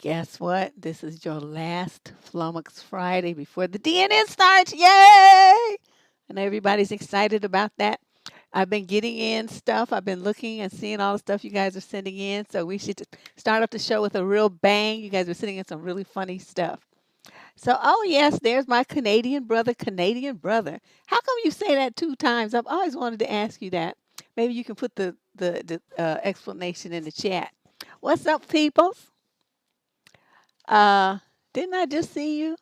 Guess what? This is your last Flummoxed Friday before the DNN starts. Yay! And everybody's excited about that. I've been getting in stuff. I've been looking and seeing all the stuff you guys are sending in. So we should start off the show with a real bang. You guys are sending in some really funny stuff. So, oh yes, there's my Canadian brother. Canadian brother. How come you say that two times? I've always wanted to ask you that. Maybe you can put the explanation in the chat. What's up, peoples? Uh, didn't I just see you?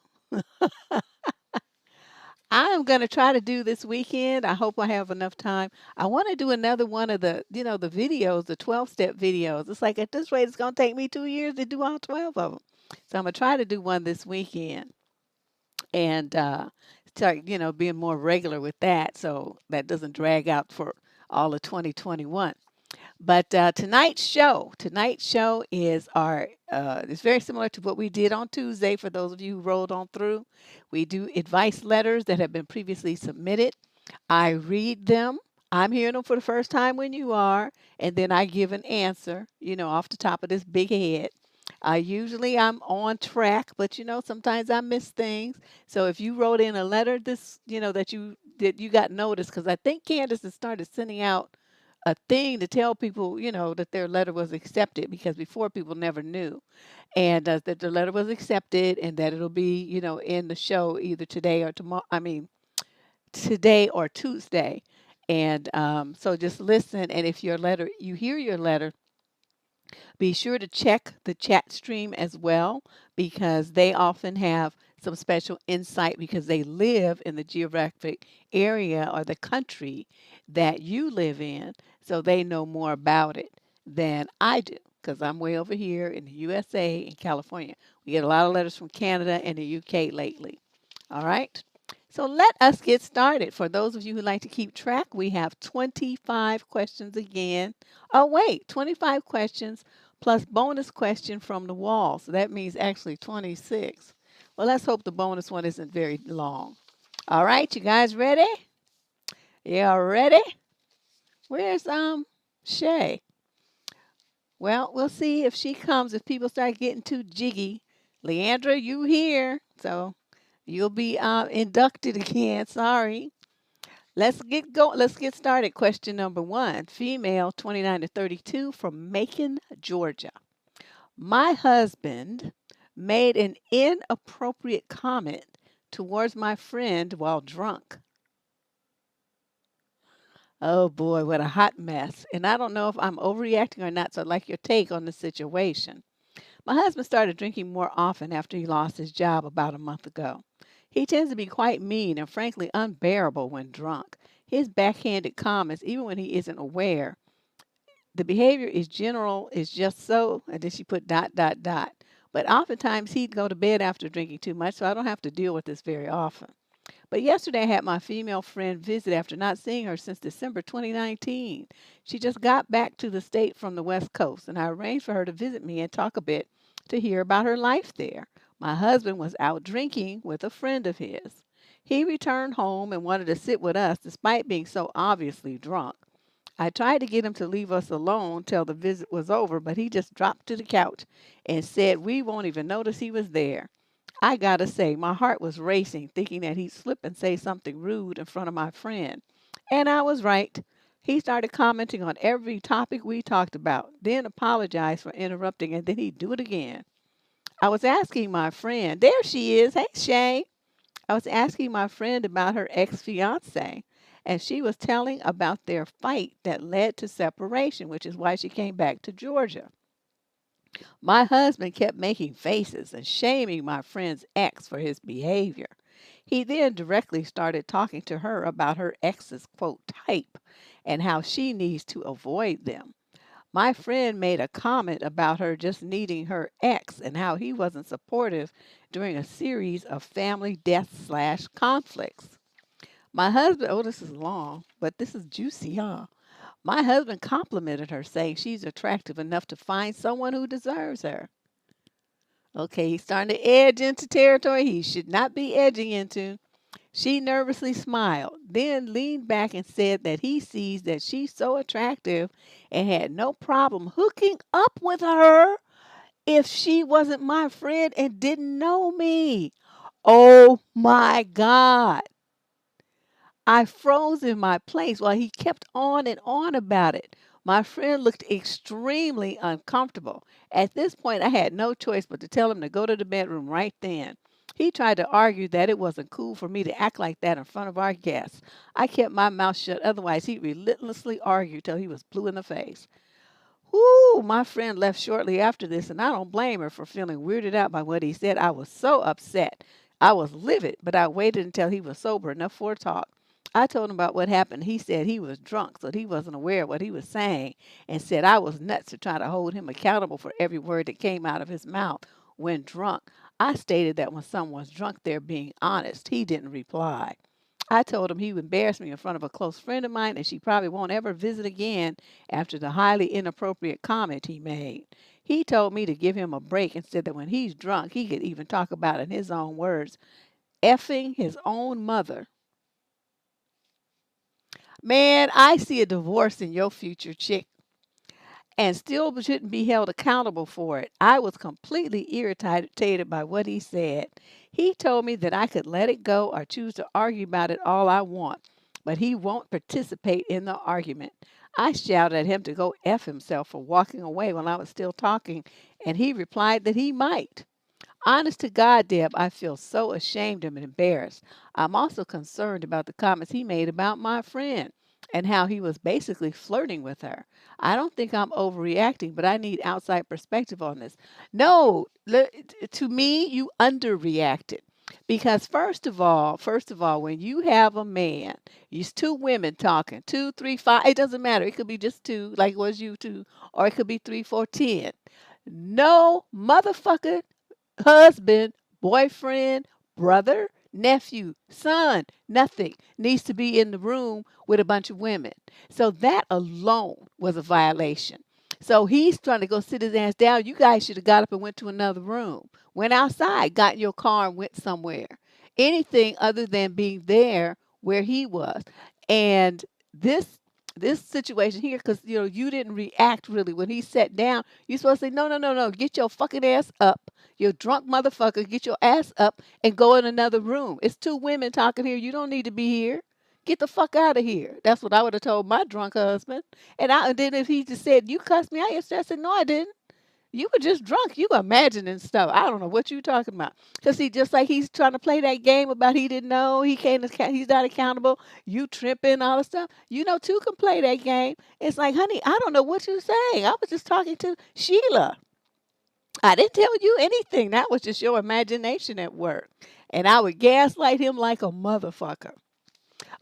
I'm gonna try to do this weekend. I hope I have enough time. I want to do another one of the videos, the 12-step videos. It's like at this rate, it's gonna take me 2 years to do all 12 of them. So I'm gonna try to do one this weekend and start, being more regular with that, so that doesn't drag out for all of 2021. But tonight's show is our. It's very similar to what we did on Tuesday. For those of you who rolled on through, we do advice letters that have been previously submitted. I read them. I'm hearing them for the first time when you are, and then I give an answer. Off the top of this big head. Usually I'm on track, but sometimes I miss things. So if you wrote in a letter this, that you got noticed, because I think Candace has started sending out a thing to tell people, that their letter was accepted because before people never knew. And that the letter was accepted and that it'll be, in the show either today or tomorrow. I mean, today or Tuesday. And so just listen. And if you hear your letter, be sure to check the chat stream as well because they often have some special insight because they live in the geographic area or the country that you live in. So they know more about it than I do because I'm way over here in the USA in California. We get a lot of letters from Canada and the UK lately. All right. So let us get started. For those of you who like to keep track, we have 25 questions again. Oh, wait, 25 questions plus bonus question from the wall. So that means actually 26. Well, let's hope the bonus one isn't very long. All right, you guys ready? Yeah, ready? Where's Shay? Well, we'll see if she comes. If people start getting too jiggy, Leandra, you here? So you'll be inducted again. Sorry. Let's get started. Question number one. Female, 29 to 32, from Macon, Georgia. My husband made an inappropriate comment towards my friend while drunk. Oh boy, what a hot mess. And I don't know if I'm overreacting or not, so I'd like your take on the situation. My husband started drinking more often after he lost his job about a month ago. He tends to be quite mean and frankly unbearable when drunk. His backhanded comments, even when he isn't aware, the behavior is just so, and then she put dot, dot, dot. But oftentimes he'd go to bed after drinking too much, so I don't have to deal with this very often. But yesterday I had my female friend visit after not seeing her since December 2019. She just got back to the state from the West Coast, and I arranged for her to visit me and talk a bit to hear about her life there. My husband was out drinking with a friend of his. He returned home and wanted to sit with us despite being so obviously drunk. I tried to get him to leave us alone till the visit was over, but he just dropped to the couch and said we won't even notice he was there. I gotta say, my heart was racing, thinking that he'd slip and say something rude in front of my friend. And I was right. He started commenting on every topic we talked about, then apologized for interrupting, and then he'd do it again. I was asking my friend, there she is. Hey, Shay. I was asking my friend about her ex fiance, and she was telling about their fight that led to separation, which is why she came back to Georgia. My husband kept making faces and shaming my friend's ex for his behavior. He then directly started talking to her about her ex's quote type and how she needs to avoid them. My friend made a comment about her just needing her ex and how he wasn't supportive during a series of family death slash conflicts. My husband, oh, this is long, but this is juicy, huh? My husband complimented her, saying she's attractive enough to find someone who deserves her. Okay, he's starting to edge into territory he should not be edging into. She nervously smiled, then leaned back and said that he sees that she's so attractive and had no problem hooking up with her if she wasn't my friend and didn't know me? Oh my God. I froze in my place while he kept on and on about it. My friend looked extremely uncomfortable. At this point, I had no choice but to tell him to go to the bedroom right then. He tried to argue that it wasn't cool for me to act like that in front of our guests. I kept my mouth shut, otherwise, he'd relentlessly argue till he was blue in the face. Whoo, my friend left shortly after this, and I don't blame her for feeling weirded out by what he said. I was so upset. I was livid, but I waited until he was sober enough for a talk. I told him about what happened. He said he was drunk, so he wasn't aware of what he was saying, and said I was nuts to try to hold him accountable for every word that came out of his mouth when drunk. I stated that when someone's drunk, they're being honest. He didn't reply. I told him he would embarrass me in front of a close friend of mine and she probably won't ever visit again after the highly inappropriate comment he made. He told me to give him a break and said that when he's drunk, he could even talk about, in his own words, effing his own mother. Man, I see a divorce in your future, chick, and still shouldn't be held accountable for it. I was completely irritated by what he said. He told me that I could let it go or choose to argue about it all I want, but he won't participate in the argument. I shouted at him to go F himself for walking away while I was still talking, and he replied that he might. Honest to God, Deb, I feel so ashamed and embarrassed. I'm also concerned about the comments he made about my friend and how he was basically flirting with her. I don't think I'm overreacting, but I need outside perspective on this. No, to me, you underreacted. Because first of all, when you have a man, it's two women talking, two, three, five, it doesn't matter. It could be just two, like it was you two, or it could be three, four, 10. No motherfucker husband, boyfriend, brother, nephew, son, nothing needs to be in the room with a bunch of women. So that alone was a violation. So he's trying to go sit his ass down. You guys should have got up and went to another room, went outside, got in your car and went somewhere. Anything other than being there where he was. And this situation here, because you didn't react really when he sat down. You're supposed to say, no, no, no, no, get your fucking ass up. You drunk motherfucker, get your ass up and go in another room. It's two women talking here. You don't need to be here. Get the fuck out of here. That's what I would have told my drunk husband. And then if he just said, you cussed me out yesterday, I said, no, I didn't. You were just drunk. You were imagining stuff. I don't know what you talking about. Because just like he's trying to play that game about he didn't know, he's not accountable, you tripping, all the stuff. Two can play that game. It's like, honey, I don't know what you're saying. I was just talking to Sheila. I didn't tell you anything. That was just your imagination at work. And I would gaslight him like a motherfucker.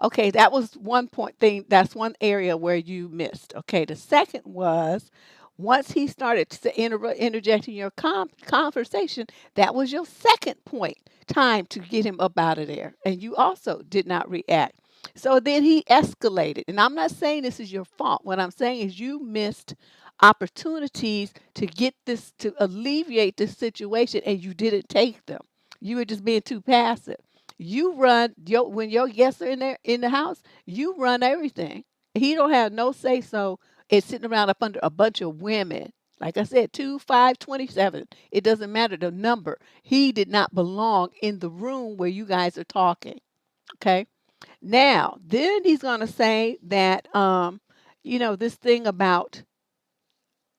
Okay, that was one point thing. That's one area where you missed. Okay, the second was once he started to interjecting your conversation, that was your second point time to get him up out of there. And you also did not react. So then he escalated. And I'm not saying this is your fault. What I'm saying is you missed opportunities to get this, to alleviate this situation, and you didn't take them. You were just being too passive. You run when your guests are in the house. You run everything. He don't have no say so. It's sitting around up under a bunch of women. Like I said, 2, 5, 27. It doesn't matter the number. He did not belong in the room where you guys are talking. Okay. Now, then he's gonna say that this thing about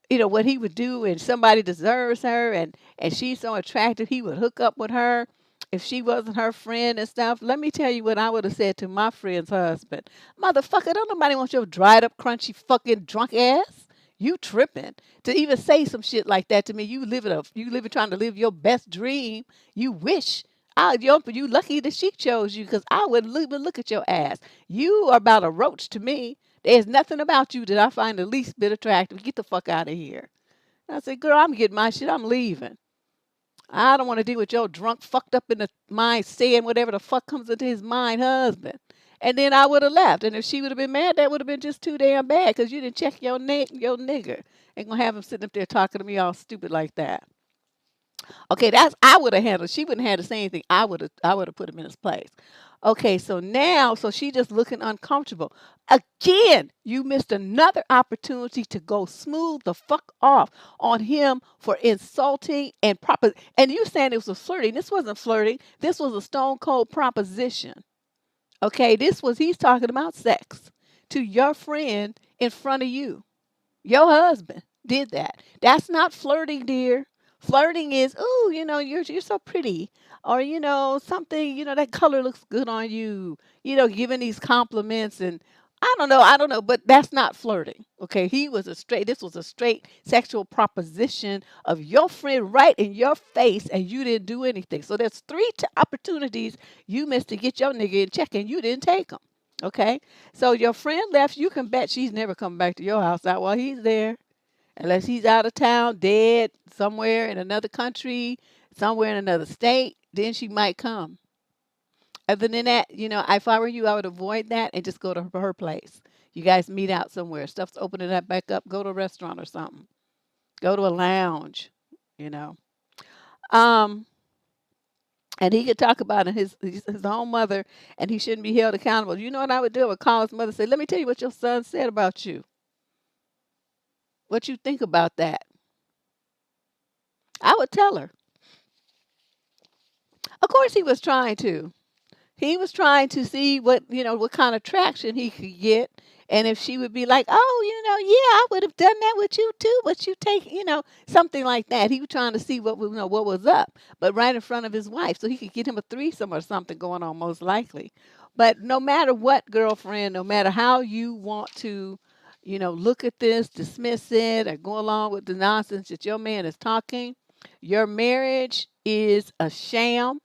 what he would do, and somebody deserves her, and she's so attractive, he would hook up with her if she wasn't her friend and stuff. Let me tell you what I would have said to my friend's husband. Motherfucker, don't nobody want your dried up, crunchy, fucking drunk ass. You tripping to even say some shit like that to me. You living trying to live your best dream. You wish. You lucky that she chose you, because I wouldn't even look at your ass. You are about a roach to me. There's nothing about you that I find the least bit attractive. Get the fuck out of here. I said, girl, I'm getting my shit. I'm leaving. I don't want to deal with your drunk, fucked up in the mind, saying whatever the fuck comes into his mind husband. And then I would have left. And if she would have been mad, that would have been just too damn bad, because you didn't check your nigger. Ain't going to have him sitting up there talking to me all stupid like that. Okay, that's I would have handled. She wouldn't have to say anything. I would have put him in his place. Okay, so now, so she just looking uncomfortable. Again, you missed another opportunity to go smooth the fuck off on him for insulting and proper. And you saying it was flirting. This wasn't flirting. This was a stone cold proposition. Okay, this was he's talking about sex to your friend in front of you. Your husband did that. That's not flirting, dear. Flirting is, oh, you're so pretty, or something, that color looks good on you. Giving these compliments and I don't know, but that's not flirting. Okay, this was a straight sexual proposition of your friend right in your face, and you didn't do anything. So there's three opportunities you missed to get your nigga in check, and you didn't take them. Okay, so your friend left. You can bet she's never coming back to your house out while he's there, unless he's out of town, dead, somewhere in another country, somewhere in another state. Then she might come. Other than that, if I were you, I would avoid that and just go to her place. You guys meet out somewhere. Stuff's opening that back up. Go to a restaurant or something. Go to a lounge. You know. Um, and he could talk about it, his own mother, and he shouldn't be held accountable. You know what I would do? I would call his mother and say, "Let me tell you what your son said about you. What you think about that?" I would tell her. Of course, he was trying to. He was trying to see what kind of traction he could get, and if she would be like, "Oh, yeah, I would have done that with you too, but you take, something like that." He was trying to see what was up, but right in front of his wife, so he could get him a threesome or something going on, most likely. But no matter what, girlfriend, no matter how you want to, look at this, dismiss it, or go along with the nonsense that your man is talking, your marriage is a sham.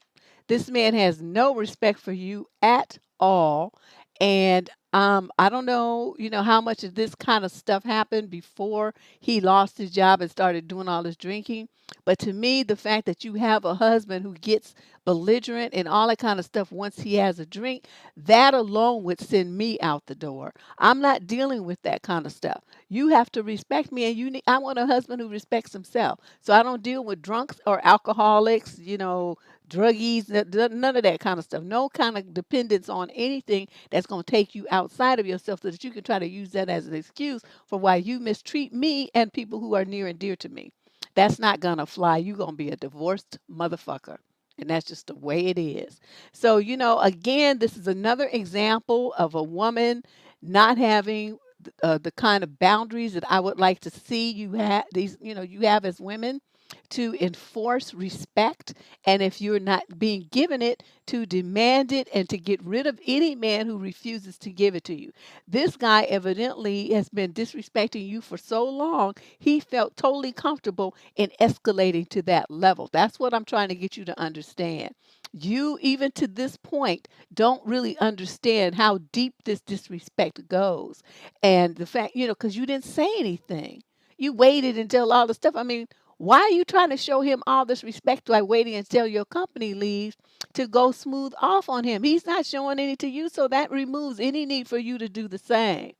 This man has no respect for you at all. And I don't know, how much of this kind of stuff happened before he lost his job and started doing all this drinking. But to me, the fact that you have a husband who gets belligerent and all that kind of stuff once he has a drink, that alone would send me out the door. I'm not dealing with that kind of stuff. You have to respect me, and I want a husband who respects himself. So I don't deal with drunks or alcoholics, druggies, none of that kind of stuff. No kind of dependence on anything that's going to take you outside of yourself so that you can try to use that as an excuse for why you mistreat me and people who are near and dear to me. That's not going to fly. You're going to be a divorced motherfucker. And that's just the way it is. So, again, this is another example of a woman not having the kind of boundaries that I would like to see you have as women to enforce respect, and if you're not being given it, to demand it and to get rid of any man who refuses to give it to you. This guy evidently has been disrespecting you for so long, he felt totally comfortable in escalating to that level. That's what I'm trying to get you to understand. You, even to this point, don't really understand how deep this disrespect goes. And the fact, because you didn't say anything. You waited until all the stuff. I mean, why are you trying to show him all this respect by waiting until your company leaves to go smooth off on him? He's not showing any to you, so that removes any need for you to do the same.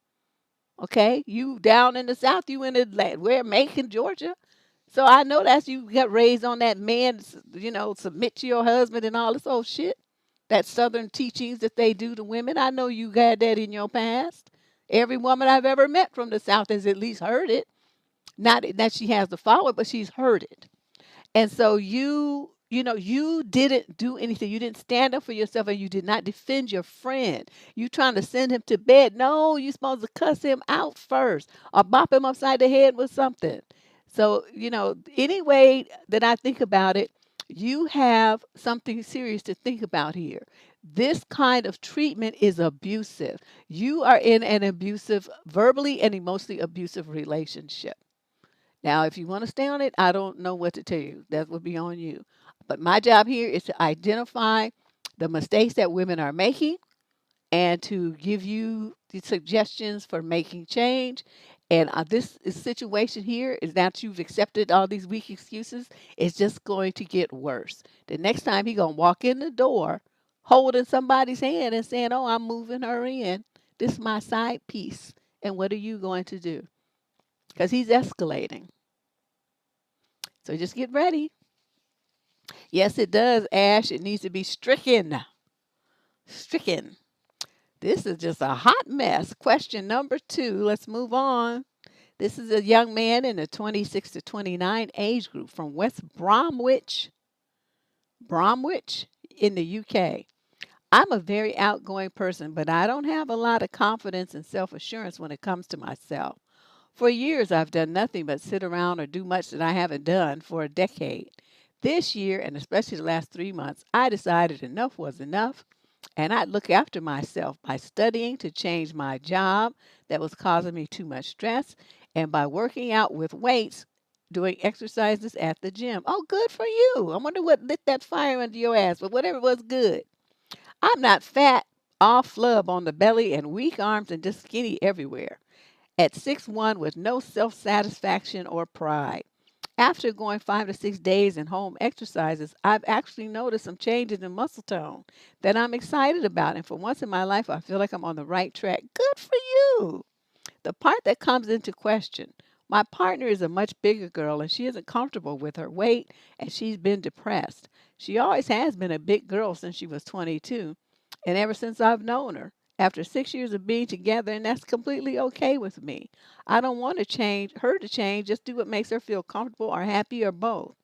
Okay? You down in the South, you in the where Macon, Georgia. So I know that's you got raised on that man, submit to your husband and all this old shit. That Southern teachings that they do to women. I know you got that in your past. Every woman I've ever met from the South has at least heard it. Not that she has to follow it, but she's heard it. And so you didn't do anything. You didn't stand up for yourself, and you did not defend your friend. You trying to send him to bed. No, you supposed to cuss him out first or bop him upside the head with something. So, any way that I think about it, you have something serious to think about here. This kind of treatment is abusive. You are in an abusive, verbally and emotionally abusive relationship. Now, if you want to stay on it, I don't know what to tell you. That would be on you. But my job here is to identify the mistakes that women are making and to give you the suggestions for making change. And situation here is that you've accepted all these weak excuses. It's just going to get worse. The next time he gonna walk in the door, holding somebody's hand and saying, "Oh, I'm moving her in. This is my side piece." And what are you going to do? Because he's escalating. So just get ready. Yes, it does, Ash. It needs to be stricken. Stricken. This is just a hot mess. Question number 2. Let's move on. This is a young man in the 26 to 29 age group from West Bromwich in the UK. I'm a very outgoing person, but I don't have a lot of confidence and self assurance when it comes to myself. For years, I've done nothing but sit around or do much that I haven't done for a decade. This year, and especially the last 3 months, I decided enough was enough, and I'd look after myself by studying to change my job that was causing me too much stress, and by working out with weights, doing exercises at the gym. Oh, good for you. I wonder what lit that fire under your ass, but whatever was good. I'm not fat, all flub on the belly, and weak arms and just skinny everywhere. At 6'1", with no self satisfaction or pride. After going 5 to 6 days in home exercises, I've actually noticed some changes in muscle tone that I'm excited about. And for once in my life, I feel like I'm on the right track. Good for you. The part that comes into question, my partner is a much bigger girl and she isn't comfortable with her weight and she's been depressed. She always has been a big girl since she was 22 and ever since I've known her. After 6 years of being together, and that's completely okay with me. I don't want to change her to change, just do what makes her feel comfortable or happy or both.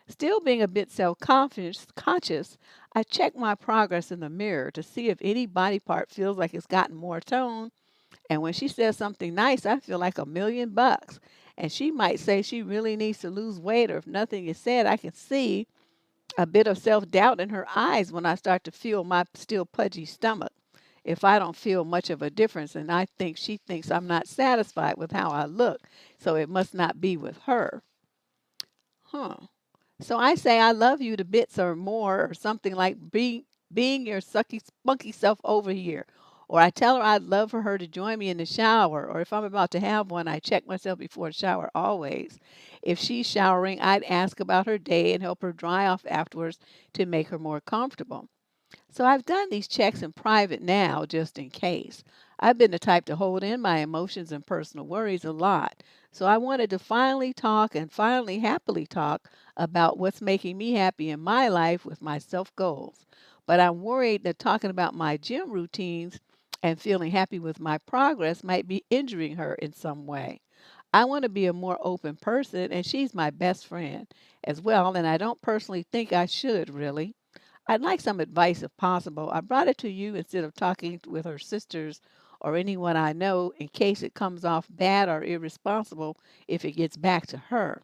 Still being a bit self conscious, I check my progress in the mirror to see if any body part feels like it's gotten more tone, and when she says something nice, I feel like $1,000,000. And she might say she really needs to lose weight, or if nothing is said, I can see a bit of self doubt in her eyes when I start to feel my still pudgy stomach. If I don't feel much of a difference, and I think she thinks I'm not satisfied with how I look, so it must not be with her. Huh. So I say I love you to bits or more, or something like being your sucky spunky self over here. Or I tell her I'd love for her to join me in the shower, or if I'm about to have one, I check myself before the shower always. If she's showering, I'd ask about her day and help her dry off afterwards to make her more comfortable. So I've done these checks in private now just in case. I've been the type to hold in my emotions and personal worries a lot. So I wanted to finally talk and finally happily talk about what's making me happy in my life with my self goals. But I'm worried that talking about my gym routines and feeling happy with my progress might be injuring her in some way. I want to be a more open person, and she's my best friend as well, and I don't personally think I should really. I'd like some advice if possible. I brought it to you instead of talking with her sisters or anyone I know in case it comes off bad or irresponsible if it gets back to her.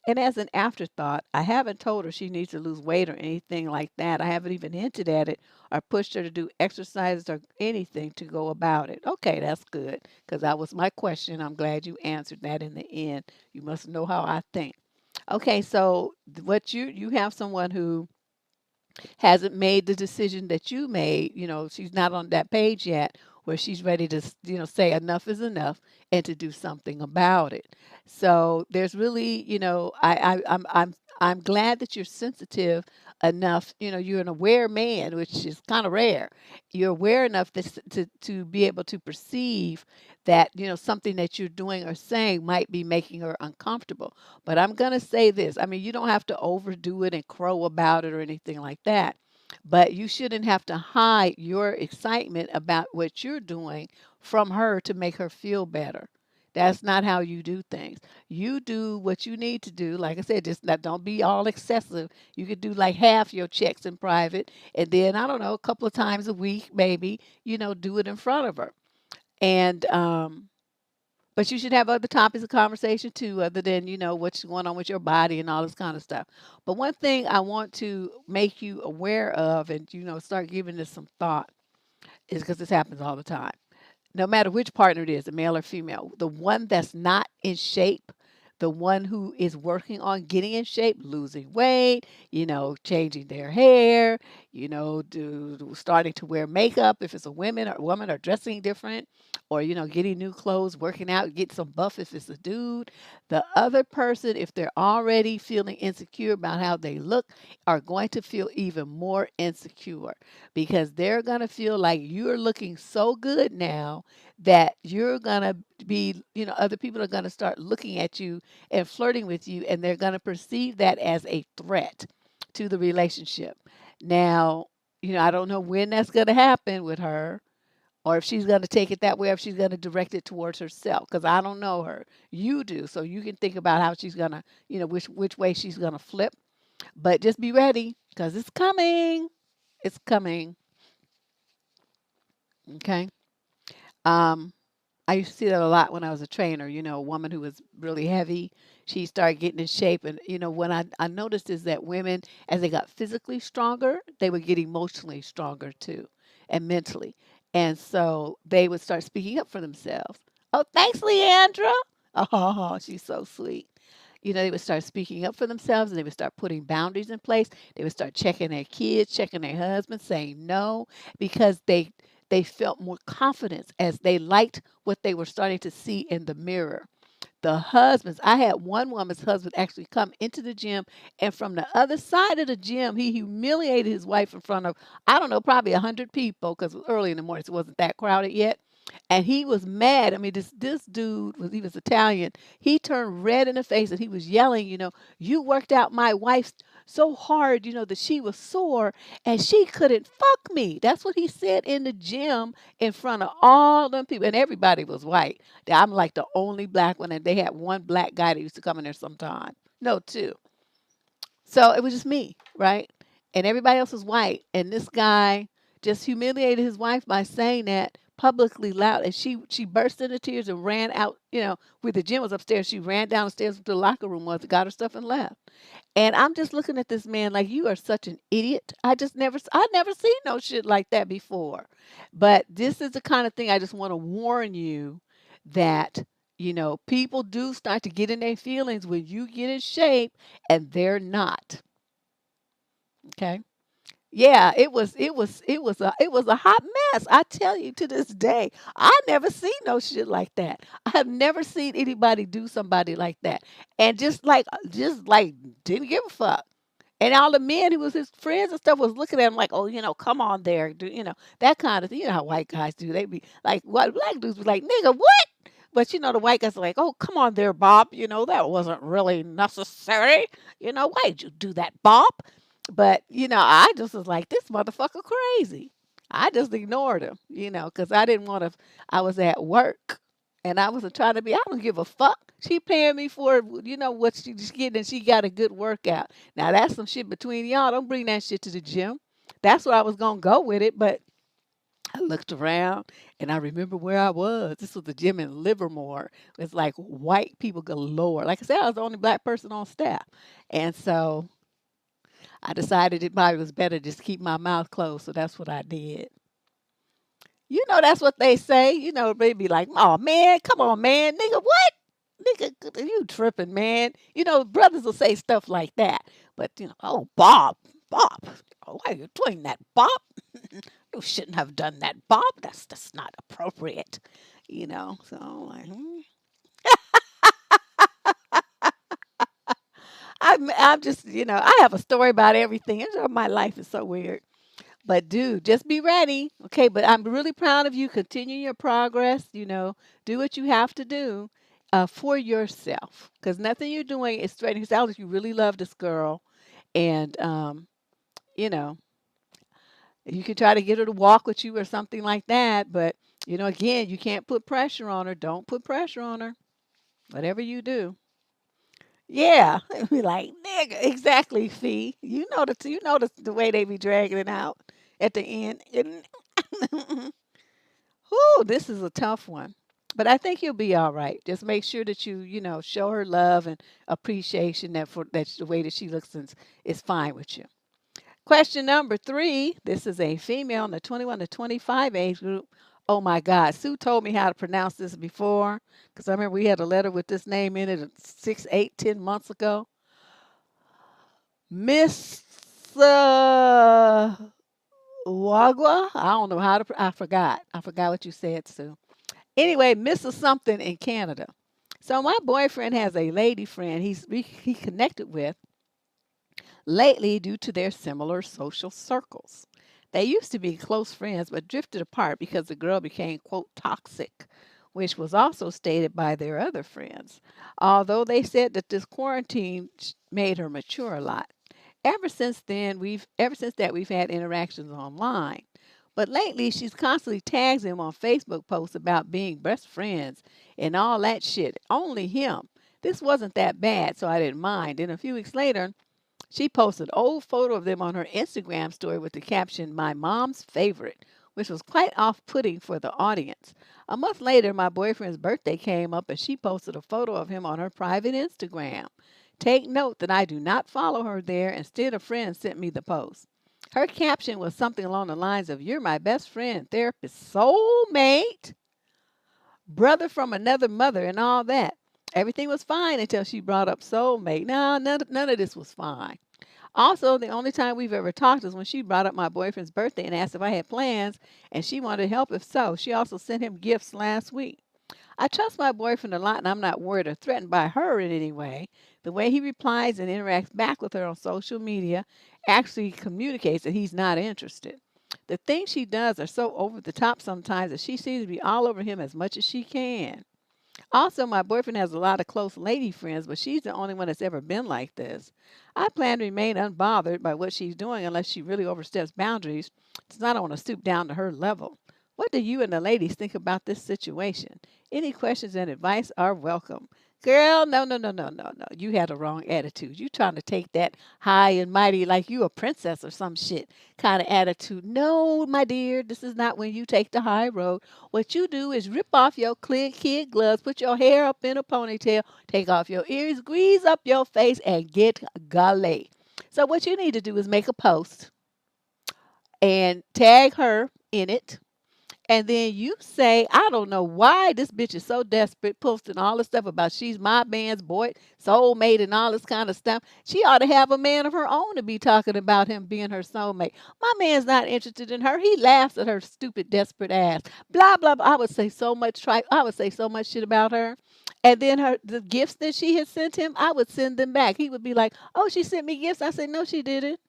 And as an afterthought, I haven't told her she needs to lose weight or anything like that. I haven't even hinted at it or pushed her to do exercises or anything to go about it. Okay, that's good because that was my question. I'm glad you answered that in the end. You must know how I think. Okay, so what you have someone who hasn't made the decision that you made. She's not on that page yet where she's ready to, say enough is enough and to do something about it. So there's really, I'm glad that you're sensitive enough. You're an aware man, which is kind of rare. You're aware enough to be able to perceive that, something that you're doing or saying might be making her uncomfortable. But I'm going to say this. I mean, you don't have to overdo it and crow about it or anything like that. But you shouldn't have to hide your excitement about what you're doing from her to make her feel better. That's not how you do things. You do what you need to do. Like I said, just not, don't be all excessive. You could do like half your checks in private, and then I don't know, a couple of times a week, maybe, do it in front of her. And but you should have other topics of conversation too, other than, what's going on with your body and all this kind of stuff. But one thing I want to make you aware of and, start giving this some thought is because this happens all the time. No matter which partner it is, a male or female, the one that's not in shape, the one who is working on getting in shape, losing weight, changing their hair, starting to wear makeup if it's a woman or dressing different, or getting new clothes, working out, get some buff if it's a dude. The other person, if they're already feeling insecure about how they look, are going to feel even more insecure because they're going to feel like you're looking so good now that you're going to be, other people are going to start looking at you and flirting with you, and they're going to perceive that as a threat to the relationship. Now, I don't know when that's going to happen with her, or if she's going to take it that way, or if she's going to direct it towards herself, because I don't know her. You do, so you can think about how she's going to, which way she's going to flip. But just be ready, because it's coming. It's coming. Okay. Um, I used to see that a lot when I was a trainer. A woman who was really heavy, she started getting in shape. And, what I noticed is that women, as they got physically stronger, they would get emotionally stronger too, and mentally. And so they would start speaking up for themselves. Oh, thanks, Leandra. Oh, she's so sweet. They would start speaking up for themselves, and they would start putting boundaries in place. They would start checking their kids, checking their husbands, saying no, because they felt more confidence as they liked what they were starting to see in the mirror. The husbands, I had one woman's husband actually come into the gym, and from the other side of the gym, he humiliated his wife in front of, I don't know, probably 100 people, because it was early in the morning, so it wasn't that crowded yet. And he was mad. I mean, this dude he was Italian. He turned red in the face and he was yelling, you worked out my wife so hard, that she was sore and she couldn't fuck me. That's what he said in the gym in front of all them people. And everybody was white. I'm like the only black one, and they had one black guy that used to come in there sometime. No, two. So it was just me, right? And everybody else was white. And this guy just humiliated his wife by saying that publicly loud. And she burst into tears and ran out, where the gym was upstairs. She ran down the stairs to the locker room, got her stuff and left. And I'm just looking at this man like, you are such an idiot. I never seen no shit like that before. But this is the kind of thing I just want to warn you that, people do start to get in their feelings when you get in shape and they're not. Okay. Yeah, it was a hot mess. I tell you, to this day, I never seen no shit like that. I have never seen anybody do somebody like that, and just like didn't give a fuck. And all the men who was his friends and stuff was looking at him like, oh, come on there, that kind of thing. You know how white guys do? They be like, what black dudes be like, nigga, what? But the white guys are like, oh, come on there, Bob. That wasn't really necessary. Why'd you do that, Bob? But, I just was like, this motherfucker crazy. I just ignored him, because I didn't want to. I was at work and I wasn't trying to be, I don't give a fuck. She paying me for, what she's getting, and she got a good workout. Now, that's some shit between y'all. Don't bring that shit to the gym. That's where I was going to go with it. But I looked around and I remember where I was. This was the gym in Livermore. It's like white people galore. Like I said, I was the only black person on staff. And so I decided it probably was better just keep my mouth closed. So that's what I did. That's what they say. They be like, oh, man, come on, man. Nigga, what? Nigga, you tripping, man. Brothers will say stuff like that. But, oh, Bob, oh, why are you doing that, Bob? You shouldn't have done that, Bob. That's not appropriate. So I'm like, I'm just, I have a story about everything. My life is so weird. But dude, just be ready. Okay, but I'm really proud of you. Continue your progress, do what you have to do for yourself. Because nothing you're doing is threatening. It sounds like you really love this girl. And, you know, you can try to get her to walk with you or something like that. But, again, you can't put pressure on her. Don't put pressure on her. Whatever you do. Yeah, be like, nigga, exactly, Fee. You know the way they be dragging it out at the end. Whoo, this is a tough one. But I think you'll be all right. Just make sure that you show her love and appreciation that the way that she looks is fine with you. Question number 3. This is a female in the 21 to 25 age group. Oh my God. Sue told me how to pronounce this before, because I remember we had a letter with this name in it 6, 8, 10 months ago. Miss Wagwa. I don't know how to. I forgot. I forgot what you said, Sue. Anyway, Mrs. Something in Canada. So my boyfriend has a lady friend he connected with lately due to their similar social circles. They used to be close friends but drifted apart because the girl became, quote, toxic, which was also stated by their other friends. Although they said that this quarantine made her mature a lot. Ever since that we've had interactions online. But lately she's constantly tags him on Facebook posts about being best friends and all that shit. Only him. This wasn't that bad, so I didn't mind. And a few weeks later, she posted an old photo of them on her Instagram story with the caption, "My mom's favorite," which was quite off putting for the audience. A month later, my boyfriend's birthday came up and she posted a photo of him on her private Instagram. Take note that I do not follow her there. Instead, a friend sent me the post. Her caption was something along the lines of, "You're my best friend, therapist, soulmate, brother from another mother," and all that. Everything was fine until she brought up soulmate. No, none of this was fine. Also, the only time we've ever talked is when she brought up my boyfriend's birthday and asked if I had plans, and she wanted to help if so. She also sent him gifts last week. I trust my boyfriend a lot, and I'm not worried or threatened by her in any way. The way he replies and interacts back with her on social media actually communicates that he's not interested. The things she does are so over the top sometimes that she seems to be all over him as much as she can. Also, my boyfriend has a lot of close lady friends, but she's the only one that's ever been like this. I plan to remain unbothered by what she's doing unless she really oversteps boundaries, since I don't want to stoop down to her level. What do you and the ladies think about this situation? Any questions and advice are welcome. Girl, no, no, no, no, no, no. You had a wrong attitude. You trying to take that high and mighty like you a princess or some shit kind of attitude. No, my dear, this is not when you take the high road. What you do is rip off your clear kid gloves, put your hair up in a ponytail, take off your ears, grease up your face, and get gully. So what you need to do is make a post and tag her in it. And then you say, "I don't know why this bitch is so desperate, posting all this stuff about she's my man's boy, soulmate, and all this kind of stuff. She ought to have a man of her own to be talking about him being her soulmate. My man's not interested in her. He laughs at her stupid, desperate ass. Blah, blah, blah." I would say so much I would say so much shit about her. And then the gifts that she had sent him, I would send them back. He would be like, "Oh, she sent me gifts." I said, "No, she didn't."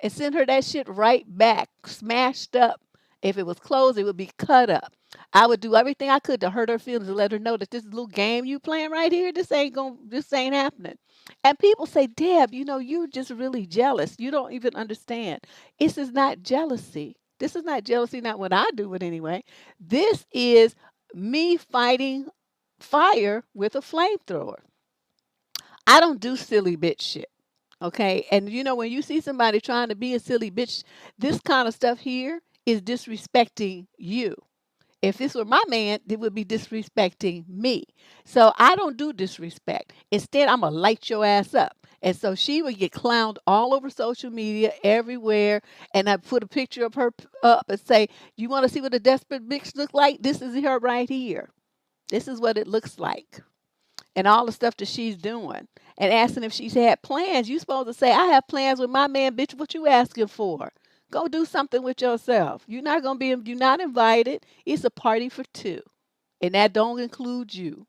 And send her that shit right back, smashed up. If it was closed, it would be cut up. I would do everything I could to hurt her feelings and let her know that this little game you playing right here, this ain't happening. And people say, "Deb, you're just really jealous. You don't even understand." This is not jealousy. This is not jealousy, not when I do it anyway. This is me fighting fire with a flamethrower. I don't do silly bitch shit. Okay. And when you see somebody trying to be a silly bitch, this kind of stuff here is disrespecting you. If this were my man, it would be disrespecting me. So I don't do disrespect. Instead, I'm going to light your ass up. And so she would get clowned all over social media, everywhere. And I put a picture of her up and say, "You want to see what a desperate bitch look like? This is her right here. This is what it looks like." And all the stuff that she's doing. And asking if she's had plans. You supposed to say, "I have plans with my man." Bitch, what you asking for? Go do something with yourself. You're not invited. It's a party for two. And that don't include you.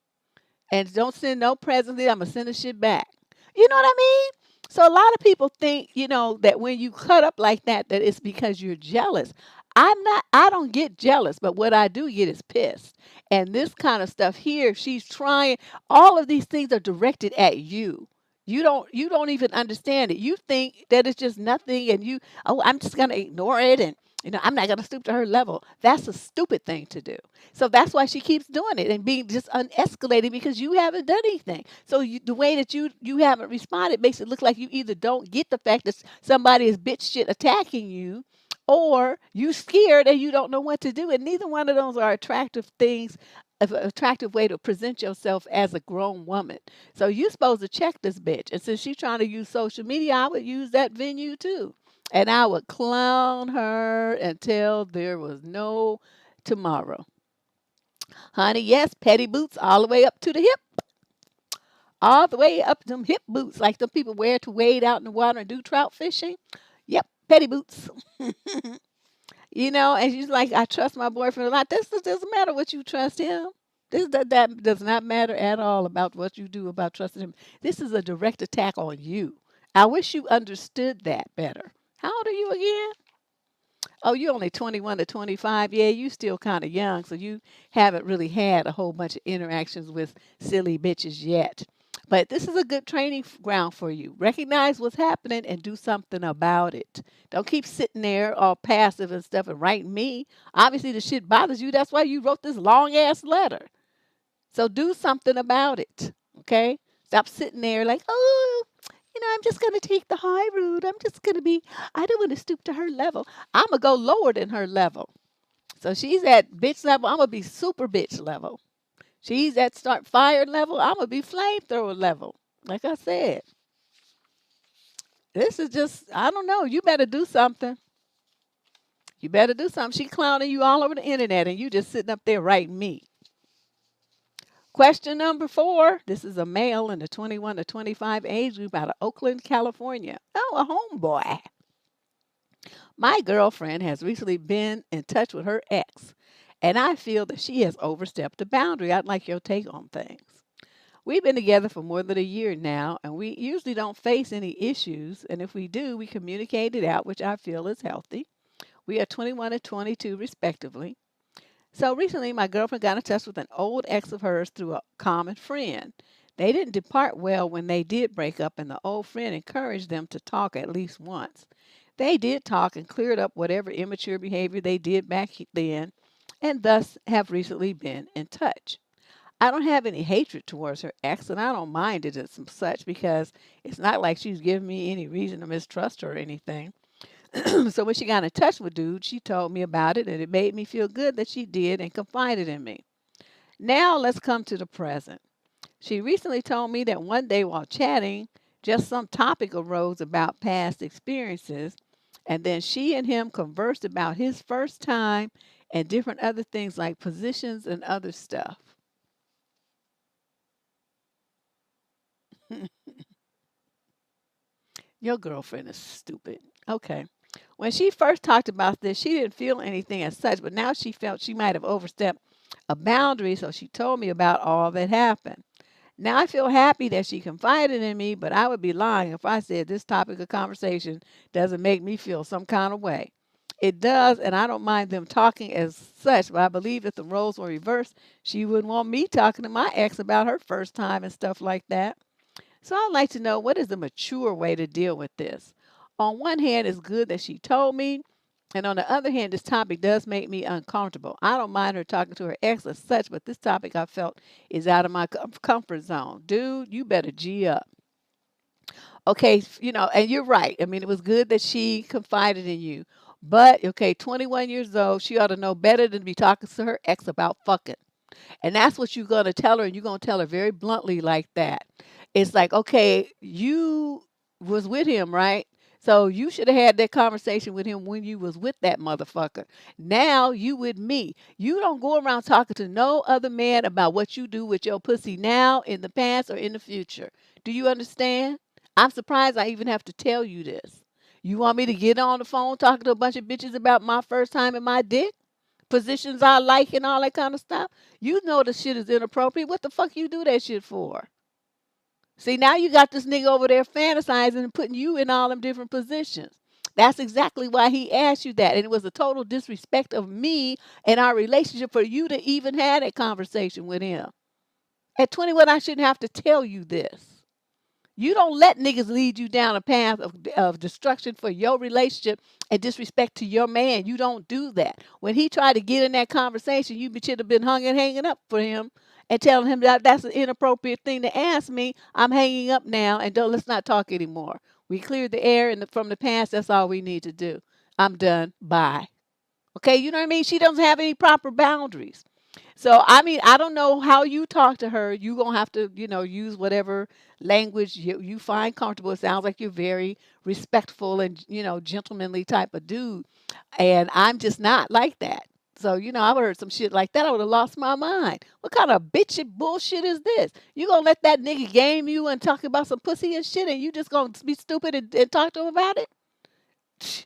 And don't send no presents. I'm going to send the shit back. You know what I mean? So a lot of people think, that when you cut up like that it's because you're jealous. I don't get jealous, but what I do get is pissed. And this kind of stuff here, she's trying, all of these things are directed at you. You don't even understand it. You think that it's just nothing and I'm just gonna ignore it and I'm not gonna stoop to her level. That's a stupid thing to do. So that's why she keeps doing it and being just unescalating because you haven't done anything. So the way that you haven't responded makes it look like you either don't get the fact that somebody is bitch shit attacking you, or you scared and you don't know what to do. And neither one of those are attractive things, an attractive way to present yourself as a grown woman. So you're supposed to check this bitch. And since she's trying to use social media, I would use that venue too. And I would clown her until there was no tomorrow. Honey, yes, petty boots all the way up to the hip. All the way up them hip boots like the people wear to wade out in the water and do trout fishing. Yep, petty boots. And she's like, "I trust my boyfriend a lot." This doesn't matter what you trust him. That does not matter at all about what you do about trusting him. This is a direct attack on you. I wish you understood that better. How old are you again? Oh, you're only 21 to 25. Yeah, you still kind of young, so you haven't really had a whole bunch of interactions with silly bitches yet. But this is a good training ground for you. Recognize what's happening and do something about it. Don't keep sitting there all passive and stuff and writing me. Obviously, the shit bothers you. That's why you wrote this long ass letter. So do something about it. Okay? Stop sitting there like, oh, I'm just going to take the high road. I don't want to stoop to her level. I'm going to go lower than her level. So she's at bitch level. I'm going to be super bitch level. She's at start fire level. I'm going to be flamethrower level. Like I said, this is just, I don't know. You better do something. You better do something. She clowning you all over the internet and you just sitting up there writing me. Question number 4. This is a male in the 21 to 25 age group out of Oakland, California. Oh, a homeboy. My girlfriend has recently been in touch with her ex, and I feel that she has overstepped a boundary. I'd like your take on things. We've been together for more than a year now, and we usually don't face any issues, and if we do, we communicate it out, which I feel is healthy. We are 21 and 22, respectively. So recently, my girlfriend got in touch with an old ex of hers through a common friend. They didn't depart well when they did break up, and the old friend encouraged them to talk at least once. They did talk and cleared up whatever immature behavior they did back then, and thus have recently been in touch. I don't have any hatred towards her ex, and I don't mind it as such because it's not like she's given me any reason to mistrust her or anything. So when she got in touch with dude, she told me about it, and it made me feel good that she did and confided in me. Now let's come to the present. She recently told me that one day while chatting, just some topic arose about past experiences, and then she and him conversed about his first time and different other things like positions and other stuff. Your girlfriend is stupid. Okay. When she first talked about this, she didn't feel anything as such, but now she felt she might have overstepped a boundary, so she told me about all that happened. Now I feel happy that she confided in me, but I would be lying if I said this topic of conversation doesn't make me feel some kind of way. It does, and I don't mind them talking as such, but I believe if the roles were reversed, she wouldn't want me talking to my ex about her first time and stuff like that. So I'd like to know what is the mature way to deal with this. On one hand, it's good that she told me, and on the other hand, this topic does make me uncomfortable. I don't mind her talking to her ex as such, but this topic I felt is out of my comfort zone. Dude, you better G up. Okay, and you're right. I mean, it was good that she confided in you. But, okay, 21 years old, she ought to know better than to be talking to her ex about fucking. And that's what you're going to tell her, and you're going to tell her very bluntly like that. It's like, okay, you was with him, right? So you should have had that conversation with him when you was with that motherfucker. Now you with me. You don't go around talking to no other man about what you do with your pussy now, in the past, or in the future. Do you understand? I'm surprised I even have to tell you this. You want me to get on the phone talking to a bunch of bitches about my first time in my dick? Positions I like and all that kind of stuff. You know the shit is inappropriate. What the fuck you do that shit for? See, now you got this nigga over there fantasizing and putting you in all them different positions. That's exactly why he asked you that. And it was a total disrespect of me and our relationship for you to even have that conversation with him. At 21, I shouldn't have to tell you this. You don't let niggas lead you down a path of destruction for your relationship and disrespect to your man. You don't do that. When he tried to get in that conversation, you should have been hanging up for him and telling him that that's an inappropriate thing to ask me. I'm hanging up now and let's not talk anymore. We cleared the air from the past. That's all we need to do. I'm done. Bye. Okay, you know what I mean? She doesn't have any proper boundaries. So, I mean, I don't know how you talk to her. You're going to have to, use whatever language you find comfortable. It sounds like you're very respectful and, gentlemanly type of dude. And I'm just not like that. So, I've heard some shit like that. I would have lost my mind. What kind of bitch bullshit is this? You going to let that nigga game you and talk about some pussy and shit and you just going to be stupid and talk to him about it?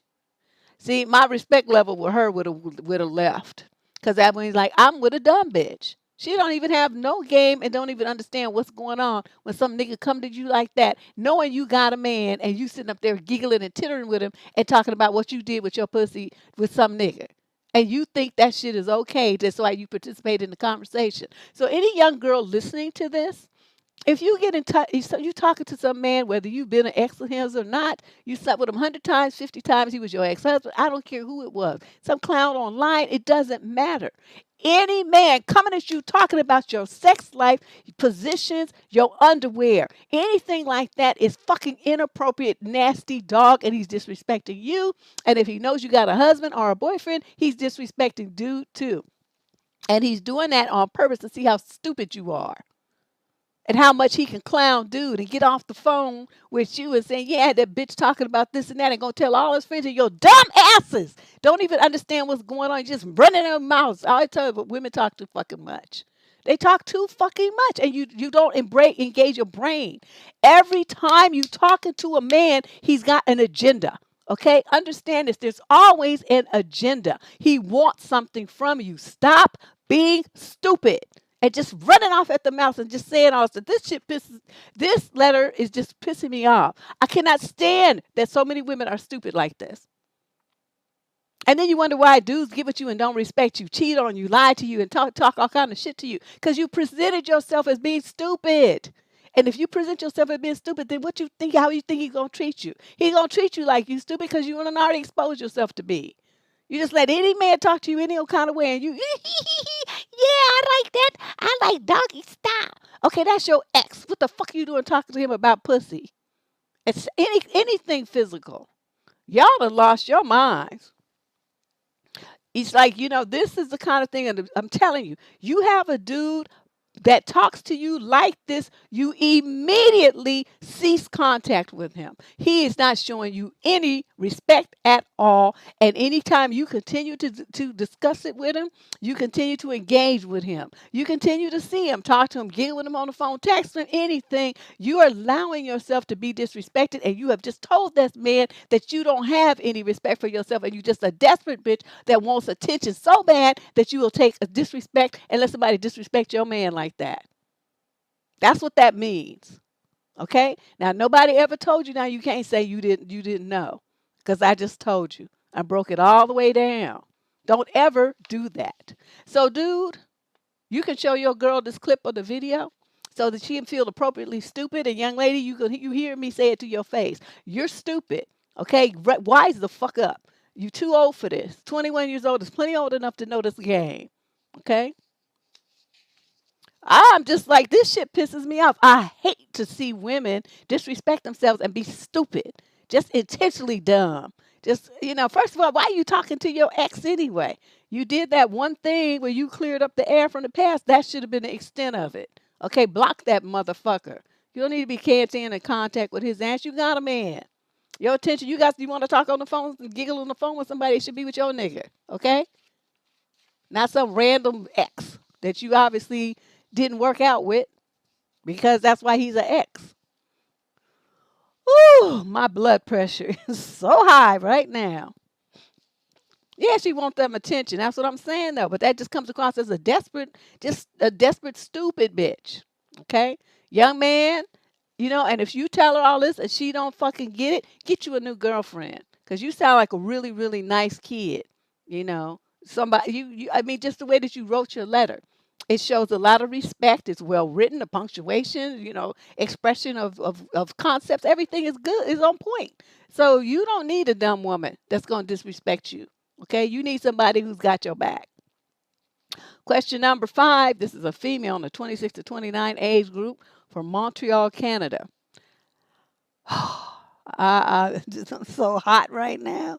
See, my respect level with her would have left. Because that means like I'm with a dumb bitch. She don't even have no game and don't even understand what's going on when some nigga come to you like that, knowing you got a man and you sitting up there giggling and tittering with him and talking about what you did with your pussy with some nigga. And you think that shit is okay, just why you participate in the conversation. So any young girl listening to this, If you get in touch, you talking to some man, whether you've been an ex of his or not, you slept with him 100 times, 50 times, he was your ex-husband. I don't care who it was. Some clown online, it doesn't matter. Any man coming at you talking about your sex life, positions, your underwear, anything like that is fucking inappropriate, nasty dog, and he's disrespecting you. And if he knows you got a husband or a boyfriend, he's disrespecting dude too. And he's doing that on purpose to see how stupid you are and how much he can clown dude and get off the phone with you and saying, yeah, that bitch talking about this and that and gonna tell all his friends and your dumb asses don't even understand what's going on. You're just running their mouths. I tell you, but women talk too fucking much. They talk too fucking much, and you don't engage your brain. Every time you talking to a man, he's got an agenda. Okay, understand this. There's always an agenda. He wants something from you. Stop being stupid and just running off at the mouth and just saying all this. This letter is just pissing me off. I cannot stand that so many women are stupid like this. And then you wonder why dudes give it you and don't respect you, cheat on you, lie to you, and talk all kind of shit to you. Because you presented yourself as being stupid. And if you present yourself as being stupid, then how you think he's going to treat you? He's going to treat you like you stupid because you already exposed yourself to be. You just let any man talk to you any old kind of way, and you, yeah, I like that. I like doggy style. Okay, that's your ex. What the fuck are you doing talking to him about pussy? It's anything physical. Y'all have lost your minds. It's like, this is the kind of thing, and I'm telling you, you have a dude that talks to you like this, you immediately cease contact with him. He is not showing you any respect at all. And anytime you continue to discuss it with him, you continue to engage with him. You continue to see him, talk to him, giggle with him on the phone, text him, anything. You are allowing yourself to be disrespected, and you have just told this man that you don't have any respect for yourself, and you're just a desperate bitch that wants attention so bad that you will take a disrespect and let somebody disrespect your man like that. That's what that means. Okay? Now nobody ever told you, now you can't say you didn't know, because I just told you. I broke it all the way down. Don't ever do that. So dude, you can show your girl this clip of the video so that she can feel appropriately stupid. And young lady, you hear me say it to your face. You're stupid. Okay? Wise the fuck up. You too old for this. 21 years old is plenty old enough to know this game. Okay? I'm just like, this shit pisses me off. I hate to see women disrespect themselves and be stupid, just intentionally dumb. Just, first of all, why are you talking to your ex anyway? You did that one thing where you cleared up the air from the past. That should have been the extent of it. Okay, block that motherfucker. You don't need to be staying in contact with his ass. You got a man. Your attention, you want to talk on the phone and giggle on the phone with somebody, it should be with your nigga. Okay? Not some random ex that you obviously didn't work out with, because that's why he's an ex. Ooh, my blood pressure is so high right now. Yeah, she wants them attention. That's what I'm saying, though. But that just comes across as a desperate, stupid bitch. Okay? Young man, and if you tell her all this and she don't fucking get it, get you a new girlfriend. Because you sound like a really, really nice kid. Somebody, I mean, just the way that you wrote your letter. It shows a lot of respect. It's well written. The punctuation, expression of concepts. Everything is good. Is on point. So you don't need a dumb woman that's going to disrespect you. Okay? You need somebody who's got your back. Question number 5. This is a female in the 26 to 29 age group from Montreal, Canada. I'm so hot right now.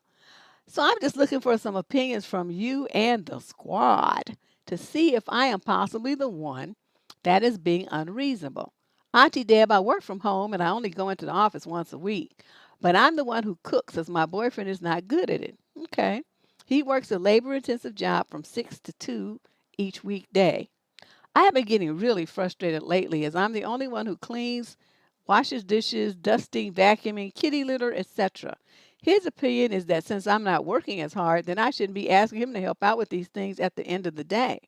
So I'm just looking for some opinions from you and the squad to see if I am possibly the one that is being unreasonable. Auntie Deb, I work from home and I only go into the office once a week. But I'm the one who cooks as my boyfriend is not good at it. Okay. He works a labor-intensive job from 6 to 2 each weekday. I have been getting really frustrated lately as I'm the only one who cleans, washes dishes, dusting, vacuuming, kitty litter, etc. His opinion is that since I'm not working as hard, then I shouldn't be asking him to help out with these things at the end of the day.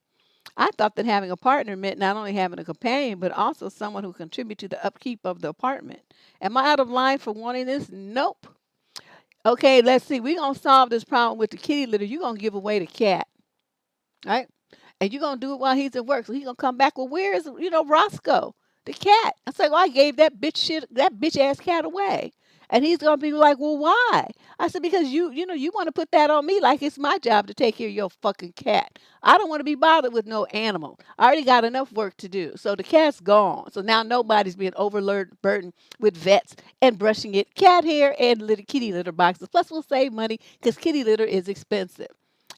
I thought that having a partner meant not only having a companion, but also someone who contributes to the upkeep of the apartment. Am I out of line for wanting this? Nope. Okay, let's see. We're going to solve this problem with the kitty litter. You're going to give away the cat, right? And you're going to do it while he's at work. So he's going to come back. Well, where is, Roscoe? The cat. I said, well, I gave that bitch ass cat away. And he's gonna be like, well, why? I said, because you want to put that on me like it's my job to take care of your fucking cat. I don't want to be bothered with no animal. I already got enough work to do. So the cat's gone. So now nobody's being overburdened with vets and brushing it, cat hair and little kitty litter boxes. Plus, we'll save money because kitty litter is expensive.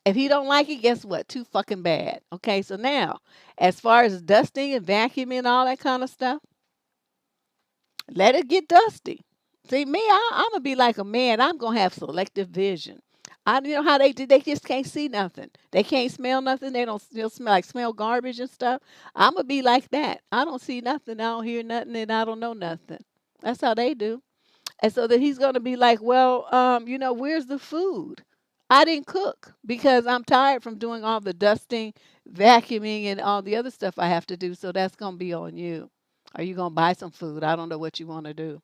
If he don't like it, guess what? Too fucking bad. Okay, so now, as far as dusting and vacuuming and all that kind of stuff, let it get dusty. See, me, I'm gonna be like a man. I'm gonna have selective vision. You know how they do? They just can't see nothing. They can't smell nothing. They don't smell garbage and stuff. I'm gonna be like that. I don't see nothing. I don't hear nothing, and I don't know nothing. That's how they do. And so that he's gonna be like, well, where's the food? I didn't cook because I'm tired from doing all the dusting, vacuuming, and all the other stuff I have to do. So that's gonna be on you. Are you gonna buy some food? I don't know what you want to do.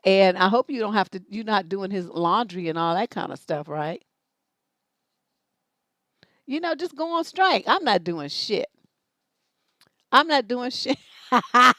And I hope you don't have to. You're not doing his laundry and all that kind of stuff, right? Just go on strike. I'm not doing shit. I'm not doing shit. Heck,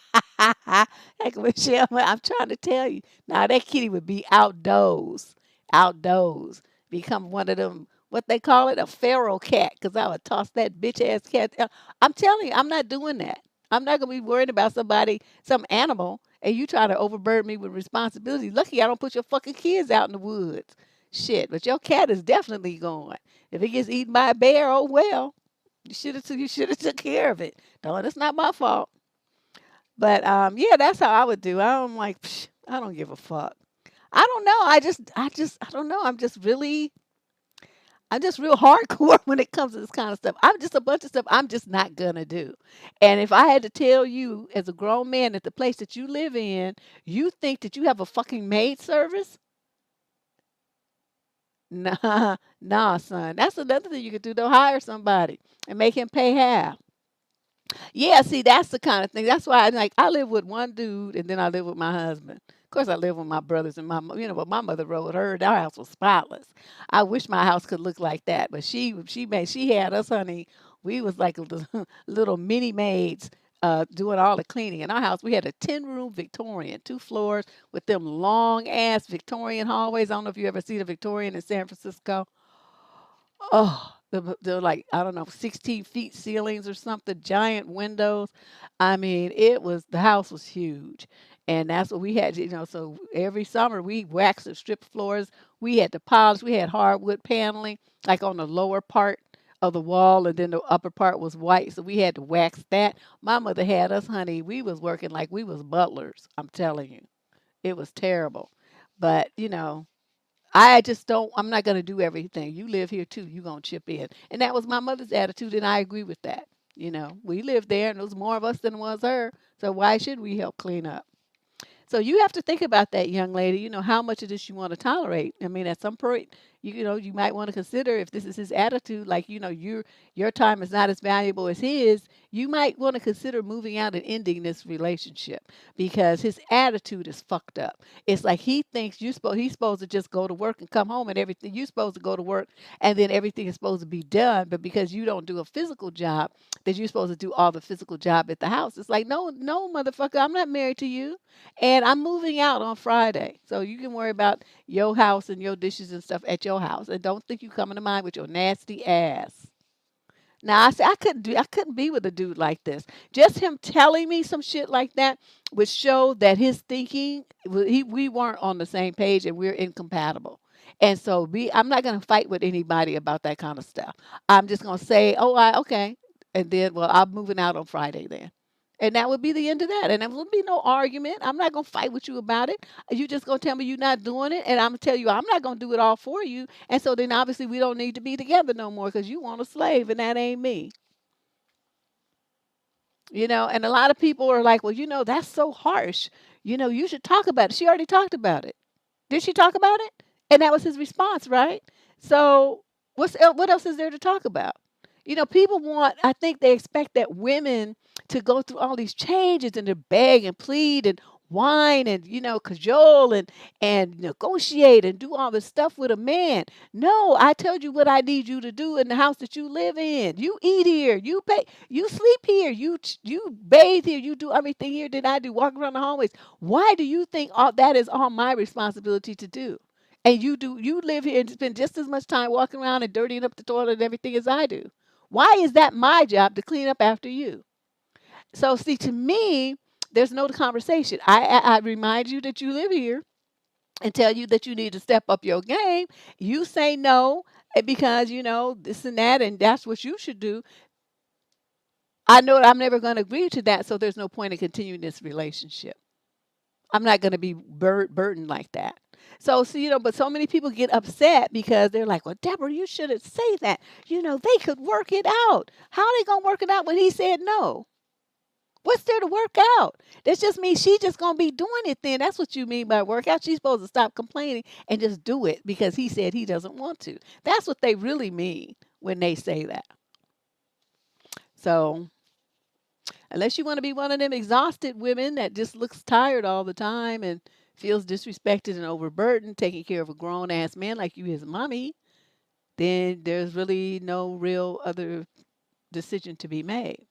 Michelle, I'm trying to tell you. Now that kitty would be outdoors, outdoors. Become one of them. What they call it, a feral cat, because I would toss that bitch ass cat. I'm telling you, I'm not doing that. I'm not gonna be worried about some animal, and you try to overburden me with responsibility. Lucky I don't put your fucking kids out in the woods. Shit, but your cat is definitely gone. If it gets eaten by a bear, oh well. You should have took care of it. No, it's not my fault. But yeah, that's how I would do. I'm like, psh, I don't give a fuck. I don't know. I don't know. I'm just real hardcore when it comes to this kind of stuff. I'm just a bunch of stuff I'm just not gonna do. And if I had to tell you as a grown man that the place that you live in, you think that you have a fucking maid service? Nah, nah, son. That's another thing you could do. Though hire somebody and make him pay half. Yeah, see, that's the kind of thing. That's why I live with one dude and then I live with my husband. Of course, I live with my brothers and but my mother wrote her. Our house was spotless. I wish my house could look like that, but she had us, honey. We was like little mini maids doing all the cleaning. In our house, we had a 10-room Victorian, 2 floors with them long ass Victorian hallways. I don't know if you ever see the Victorian in San Francisco. Oh, they're like, I don't know, 16 feet ceilings or something, giant windows. I mean, the house was huge. And that's what we had, so every summer we waxed the strip floors. We had to polish. We had hardwood paneling, like on the lower part of the wall, and then the upper part was white. So we had to wax that. My mother had us, honey. We was working like we was butlers. I'm telling you, it was terrible. But, I just don't, I'm not going to do everything. You live here too. You're going to chip in. And that was my mother's attitude, and I agree with that. We lived there, and there was more of us than was her. So why should we help clean up? So you have to think about that, young lady. How much of this you want to tolerate. I mean, at some point, you might want to consider if this is his attitude, like your time is not as valuable as his. You might want to consider moving out and ending this relationship because his attitude is fucked up. It's like he thinks he's supposed to just go to work and come home and everything. You're supposed to go to work and then everything is supposed to be done. But because you don't do a physical job, that you're supposed to do all the physical job at the house. It's like, no, no, motherfucker, I'm not married to you. And I'm moving out on Friday. So you can worry about your house and your dishes and stuff at your house. And don't think you coming to mine with your nasty ass. Now I say I couldn't be with a dude like this. Just him telling me some shit like that would show that his thinking we weren't on the same page and we're incompatible. And so I'm not gonna fight with anybody about that kind of stuff. I'm just gonna say, oh, okay. And then well, I'm moving out on Friday then. And that would be the end of that. And there would be no argument. I'm not going to fight with you about it. You just going to tell me you're not doing it. And I'm going to tell you I'm not going to do it all for you. And so then obviously we don't need to be together no more because you want a slave and that ain't me. And a lot of people are like, well, that's so harsh. You should talk about it. She already talked about it. Did she talk about it? And that was his response, right? So what else is there to talk about? People I think they expect that women to go through all these changes and to beg and plead and whine and, cajole and negotiate and do all this stuff with a man. No, I told you what I need you to do in the house that you live in. You eat here, you pay, you sleep here, you bathe here, you do everything here that I do, walk around the hallways. Why do you think all that is all my responsibility to do? And you live here and spend just as much time walking around and dirtying up the toilet and everything as I do. Why is that my job to clean up after you? So see, to me, there's no conversation. I remind you that you live here and tell you that you need to step up your game. You say no because this and that, and that's what you should do. I know that I'm never going to agree to that, so there's no point in continuing this relationship. I'm not going to be burdened like that. So, but so many people get upset because they're like, well, Deborah, you shouldn't say that. They could work it out. How are they going to work it out when he said no? What's there to work out? That just means she just going to be doing it then. That's what you mean by work out. She's supposed to stop complaining and just do it because he said he doesn't want to. That's what they really mean when they say that. So, unless you want to be one of them exhausted women that just looks tired all the time and feels disrespected and overburdened, taking care of a grown-ass man like you, his mommy, then there's really no real other decision to be made.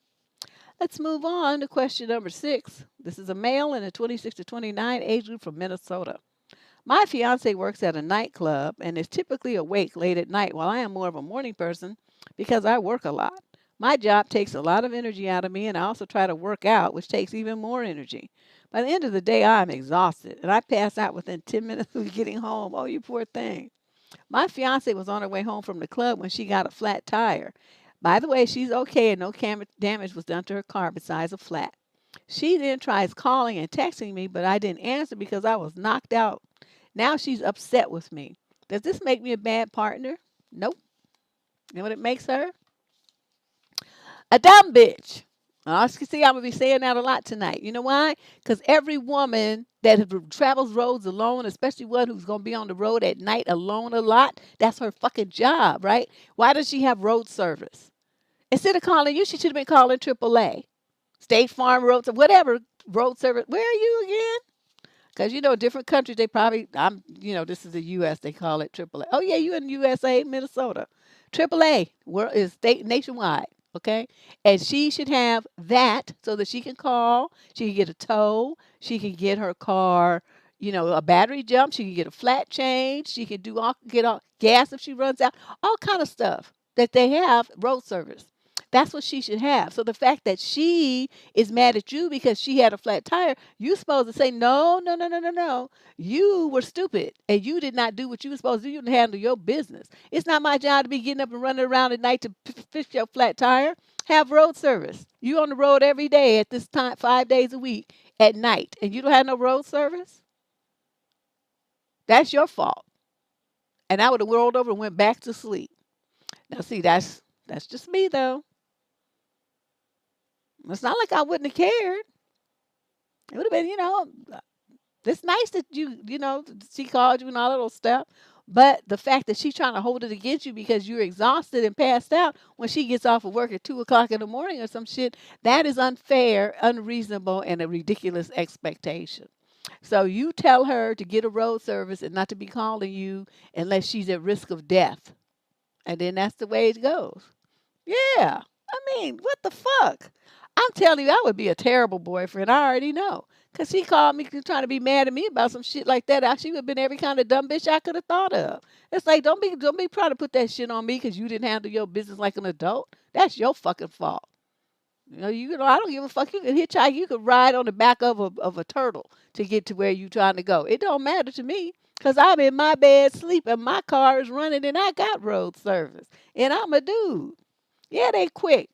Let's move on to question number 6. This is a male in the 26 to 29 age group from Minnesota. My fiance works at a nightclub and is typically awake late at night while I am more of a morning person because I work a lot. My job takes a lot of energy out of me, and I also try to work out, which takes even more energy. By the end of the day, I'm exhausted, and I pass out within 10 minutes of getting home. Oh, you poor thing. My fiance was on her way home from the club when she got a flat tire. By the way, she's okay and no damage was done to her car besides a flat. She then tries calling and texting me, but I didn't answer because I was knocked out. Now she's upset with me. Does this make me a bad partner? Nope. You know what it makes her? A dumb bitch. I can see I'm going to be saying that a lot tonight. You know why? Because every woman that travels roads alone, especially one who's going to be on the road at night alone a lot, that's her fucking job, right? Why does she have road service? Instead of calling you, she should have been calling AAA. State Farm Road, whatever road service. Where are you again? Because, different countries, they probably, this is the U.S., they call it AAA. Oh, yeah, you in USA, Minnesota. AAA is state nationwide. Okay. And she should have that so that she can call, she can get a tow, she can get her car, a battery jump, she can get a flat change, she can get all gas if she runs out, all kind of stuff that they have road service. That's what she should have. So the fact that she is mad at you because she had a flat tire, you're supposed to say, no, no, no, no, no, no. You were stupid and you did not do what you were supposed to do. You didn't handle your business. It's not my job to be getting up and running around at night to fix your flat tire. Have road service. You on the road every day at this time, 5 days a week at night, and you don't have no road service? That's your fault. And I would have rolled over and went back to sleep. Now, see, that's just me, though. It's not like I wouldn't have cared. It would have been, it's nice that she called you and all that little stuff. But the fact that she's trying to hold it against you because you're exhausted and passed out when she gets off of work at 2 o'clock in the morning or some shit, that is unfair, unreasonable, and a ridiculous expectation. So you tell her to get a road service and not to be calling you unless she's at risk of death. And then that's the way it goes. Yeah. I mean, what the fuck? I'm telling you, I would be a terrible boyfriend. I already know. Because she called me trying to be mad at me about some shit like that. She would have been every kind of dumb bitch I could have thought of. It's like, don't be trying to put that shit on me because you didn't handle your business like an adult. That's your fucking fault. I don't give a fuck. You can hitchhike. You could ride on the back of a turtle to get to where you trying to go. It don't matter to me because I'm in my bed sleeping. My car is running and I got road service. And I'm a dude. Yeah, they quick.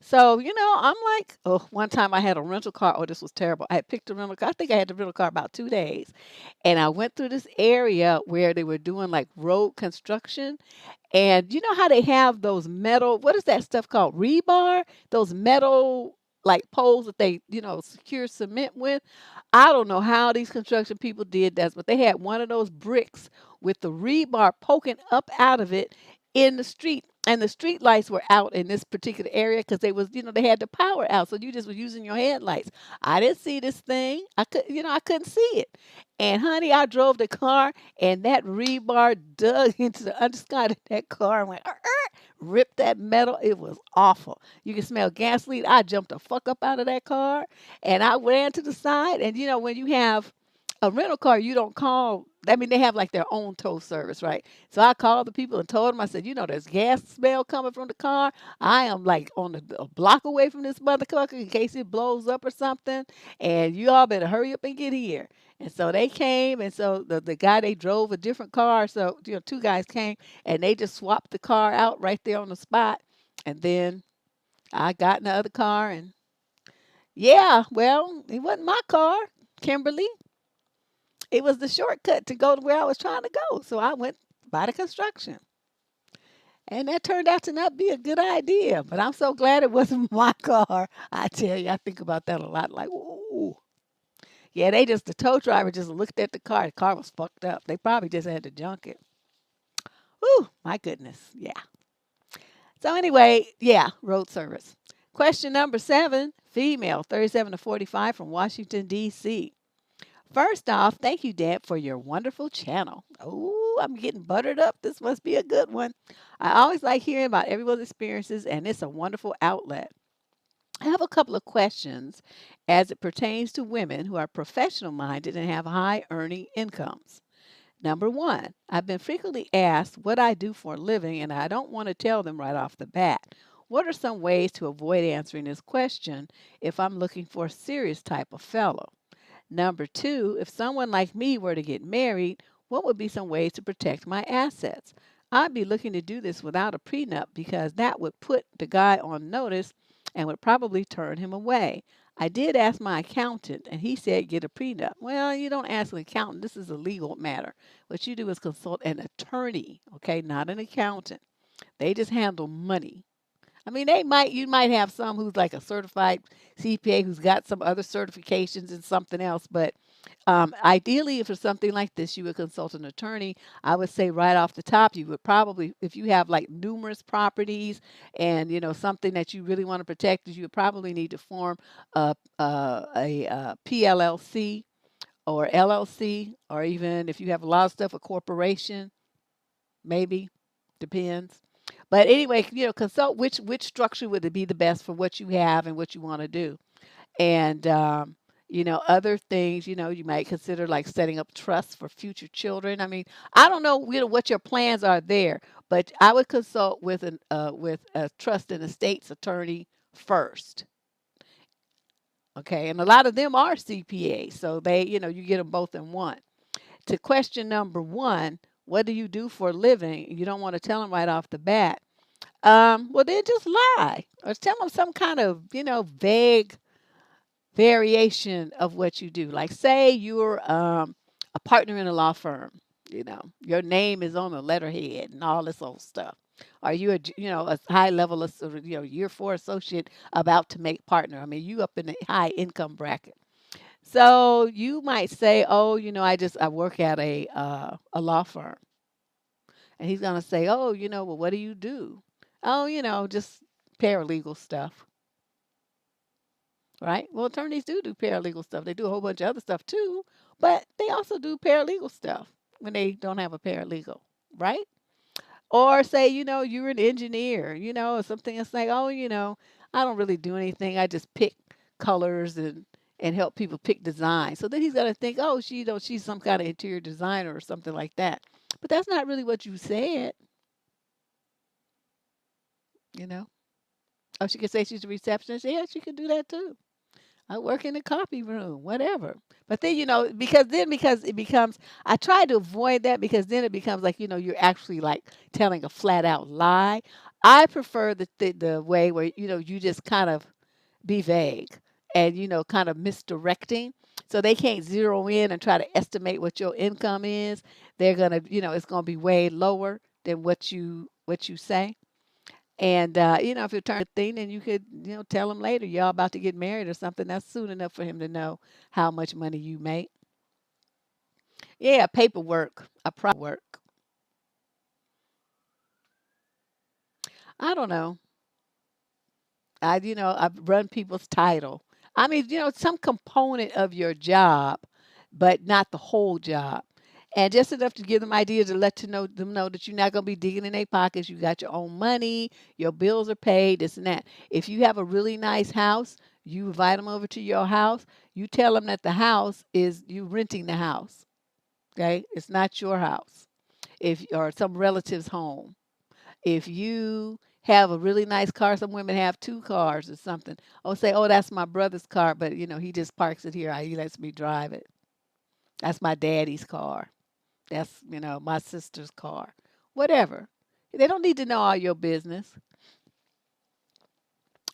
So, I'm like, oh, one time I had a rental car. Oh, this was terrible. I had picked a rental car. I think I had the rental car about 2 days. And I went through this area where they were doing like road construction. And you know how they have those metal, what is that stuff called? Rebar? Those metal like poles that they, secure cement with. I don't know how these construction people did that, but they had one of those bricks with the rebar poking up out of it in the street. and the street lights were out in this particular area because they was, they had the power out. So you just was using your headlights. I didn't see this thing. I couldn't see it. And honey, I drove the car and that rebar dug into the underside of that car and went, ripped that metal. It was awful. You can smell gasoline. I jumped the fuck up out of that car and I ran to the side. And when you have a rental car, you don't call. I mean, they have like their own tow service, right? So I called the people and told them, I said, there's gas smell coming from the car. I am like on a block away from this motherfucker in case it blows up or something. And you all better hurry up and get here. And so they came, and so the guy, they drove a different car. So, two guys came, and they just swapped the car out right there on the spot. And then I got in the other car, and yeah, well, it wasn't my car, Kimberly. It was the shortcut to go to where I was trying to go. So I went by the construction. And that turned out to not be a good idea. But I'm so glad it wasn't my car. I tell you, I think about that a lot. Like, ooh. Yeah, the tow driver just looked at the car. The car was fucked up. They probably just had to junk it. Ooh, my goodness. Yeah. So anyway, yeah, road service. Question number 7, female, 37 to 45 from Washington, D.C. First off, thank you, Dad, for your wonderful channel. Oh, I'm getting buttered up. This must be a good one. I always like hearing about everyone's experiences, and it's a wonderful outlet. I have a couple of questions as it pertains to women who are professional minded and have high earning incomes. Number one, I've been frequently asked what I do for a living, and I don't want to tell them right off the bat. What are some ways to avoid answering this question if I'm looking for a serious type of fellow? Number two, if someone like me were to get married, what would be some ways to protect my assets? I'd be looking to do this without a prenup because that would put the guy on notice and would probably turn him away. I did ask my accountant and he said get a prenup. Well, you don't ask an accountant. This is a legal matter. What you do is consult an attorney, okay, not an accountant. They just handle money. I mean, you might have some who's like a certified CPA who's got some other certifications and something else, but ideally, if it's something like this, you would consult an attorney. I would say right off the top, you would probably, if you have like numerous properties and something that you really want to protect, you would probably need to form a PLLC or LLC, or even if you have a lot of stuff, a corporation, maybe, depends. But anyway, consult which structure would be the best for what you have and what you want to do. And other things, you might consider like setting up trusts for future children. I mean, I don't know, what your plans are there, but I would consult with a trust and estates attorney first. Okay, and a lot of them are CPAs, so they, you get them both in one. To question number one, what do you do for a living? You don't want to tell them right off the bat. Well, then just lie or tell them some kind of, vague variation of what you do. Like, say you're a partner in a law firm. Your name is on the letterhead and all this old stuff. Are you a high level of year 4 associate about to make partner? I mean, you up in the high income bracket. So you might say, oh, I work at a law firm. And he's gonna say, oh, well, what do you do? Oh, just paralegal stuff. Right? Well, attorneys do paralegal stuff. They do a whole bunch of other stuff too, but they also do paralegal stuff when they don't have a paralegal, right? Or say, you're an engineer, or something that's like, oh, I don't really do anything. I just pick colors and help people pick design. So then he's gonna think, oh, she's some kind of interior designer or something like that. But that's not really what you said, you know. Oh, she could say she's a receptionist. Yeah, she could do that too. I work in the copy room, whatever. But then, because it becomes, I try to avoid that because then it becomes like, you're actually like telling a flat out lie. I prefer the way where, you just kind of be vague and, kind of misdirecting. So they can't zero in and try to estimate what your income is. They're going to, it's going to be way lower than what you say. And if you turn a thing, then you could, tell him later y'all about to get married or something. That's soon enough for him to know how much money you make. Yeah, paperwork, a work. I don't know. I run people's title. I mean, some component of your job, but not the whole job. And just enough to give them ideas to let them know that you're not going to be digging in their pockets. You got your own money, your bills are paid, this and that. If you have a really nice house, you invite them over to your house. You tell them that the house is you renting the house. Okay, it's not your house. If or some relative's home. If you have a really nice car, some women have two cars or something. Oh, say, oh, that's my brother's car, but he just parks it here. He lets me drive it. That's my daddy's car. That's my sister's car. Whatever. They don't need to know all your business.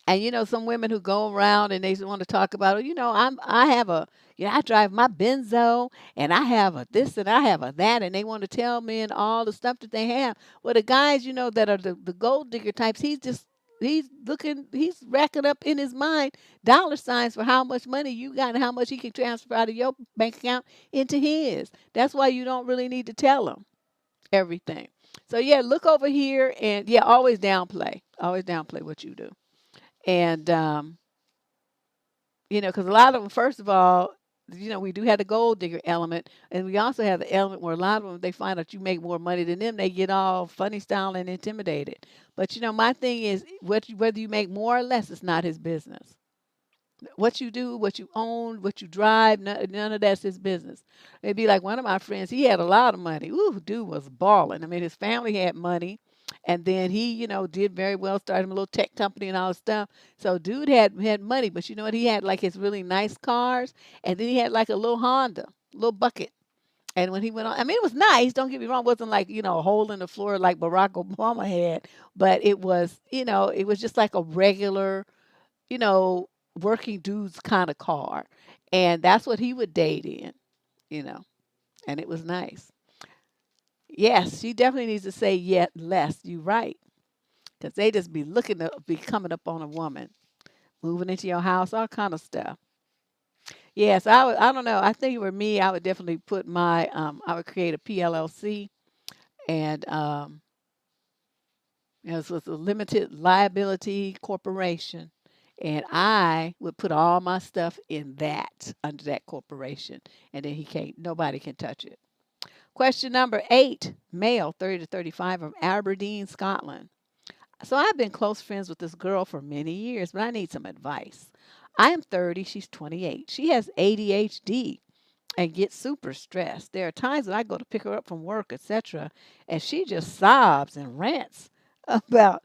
And some women who go around and they want to talk about, oh, I have a, I drive my Benzo and I have a this and I have a that, and they want to tell me and all the stuff that they have. Well, the guys, that are the gold digger types, he's racking up in his mind dollar signs for how much money you got and how much he can transfer out of your bank account into his. That's why you don't really need to tell him everything. So yeah, look over here and yeah, always downplay what you do. And because a lot of them, first of all, we do have the gold digger element, and we also have the element where a lot of them, they find out you make more money than them, they get all funny style and intimidated. But my thing is, whether you make more or less, it's not his business. What you do, what you own, what you drive, none of that's his business. It'd be like one of my friends, he had a lot of money. Ooh, dude was balling. I mean, his family had money. And then he, did very well, started a little tech company and all this stuff. So dude had money, but you know what? He had like his really nice cars, and then he had like a little Honda, little bucket. And when he went on, I mean, it was nice. Don't get me wrong. It wasn't like, a hole in the floor like Barack Obama had, but it was, it was just like a regular, you know, working dude's kind of car. And that's what he would date in, you know, and it was nice. Yes, she definitely needs to say yet less. You're right. Because they just be looking to be coming up on a woman, moving into your house, all kind of stuff. Yes, I don't know. I think for me, I would definitely put I would create a PLLC and, so it's a limited liability corporation. And I would put all my stuff in that, under that corporation. And then nobody can touch it. Question number 8, male, 30 to 35, from Aberdeen, Scotland. So I've been close friends with this girl for many years, but I need some advice. I am 30, she's 28. She has ADHD and gets super stressed. There are times when I go to pick her up from work, etc., and she just sobs and rants about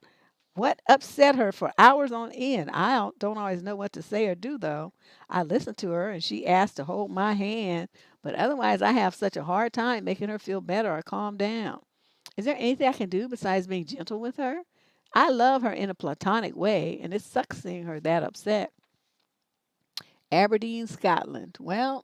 what upset her for hours on end. I don't always know what to say or do, though. I listen to her and she asks to hold my hand, but otherwise I have such a hard time making her feel better or calm down. Is there anything I can do besides being gentle with her? I love her in a platonic way, and it sucks seeing her that upset. Aberdeen, Scotland. Well,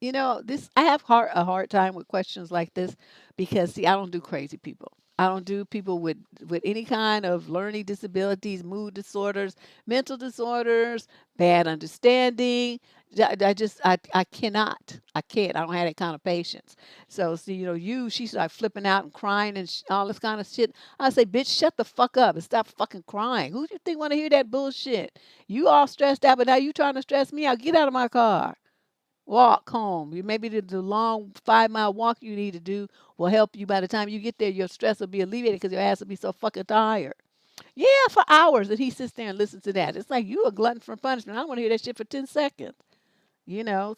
this I have a hard time with questions like this because see, I don't do crazy people. I don't do people with any kind of learning disabilities, mood disorders, mental disorders, bad understanding. I cannot. I can't. I don't have that kind of patience. So see, she's like flipping out and crying and all this kind of shit. I say, bitch, shut the fuck up and stop fucking crying. Who do you think want to hear that bullshit? You all stressed out, but now you trying to stress me out. Get out of my car. Walk home. Maybe the long 5-mile walk you need to do will help you. By the time you get there, your stress will be alleviated because your ass will be so fucking tired. Yeah, for hours. And he sits there and listens to that. It's like you a glutton for punishment. I don't want to hear that shit for 10 seconds.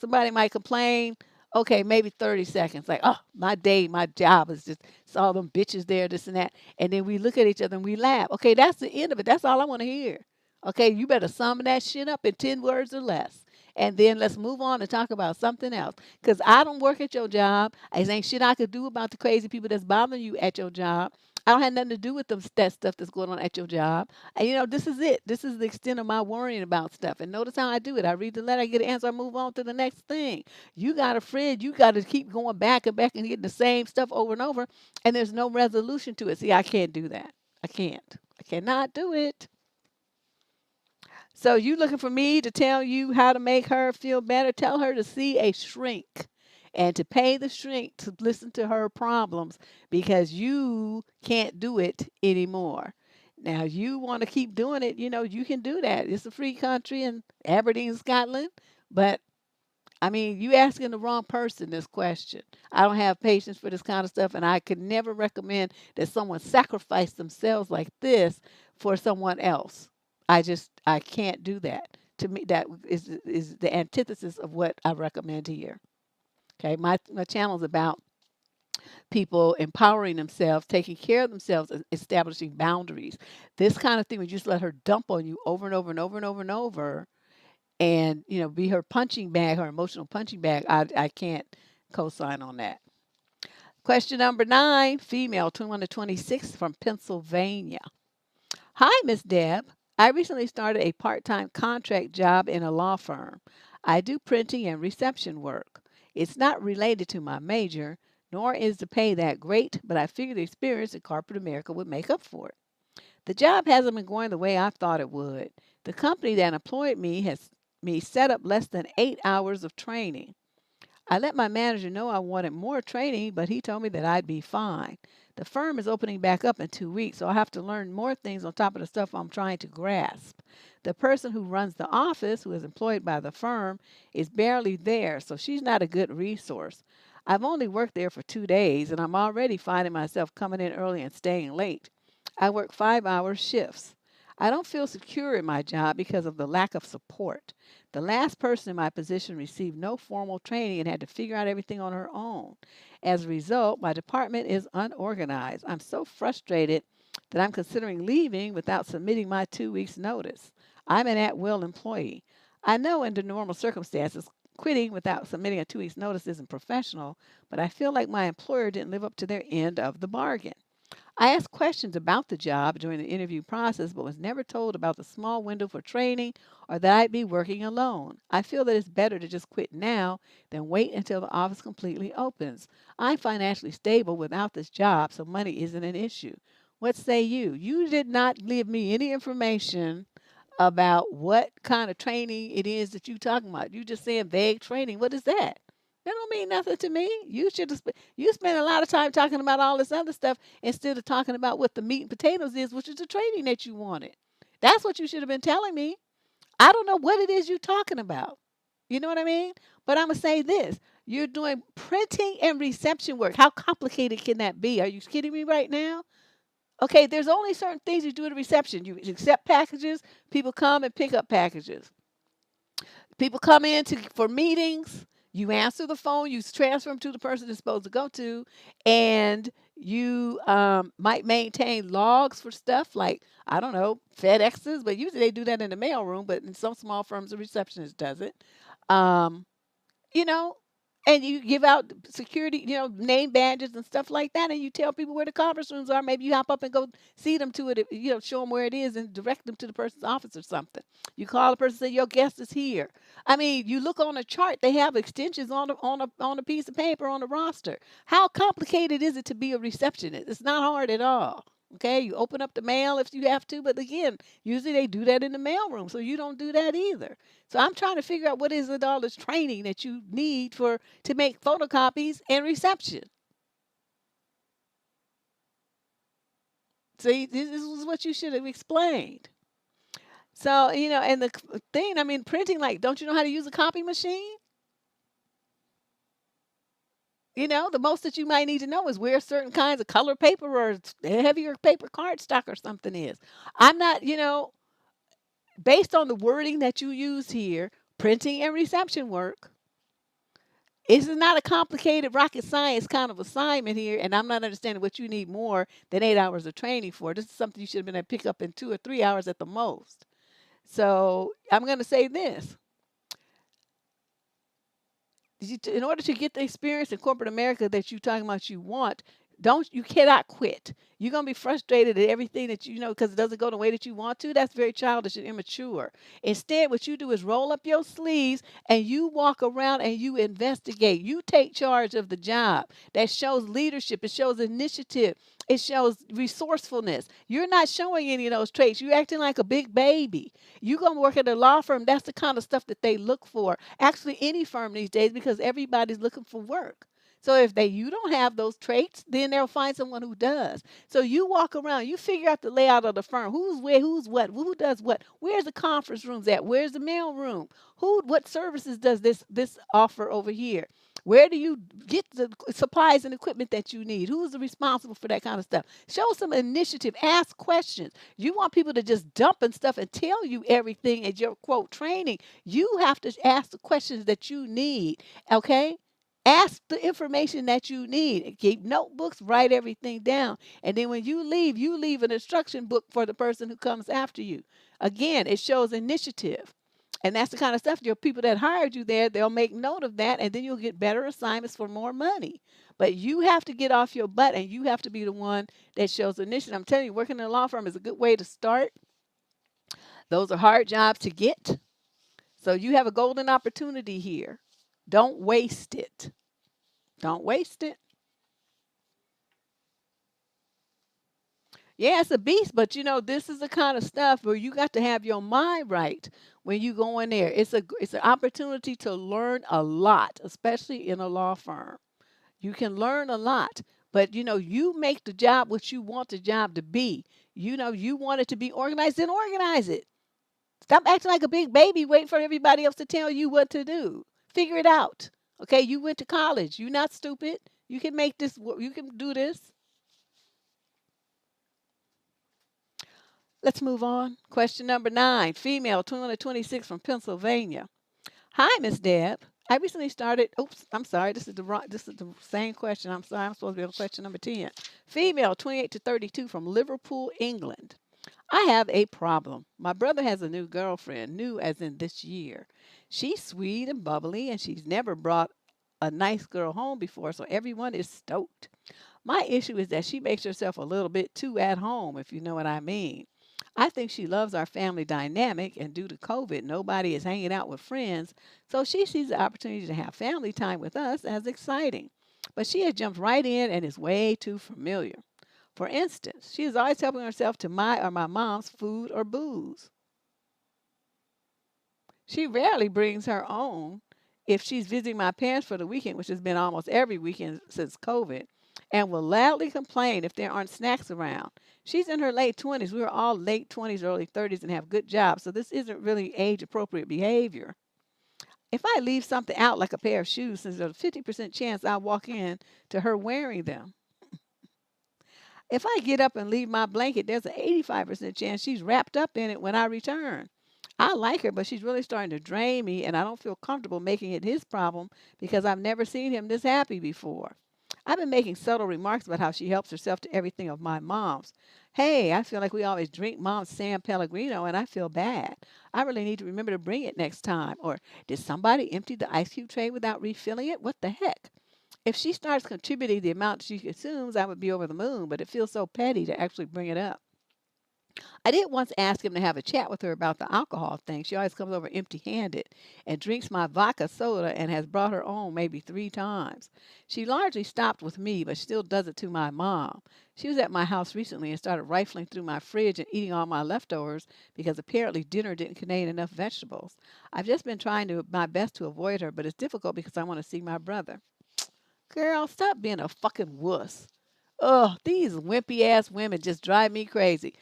Somebody might complain. Okay, maybe 30 seconds. Like, oh, my day, my job is just saw them bitches there, this and that. And then we look at each other and we laugh. Okay, that's the end of it. That's all I want to hear. Okay, you better sum that shit up in 10 words or less. And then let's move on and talk about something else. Because I don't work at your job. There ain't shit I could do about the crazy people that's bothering you at your job. I don't have nothing to do with that stuff that's going on at your job. And this is it. This is the extent of my worrying about stuff. And notice how I do it. I read the letter, I get an answer, I move on to the next thing. You got a friend, you got to keep going back and back and getting the same stuff over and over. And there's no resolution to it. See, I can't do that. I can't. I cannot do it. So you looking for me to tell you how to make her feel better? Tell her to see a shrink and to pay the shrink to listen to her problems because you can't do it anymore. Now, you want to keep doing it, you can do that. It's a free country in Aberdeen, Scotland. But I mean, you asking the wrong person this question. I don't have patience for this kind of stuff, and I could never recommend that someone sacrifice themselves like this for someone else. I can't do that. To me, that is the antithesis of what I recommend here. Okay, my channel is about people empowering themselves, taking care of themselves, and establishing boundaries. This kind of thing, we just let her dump on you over and over and over and over and over, and be her punching bag, her emotional punching bag. I can't co-sign on that. Question number 9, female, 21 to 26, from Pennsylvania. Hi, Miss Deb. I recently started a part-time contract job in a law firm. I do printing and reception work. It's not related to my major, nor is the pay that great, but I figured the experience in corporate America would make up for it. The job hasn't been going the way I thought it would. The company that employed me has set up less than 8 hours of training. I let my manager know I wanted more training, but he told me that I'd be fine. The firm is opening back up in 2 weeks, so I'll have to learn more things on top of the stuff I'm trying to grasp. The person who runs the office, who is employed by the firm, is barely there, so she's not a good resource. I've only worked there for 2 days, and I'm already finding myself coming in early and staying late. I work 5-hour shifts. I don't feel secure in my job because of the lack of support. The last person in my position received no formal training and had to figure out everything on her own. As a result, my department is unorganized. I'm so frustrated that I'm considering leaving without submitting my 2 weeks' notice. I'm an at-will employee. I know under normal circumstances, quitting without submitting a 2 weeks' notice isn't professional, but I feel like my employer didn't live up to their end of the bargain. I asked questions about the job during the interview process, but was never told about the small window for training or that I'd be working alone. I feel that it's better to just quit now than wait until the office completely opens. I'm financially stable without this job, so money isn't an issue. What say you? You did not give me any information about what kind of training it is that you're talking about. You just saying vague training. What is that? That don't mean nothing to me. You spend a lot of time talking about all this other stuff instead of talking about what the meat and potatoes is, which is the training that you wanted. That's what you should have been telling me. I don't know what it is you're talking about. You know what I mean? But I'm gonna say this: you're doing printing and reception work. How complicated can that be? Are you kidding me right now? Okay, there's only certain things you do at a reception. You accept packages. People come and pick up packages. People come in for meetings. You answer the phone. You transfer them to the person they're supposed to go to, and you might maintain logs for stuff like, I don't know, FedExes, but usually they do that in the mail room. But in some small firms, the receptionist does it. Um, you know, and you give out security, name badges and stuff like that, and you tell people where the conference rooms are. Maybe you hop up and go see them to it, show them where it is and direct them to the person's office or something. You call the person, say your guest is here. I mean, you look on a chart; they have extensions on a piece of paper on the roster. How complicated is it to be a receptionist? It's not hard at all. Okay, you open up the mail if you have to, but again, usually they do that in the mailroom, so you don't do that either. So I'm trying to figure out what is it all this training that you need to make photocopies and reception. See, this is what you should have explained. So, and the thing, I mean, printing, like, don't you know how to use a copy machine? The most that you might need to know is where certain kinds of color paper or heavier paper cardstock or something is. I'm not, based on the wording that you use here, printing and reception work. This is not a complicated rocket science kind of assignment here, and I'm not understanding what you need more than 8 hours of training for. This is something you should have been able to pick up in 2 or 3 hours at the most. So I'm going to say this. In order to get the experience in corporate America that you're talking about you want, you cannot quit. You're going to be frustrated at everything that because it doesn't go the way that you want to. That's very childish and immature. Instead, what you do is roll up your sleeves and you walk around and you investigate. You take charge of the job. That shows leadership. It shows initiative. It shows resourcefulness. You're not showing any of those traits. You're acting like a big baby. You're going to work at a law firm. That's the kind of stuff that they look for. Actually, any firm these days, because everybody's looking for work. So if you don't have those traits, then they'll find someone who does. So you walk around, you figure out the layout of the firm, who's where, who's what, who does what, where's the conference rooms at, where's the mail room, what services does this offer over here? Where do you get the supplies and equipment that you need? Who's responsible for that kind of stuff? Show some initiative. Ask questions. You want people to just dump and stuff and tell you everything at your quote training. You have to ask the questions that you need. Okay? Ask the information that you need. Keep notebooks, write everything down. And then when you leave an instruction book for the person who comes after you. Again, it shows initiative. And that's the kind of stuff your people that hired you there, they'll make note of that, and then you'll get better assignments for more money. But you have to get off your butt, and you have to be the one that shows initiative. I'm telling you, working in a law firm is a good way to start. Those are hard jobs to get. So you have a golden opportunity here. Don't waste it. Don't waste it. Yeah, it's a beast, but this is the kind of stuff where you got to have your mind right when you go in there. It's an opportunity to learn a lot, especially in a law firm. You can learn a lot, but you make the job what you want the job to be. You want it to be organized, then organize it. Stop acting like a big baby waiting for everybody else to tell you what to do. Figure it out. Okay, you went to college. You're not stupid. You can make this work. You can do this. Let's move on. Question number 9. Female, 26 from Pennsylvania. Hi, Miss Deb. I recently started. Oops, I'm sorry. This is the same question. I'm sorry. I'm supposed to be on question number 10. Female, 28 to 32 from Liverpool, England. I have a problem. My brother has a new girlfriend, new as in this year. She's sweet and bubbly, and she's never brought a nice girl home before, so everyone is stoked. My issue is that she makes herself a little bit too at home, if you know what I mean. I think she loves our family dynamic, and due to COVID, nobody is hanging out with friends, so she sees the opportunity to have family time with us as exciting. But she has jumped right in and is way too familiar. For instance, she is always helping herself to my or my mom's food or booze. She rarely brings her own if she's visiting my parents for the weekend, which has been almost every weekend since COVID, and will loudly complain if there aren't snacks around. She's in her late 20s. We were all late 20s, early 30s, and have good jobs, so this isn't really age appropriate behavior. If I leave something out like a pair of shoes, since there's a 50% chance I'll walk in to her wearing them. If I get up and leave my blanket, there's an 85% chance she's wrapped up in it when I return. I like her, but she's really starting to drain me, and I don't feel comfortable making it his problem because I've never seen him this happy before. I've been making subtle remarks about how she helps herself to everything of my mom's. Hey, I feel like we always drink mom's San Pellegrino, and I feel bad. I really need to remember to bring it next time. Or did somebody empty the ice cube tray without refilling it? What the heck? If she starts contributing the amount she consumes, I would be over the moon, but it feels so petty to actually bring it up. I did once ask him to have a chat with her about the alcohol thing. She always comes over empty handed and drinks my vodka soda and has brought her own maybe 3 times. She largely stopped with me, but still does it to my mom. She was at my house recently and started rifling through my fridge and eating all my leftovers because apparently dinner didn't contain enough vegetables. I've just been trying my best to avoid her, but it's difficult because I want to see my brother. Girl, stop being a fucking wuss. Ugh, these wimpy ass women just drive me crazy.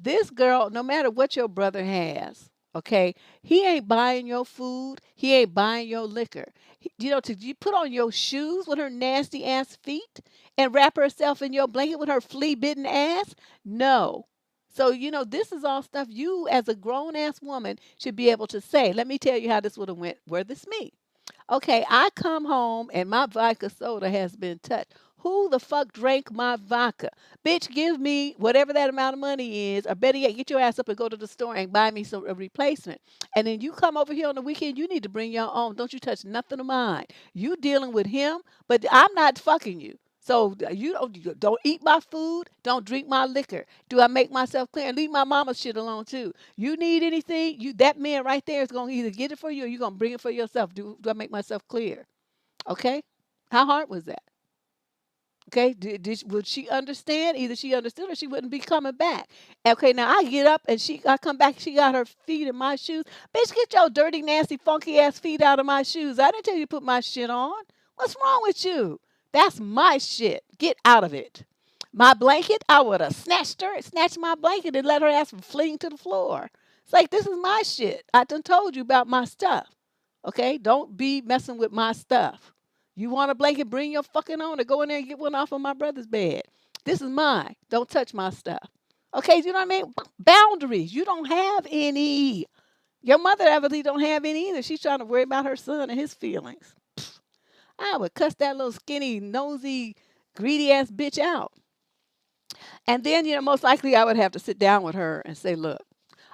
This girl, no matter what your brother has, okay, he ain't buying your food. He ain't buying your liquor. To you put on your shoes with her nasty ass feet and wrap herself in your blanket with her flea bitten ass? No. So, this is all stuff you as a grown ass woman should be able to say. Let me tell you how this would have went. Were this me? Okay, I come home and my vodka soda has been touched. Who the fuck drank my vodka? Bitch, give me whatever that amount of money is, or better yet, get your ass up and go to the store and buy me a replacement. And then you come over here on the weekend, you need to bring your own. Don't you touch nothing of mine. You dealing with him, but I'm not fucking you. So you don't eat my food, don't drink my liquor. Do I make myself clear? And leave my mama's shit alone too. You need anything, that man right there is gonna either get it for you or you're gonna bring it for yourself. Do I make myself clear? Okay? How hard was that? Okay, would she understand? Either she understood or she wouldn't be coming back. Okay, now I get up and I come back, she got her feet in my shoes. Bitch, get your dirty, nasty, funky ass feet out of my shoes. I didn't tell you to put my shit on. What's wrong with you? That's my shit. Get out of it. My blanket, I would have snatched my blanket and let her ass fling to the floor. It's like, this is my shit. I done told you about my stuff. Okay? Don't be messing with my stuff. You want a blanket, bring your fucking own, or go in there and get one off of my brother's bed. This is mine. Don't touch my stuff. Okay, you know what I mean? Boundaries. You don't have any. Your mother evidently don't have any either. She's trying to worry about her son and his feelings. I would cuss that little skinny, nosy, greedy ass bitch out. And then, most likely I would have to sit down with her and say, look,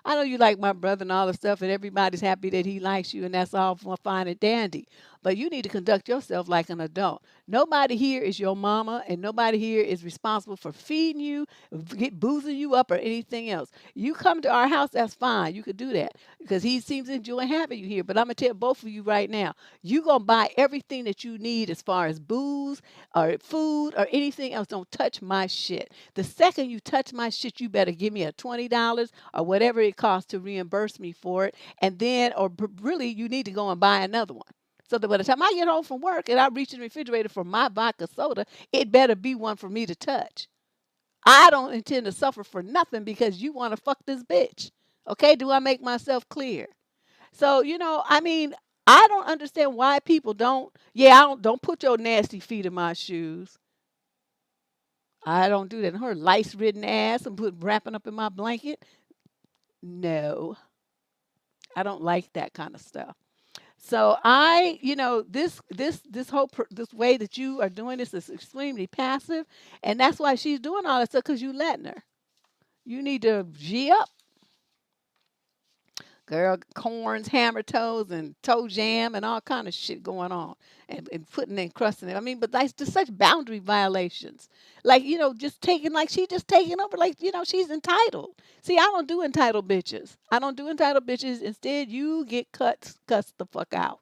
I know you like my brother and all the stuff, and everybody's happy that he likes you, and that's all fine and dandy. But you need to conduct yourself like an adult. Nobody here is your mama, and nobody here is responsible for feeding you, boozing you up, or anything else. You come to our house, that's fine. You could do that because he seems to enjoy having you here. But I'm going to tell both of you right now, you're going to buy everything that you need as far as booze or food or anything else. Don't touch my shit. The second you touch my shit, you better give me a $20 or whatever it costs to reimburse me for it. And then, or really, you need to go and buy another one. So that by the time I get home from work and I reach in the refrigerator for my vodka soda, it better be one for me to touch. I don't intend to suffer for nothing because you want to fuck this bitch. Okay? Do I make myself clear? So, I mean, I don't understand why people don't put your nasty feet in my shoes. I don't do that. And her lice-ridden ass and wrapping up in my blanket. No, I don't like that kind of stuff. So this way that you are doing this is extremely passive, and that's why she's doing all that stuff because you letting her. You need to G up, girl. Corns, hammer toes, and toe jam, and all kind of shit going on, and putting and crusting it. I mean, but that's just such boundary violations. Like just taking like she just taking over. Like she's entitled. See, I don't do entitled bitches. I don't do entitled bitches. Instead, you get cussed the fuck out.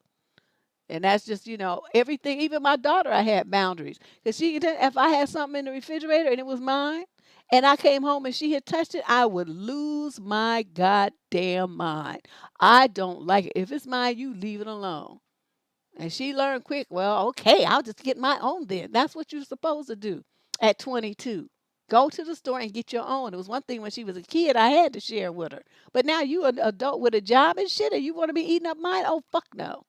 And that's just, everything. Even my daughter, I had boundaries. Because if I had something in the refrigerator and it was mine, and I came home and she had touched it, I would lose my goddamn mind. I don't like it. If it's mine, you leave it alone. And she learned quick, well, okay, I'll just get my own then. That's what you're supposed to do at 22. Go to the store and get your own. It was one thing when she was a kid, I had to share with her. But now you an adult with a job and shit, and you want to be eating up mine? Oh, fuck no.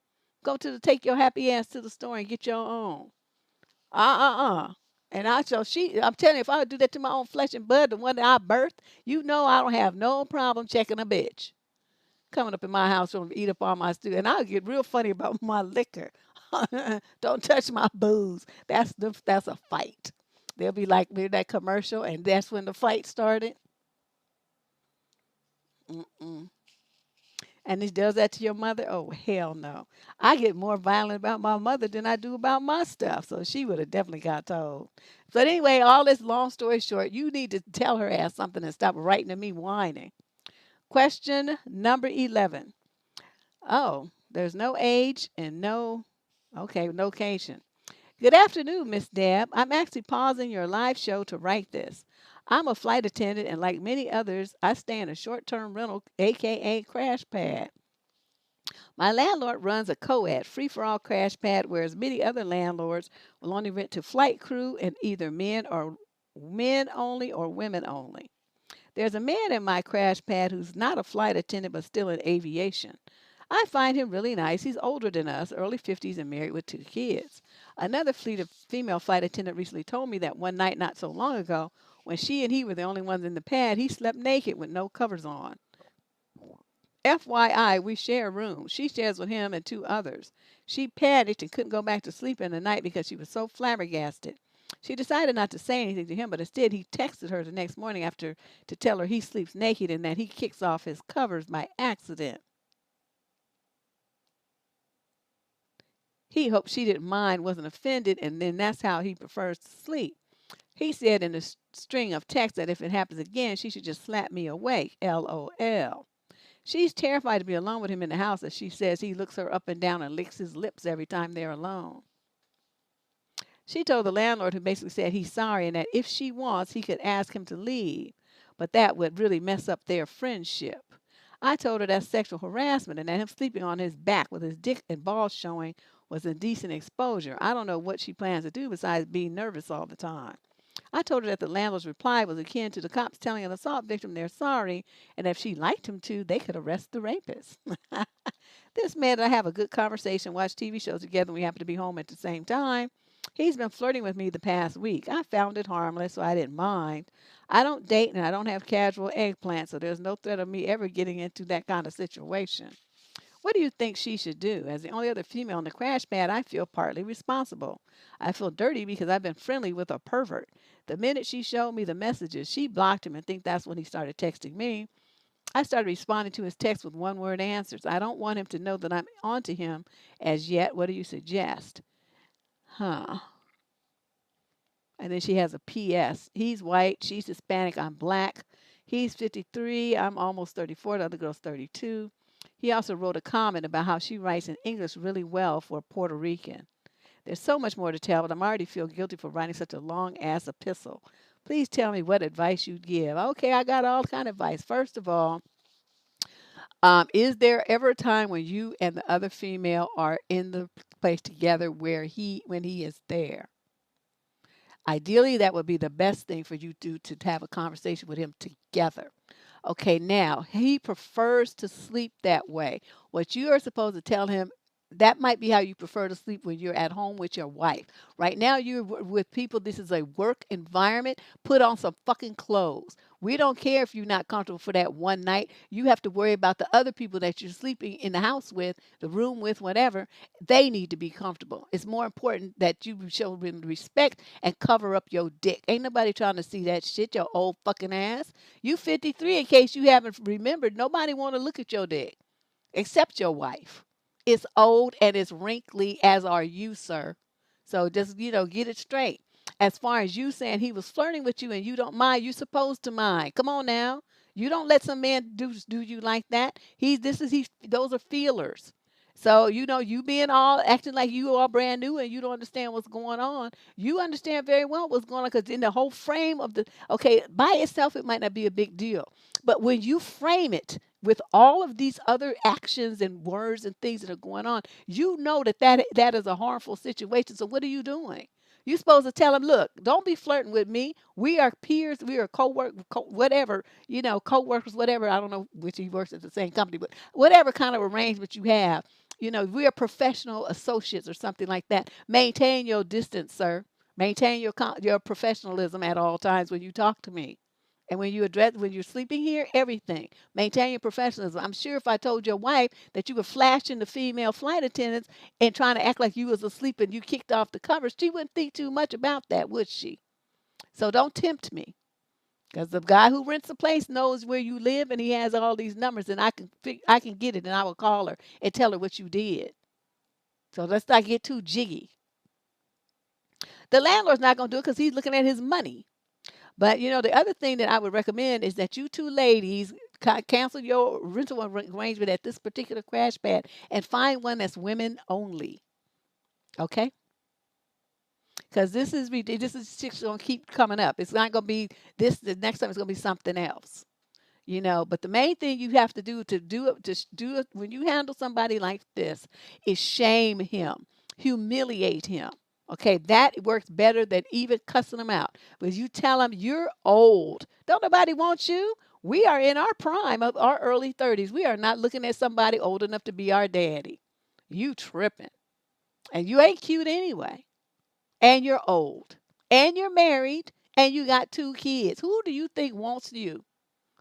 Take your happy ass to the store and get your own. And I'm telling you, if I would do that to my own flesh and blood, the one that I birthed, I don't have no problem checking a bitch. Coming up in my house and eat up all my stew. And I'll get real funny about my liquor. Don't touch my booze. That's a fight. They'll be like maybe that commercial, and that's when the fight started. Mm-mm. And he does that to your mother? Oh, hell no. I get more violent about my mother than I do about my stuff. So she would have definitely got told. But anyway, all this long story short, you need to tell her ass something and stop writing to me whining. Question number 11. Oh, there's no age and no location. Good afternoon, Miss Deb. I'm actually pausing your live show to write this. I'm a flight attendant, and like many others, I stay in a short-term rental, aka crash pad. My landlord runs a co-ed, free-for-all crash pad, whereas many other landlords will only rent to flight crew and either men only or women only. There's a man in my crash pad who's not a flight attendant but still in aviation. I find him really nice. He's older than us, early 50s, and married with 2 kids. Another female flight attendant recently told me that one night not so long ago, when she and he were the only ones in the pad, he slept naked with no covers on. FYI, we share a room. She shares with him and 2 others. She panicked and couldn't go back to sleep in the night because she was so flabbergasted. She decided not to say anything to him, but instead he texted her the next morning after to tell her he sleeps naked and that he kicks off his covers by accident. He hoped she didn't mind, wasn't offended, and then that's how he prefers to sleep. He said in a string of texts that if it happens again, she should just slap me awake. LOL. She's terrified to be alone with him in the house, as she says he looks her up and down and licks his lips every time they're alone. She told the landlord, who basically said he's sorry and that if she wants, he could ask him to leave, but that would really mess up their friendship. I told her that's sexual harassment and that him sleeping on his back with his dick and balls showing was indecent exposure. I don't know what she plans to do besides being nervous all the time. I told her that the landlord's reply was akin to the cops telling an assault victim they're sorry, and if she liked him to, they could arrest the rapist. This man and I have a good conversation, watch TV shows together, and we happen to be home at the same time. He's been flirting with me the past week. I found it harmless, so I didn't mind. I don't date and I don't have casual eggplant, so there's no threat of me ever getting into that kind of situation. What do you think she should do? As the only other female in the crash pad, I feel partly responsible. I feel dirty because I've been friendly with a pervert. The minute she showed me the messages, she blocked him and think that's when he started texting me. I started responding to his text with one word answers. I don't want him to know that I'm onto him as yet. What do you suggest? Huh. And then she has a PS. He's white. She's Hispanic. I'm black. He's 53. I'm almost 34. The other girl's 32. He also wrote a comment about how she writes in English really well for a Puerto Rican. There's so much more to tell, but I already feel guilty for writing such a long ass epistle. Please tell me what advice you'd give. Okay, I got all kind of advice. First of all, is there ever a time when you and the other female are in the place together when he is there? Ideally, that would be the best thing for you to have a conversation with him together. Okay, now he prefers to sleep that way. What you are supposed to tell him, that might be how you prefer to sleep when you're at home with your wife. Right now, you're with people. This is a work environment. Put on some fucking clothes. We don't care if you're not comfortable for that one night. You have to worry about the other people that you're sleeping in the house with, the room with, whatever. They need to be comfortable. It's more important that you show them respect and cover up your dick. Ain't nobody trying to see that shit, your old fucking ass. You 53, in case you haven't remembered. Nobody want to look at your dick except your wife. It's old and it's wrinkly, as are you, sir. So just, get it straight. As far as you saying he was flirting with you and you don't mind, you're supposed to mind. Come on now. You don't let some man do you like that. Those are feelers. So, you being all acting like you are brand new and you don't understand what's going on. You understand very well what's going on, because in the whole frame of okay, by itself, it might not be a big deal. But when you frame it with all of these other actions and words and things that are going on, you know that is a harmful situation. So what are you doing? You're supposed to tell him, look, don't be flirting with me. We are peers. We are whatever, co-workers, whatever. I don't know which he works at the same company, but whatever kind of arrangement you have, we are professional associates or something like that. Maintain your distance, sir. Maintain your professionalism at all times when you talk to me. And when you're sleeping here, everything. Maintain your professionalism. I'm sure if I told your wife that you were flashing the female flight attendants and trying to act like you was asleep and you kicked off the covers, she wouldn't think too much about that, would she? So don't tempt me. Because the guy who rents the place knows where you live and he has all these numbers, and I can get it, and I will call her and tell her what you did. So let's not get too jiggy. The landlord's not going to do it because he's looking at his money. But, the other thing that I would recommend is that you two ladies cancel your rental arrangement at this particular crash pad and find one that's women only. Okay? Because this is going to keep coming up. It's not going to be this. The next time it's going to be something else. But the main thing you have to do when you handle somebody like this is shame him, humiliate him. Okay, that works better than even cussing them out. But you tell them you're old. Don't nobody want you. We are in our prime of our early 30s. We are not looking at somebody old enough to be our daddy. You tripping. And you ain't cute anyway. And you're old. And you're married. And you got 2 kids. Who do you think wants you?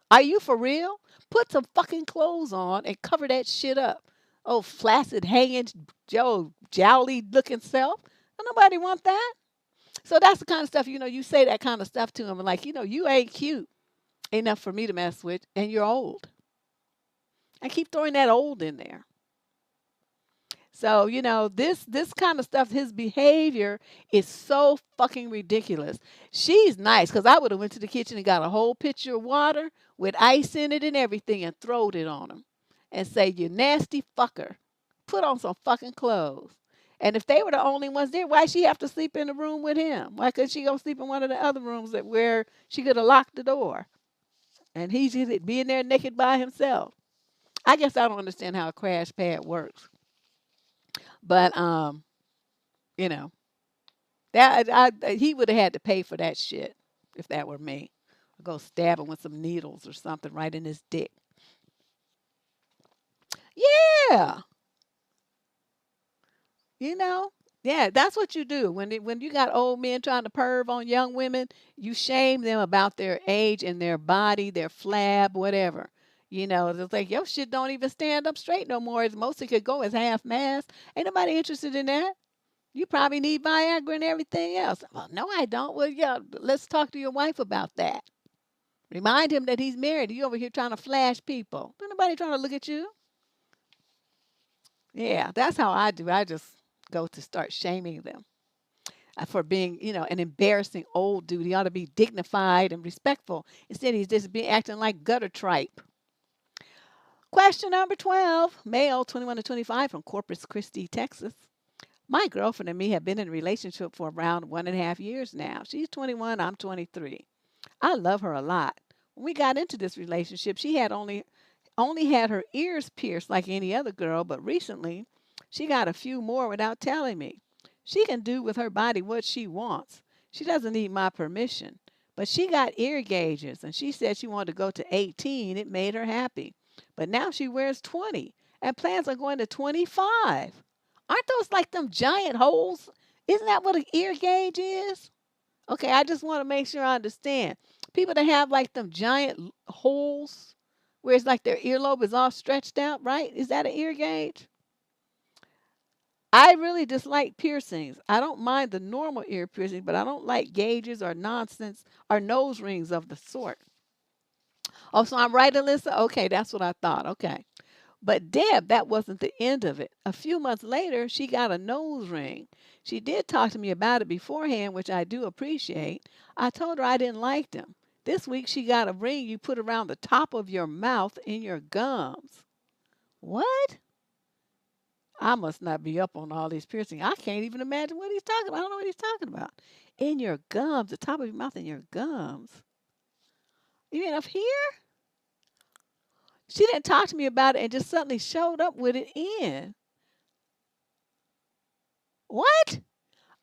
Are you for real? Put some fucking clothes on and cover that shit up. Oh, flaccid, hanging, jowly looking self. Don't nobody want that. So that's the kind of stuff, you say that kind of stuff to him. Like, you ain't cute enough for me to mess with, and you're old. I keep throwing that old in there. So, this kind of stuff, his behavior is so fucking ridiculous. She's nice, because I would have went to the kitchen and got a whole pitcher of water with ice in it and everything and throwed it on him and say, you nasty fucker. Put on some fucking clothes. And if they were the only ones there, why she have to sleep in the room with him? Why couldn't she go sleep in one of the other rooms where she could have locked the door? And he's being there naked by himself. I guess I don't understand how a crash pad works. But you know, he would have had to pay for that shit if that were me. I'd go stab him with some needles or something right in his dick. Yeah, you know. Yeah, that's what you do when you got old men trying to perv on young women. You shame them about their age and their body, their flab, whatever. It's like your shit don't even stand up straight no more. It's mostly could go as half mast. Ain't nobody interested in that. You probably need Viagra and everything else. Well, no, I don't. Well, yeah, let's talk to your wife about that. Remind him that he's married. You over here trying to flash people. Ain't nobody trying to look at you. Yeah, that's how I do. I just go to start shaming them for being, an embarrassing old dude. He ought to be dignified and respectful. Instead, he's just be acting like gutter tripe. Question number 12, male 21 to 25 from Corpus Christi, Texas. My girlfriend and me have been in a relationship for around 1.5 years now. She's 21, I'm 23. I love her a lot. When we got into this relationship, she had only had her ears pierced like any other girl, but recently she got a few more without telling me. She can do with her body what she wants. She doesn't need my permission. But she got ear gauges and she said she wanted to go to 18. It made her happy. But now she wears 20 and plans on going to 25. Aren't those like them giant holes? Isn't that what an ear gauge is? Okay, I just want to make sure I understand. People that have like them giant holes where it's like their earlobe is all stretched out, right? Is that an ear gauge? I really dislike piercings. I don't mind the normal ear piercing, but I don't like gauges or nonsense or nose rings of the sort. Oh, so I'm right, Alyssa? Okay, that's what I thought. Okay. But Deb, that wasn't the end of it. A few months later, she got a nose ring. She did talk to me about it beforehand, which I do appreciate. I told her I didn't like them. This week, she got a ring you put around the top of your mouth in your gums. What? I must not be up on all these piercing. I can't even imagine what he's talking about. I don't know what he's talking about. In your gums, the top of your mouth in your gums. You mean up here? She didn't talk to me about it and just suddenly showed up with it in. What?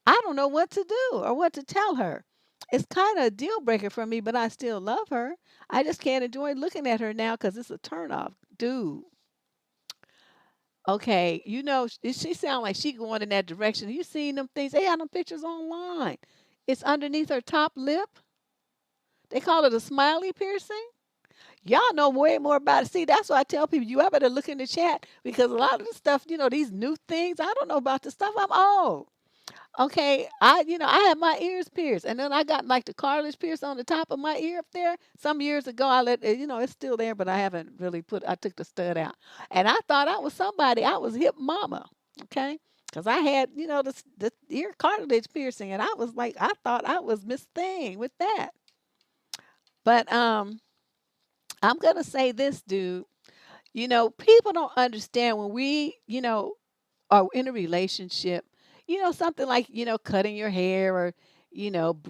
I don't know what to do or what to tell her. It's kind of a deal breaker for me, but I still love her. I just can't enjoy looking at her now because it's a turnoff. Dude, okay, she sound like she going in that direction. You seen them things? They have them pictures online. It's underneath her top lip. They call it a smiley piercing. Y'all know way more about it. See, that's why I tell people you better look in the chat because a lot of the stuff, these new things, I don't know about the stuff. I'm old. Okay, I had my ears pierced, and then I got like the cartilage pierced on the top of my ear up there. Some years ago, I let it's still there, but I haven't really I took the stud out, and I thought I was somebody. I was hip mama, okay, because I had the ear cartilage piercing, and I was like, I thought I was Miss Thing with that. But I'm gonna say this, dude. People don't understand when we, are in a relationship, something like, cutting your hair or,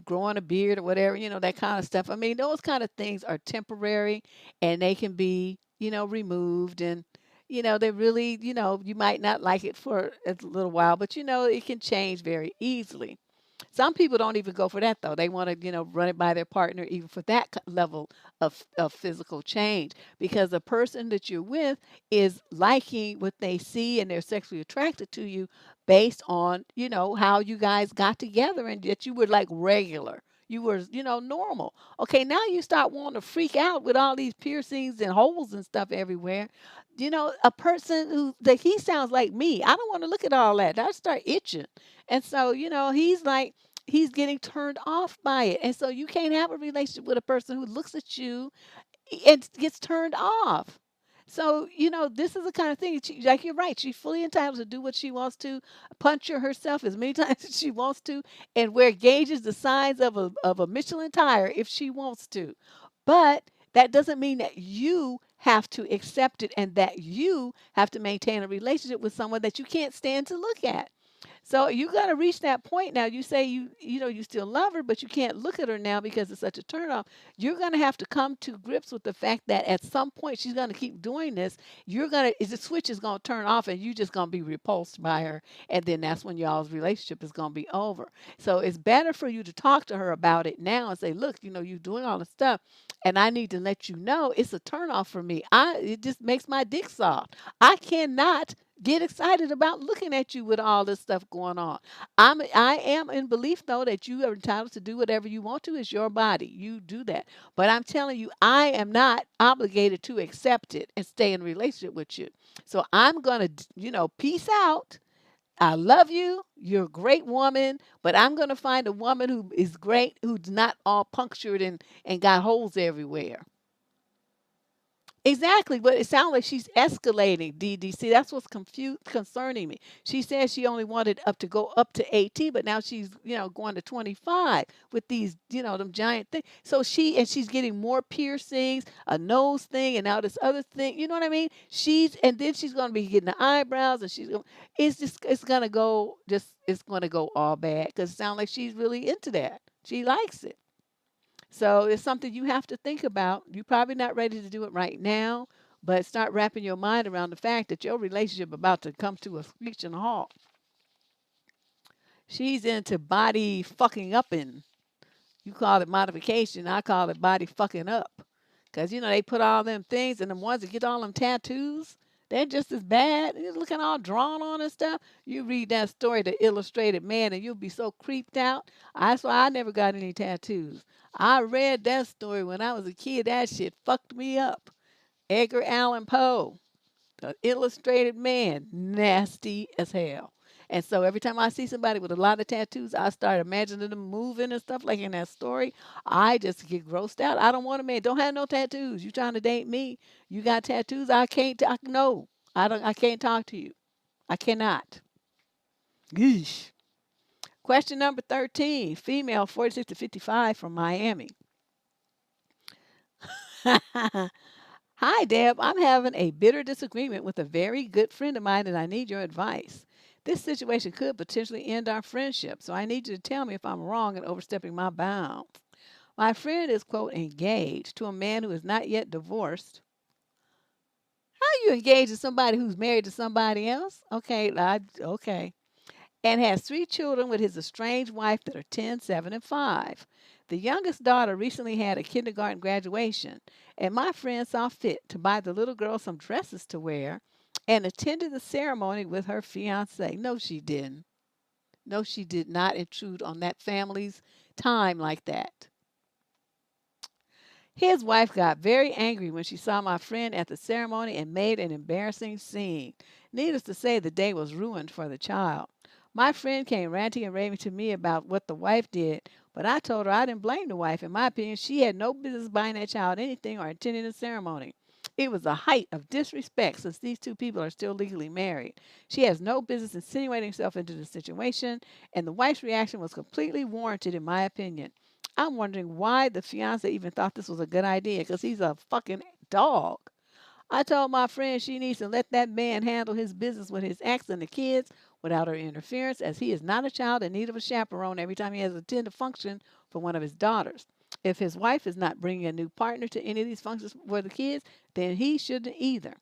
growing a beard or whatever, that kind of stuff. I mean, those kind of things are temporary and they can be, removed and, they really, you might not like it for a little while, but, it can change very easily. Some people don't even go for that though. They want to, run it by their partner even for that level of physical change because the person that you're with is liking what they see and they're sexually attracted to you based on, how you guys got together and that you were like regular. You were, normal. Okay, now you start wanting to freak out with all these piercings and holes and stuff everywhere. A person who that he sounds like me. I don't want to look at all that. I start itching. And so, he's like, he's getting turned off by it. And so you can't have a relationship with a person who looks at you and gets turned off. So, this is the kind of thing, like you're right, she's fully entitled to do what she wants to, puncture herself as many times as she wants to, and wear gauges the size of a Michelin tire if she wants to. But that doesn't mean that you have to accept it and that you have to maintain a relationship with someone that you can't stand to look at. So you're gonna reach that point now. You say you know you still love her, but you can't look at her now because it's such a turnoff. You're gonna have to come to grips with the fact that at some point she's gonna keep doing this. The switch is gonna turn off, and you're just gonna be repulsed by her, and then that's when y'all's relationship is gonna be over. So it's better for you to talk to her about it now and say, look, you're doing all this stuff, and I need to let you know it's a turnoff for me. It just makes my dick soft. I cannot get excited about looking at you with all this stuff going on. I am in belief though that you are entitled to do whatever you want to. It's your body. You do that. But I'm telling you, I am not obligated to accept it and stay in a relationship with you. So I'm gonna, peace out. I love you. You're a great woman, but I'm gonna find a woman who is great, who's not all punctured and got holes everywhere. Exactly, but it sounds like she's escalating, DDC. That's what's concerning me. She said she only wanted up to go up to 18, but now she's, going to 25 with these, them giant things. So she's getting more piercings, a nose thing, and now this other thing. You know what I mean? And then she's going to be getting the eyebrows, and it's going to go all bad because it sounds like she's really into that. She likes it. So it's something you have to think about. You're probably not ready to do it right now, but start wrapping your mind around the fact that your relationship about to come to a screeching halt. She's into body fucking up, and you call it modification. I call it body fucking up. Because, they put all them things, and the ones that get all them tattoos, they're just as bad. You're looking all drawn on and stuff. You read that story, The Illustrated Man, and you'll be so creeped out. That's why I never got any tattoos. I read that story when I was a kid. That shit fucked me up. Edgar Allan Poe, The Illustrated Man, nasty as hell. And so every time I see somebody with a lot of tattoos, I start imagining them moving and stuff like in that story. I just get grossed out. I don't want a man. Don't have no tattoos. You trying to date me? You got tattoos? I can't talk. No, I don't. I can't talk to you. I cannot. Yeesh. Question number 13. Female, 46 to 55 from Miami. Hi, Deb. I'm having a bitter disagreement with a very good friend of mine, and I need your advice. This situation could potentially end our friendship, so I need you to tell me if I'm wrong in overstepping my bounds. My friend is, quote, engaged to a man who is not yet divorced. How are you engaged to somebody who's married to somebody else? Okay. And has 3 children with his estranged wife that are 10, 7, and 5. The youngest daughter recently had a kindergarten graduation, and my friend saw fit to buy the little girl some dresses to wear and attended the ceremony with her fiance. No, she didn't. No, she did not intrude on that family's time like that. His wife got very angry when she saw my friend at the ceremony and made an embarrassing scene. Needless to say, the day was ruined for the child. My friend came ranting and raving to me about what the wife did, but I told her I didn't blame the wife. In my opinion, she had no business buying that child anything or attending the ceremony. It was a height of disrespect since these 2 people are still legally married. She has no business insinuating herself into the situation, and the wife's reaction was completely warranted, in my opinion. I'm wondering why the fiance even thought this was a good idea because he's a fucking dog. I told my friend she needs to let that man handle his business with his ex and the kids without her interference, as he is not a child in need of a chaperone every time he has to attend a function for one of his daughters. If his wife is not bringing a new partner to any of these functions for the kids, then he shouldn't either.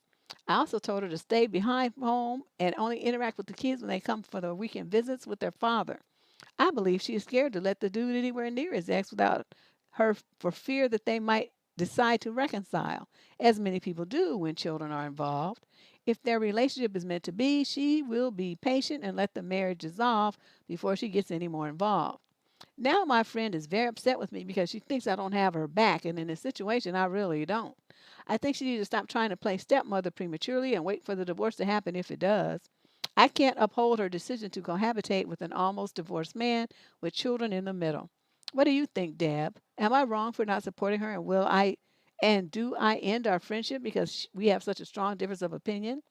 I also told her to stay behind home and only interact with the kids when they come for their weekend visits with their father. I believe she is scared to let the dude anywhere near his ex without her for fear that they might decide to reconcile, as many people do when children are involved. If their relationship is meant to be, she will be patient and let the marriage dissolve before she gets any more involved. Now my friend is very upset with me because she thinks I don't have her back, and in this situation, I really don't. I think she needs to stop trying to play stepmother prematurely and wait for the divorce to happen if it does. I can't uphold her decision to cohabitate with an almost divorced man with children in the middle. What do you think, Deb? Am I wrong for not supporting her, and do I end our friendship because we have such a strong difference of opinion?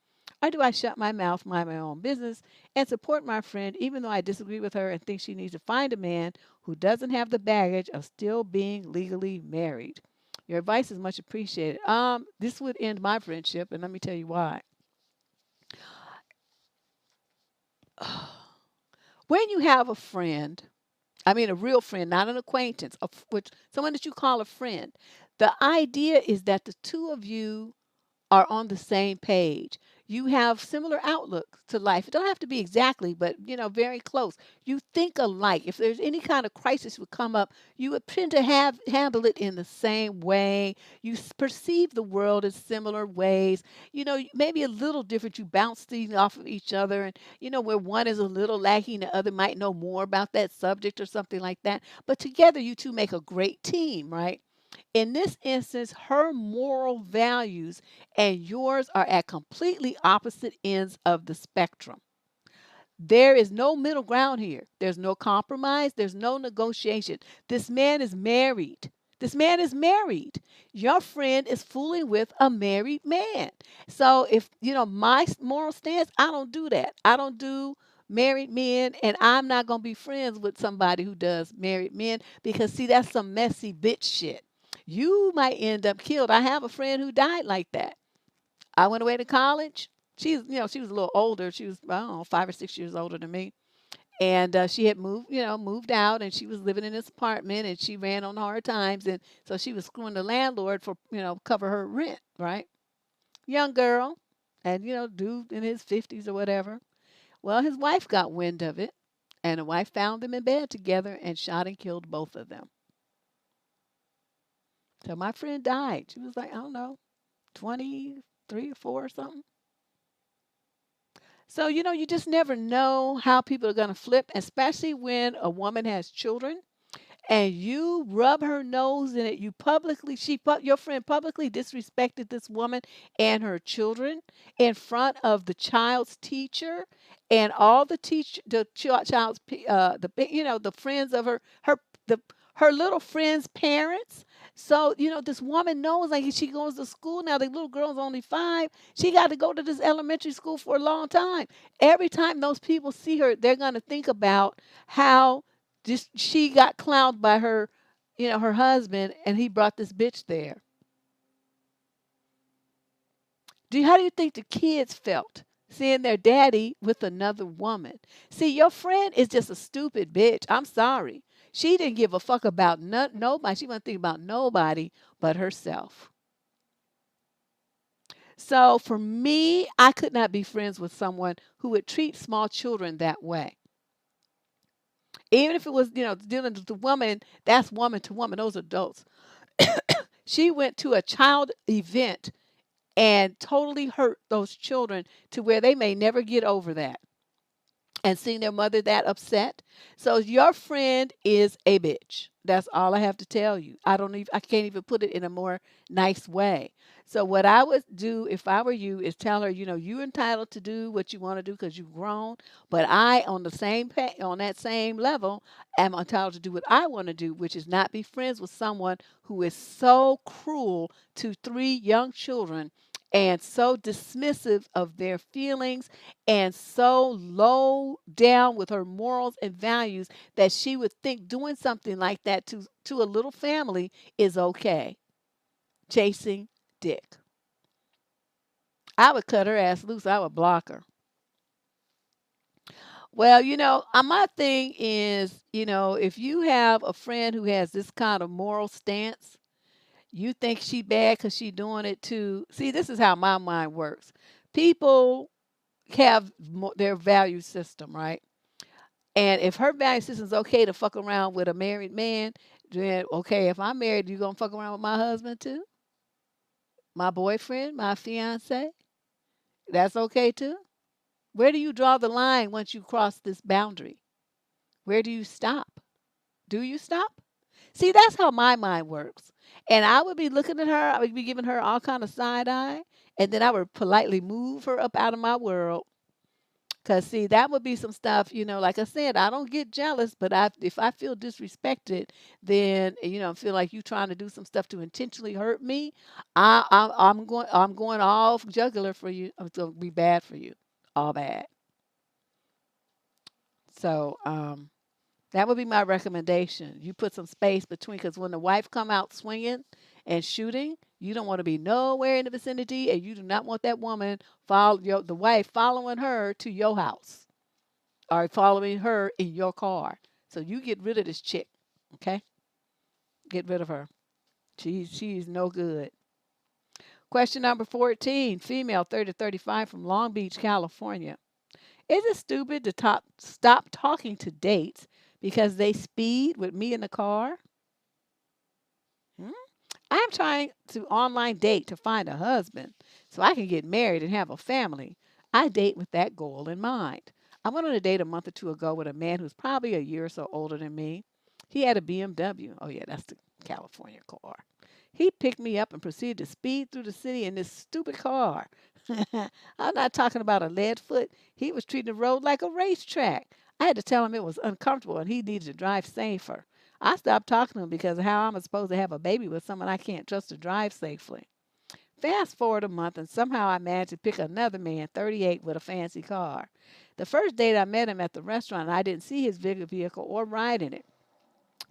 Or do I shut my mouth, mind my own business, and support my friend even though I disagree with her and think she needs to find a man who doesn't have the baggage of still being legally married? Your advice is much appreciated. This would end my friendship, and let me tell you why. When you have a friend, I mean a real friend, not an acquaintance, which someone that you call a friend, the idea is that the two of you are on the same page. You have similar outlooks to life. It don't have to be exactly, but very close. You think alike. If there's any kind of crisis would come up, you would tend to have handle it in the same way. You perceive the world in similar ways. Maybe a little different. You bounce things off of each other, and where one is a little lacking, the other might know more about that subject or something like that. But together, you two make a great team, right? In this instance, her moral values and yours are at completely opposite ends of the spectrum. There is no middle ground here. There's no compromise. There's no negotiation. This man is married. This man is married. Your friend is fooling with a married man. So if, my moral stance, I don't do that. I don't do married men, and I'm not going to be friends with somebody who does married men because, see, that's some messy bitch shit. You might end up killed. I have a friend who died like that. I went away to college. She was a little older. She was, I don't know, 5 or 6 years older than me. And she had moved out, and she was living in this apartment, and she ran on hard times, and so she was screwing the landlord for, cover her rent, right? Young girl, and dude in his 50s or whatever. Well, his wife got wind of it, and the wife found them in bed together and shot and killed both of them. So my friend died. She was like, I don't know, 23 or 4 or something. So, you just never know how people are going to flip, especially when a woman has children and you rub her nose in it. Your friend publicly disrespected this woman and her children in front of the child's teacher and all child's, the friends of the, her little friend's parents. So, this woman knows, like, she goes to school now. The little girl's only 5. She got to go to this elementary school for a long time. Every time those people see her, they're going to think about how just she got clowned by her husband, and he brought this bitch there. How do you think the kids felt seeing their daddy with another woman? See, your friend is just a stupid bitch. I'm sorry. She didn't give a fuck about nobody. She wasn't thinking about nobody but herself. So for me, I could not be friends with someone who would treat small children that way. Even if it was, dealing with the woman, that's woman to woman, those adults. She went to a child event and totally hurt those children to where they may never get over that and seeing their mother that upset. So your friend is a bitch. That's all I have to tell you. I can't even put it in a more nice way. So what I would do if I were you is tell her, you're entitled to do what you want to do because you've grown, but I on that same level am entitled to do what I want to do, which is not be friends with someone who is so cruel to 3 young children and so dismissive of their feelings and so low down with her morals and values that she would think doing something like that to a little family is okay. Chasing dick. I would cut her ass loose. I would block her. Well, my thing is, if you have a friend who has this kind of moral stance, you think she bad because she doing it too. See, this is how my mind works. People have their value system, right? And if her value system is okay to fuck around with a married man, then okay, if I'm married, you gonna fuck around with my husband too? My boyfriend, my fiance? That's okay too? Where do you draw the line once you cross this boundary? Where do you stop? Do you stop? See, that's how my mind works. And I would be looking at her, I would be giving her all kind of side eye, and then I would politely move her up out of my world. Cause see, that would be some stuff, like I said, I don't get jealous, but if I feel disrespected, then feel like you trying to do some stuff to intentionally hurt me, I'm going all jugular for you. It's gonna be bad for you, all bad. So that would be my recommendation. You put some space between, because when the wife come out swinging and shooting, you don't want to be nowhere in the vicinity, and you do not want that woman the wife following her to your house. are following her in your car. So you get rid of this chick, okay? Get rid of her. She's no good. Question number 14, female 30 to 35 from Long Beach, California. Is it stupid to stop talking to dates because they speed with me in the car? Hmm? I'm trying to online date to find a husband so I can get married and have a family. I date with that goal in mind. I went on a date a month or two ago with a man who's probably a year or so older than me. He had a BMW. Oh, yeah, that's the California car. He picked me up and proceeded to speed through the city in this stupid car. I'm not talking about a lead foot. He was treating the road like a racetrack. I had to tell him it was uncomfortable and he needed to drive safer. I stopped talking to him because how am I supposed to have a baby with someone I can't trust to drive safely? Fast forward a month, and somehow I managed to pick another man, 38, with a fancy car. The first date I met him at the restaurant, and I didn't see his bigger vehicle or ride in it.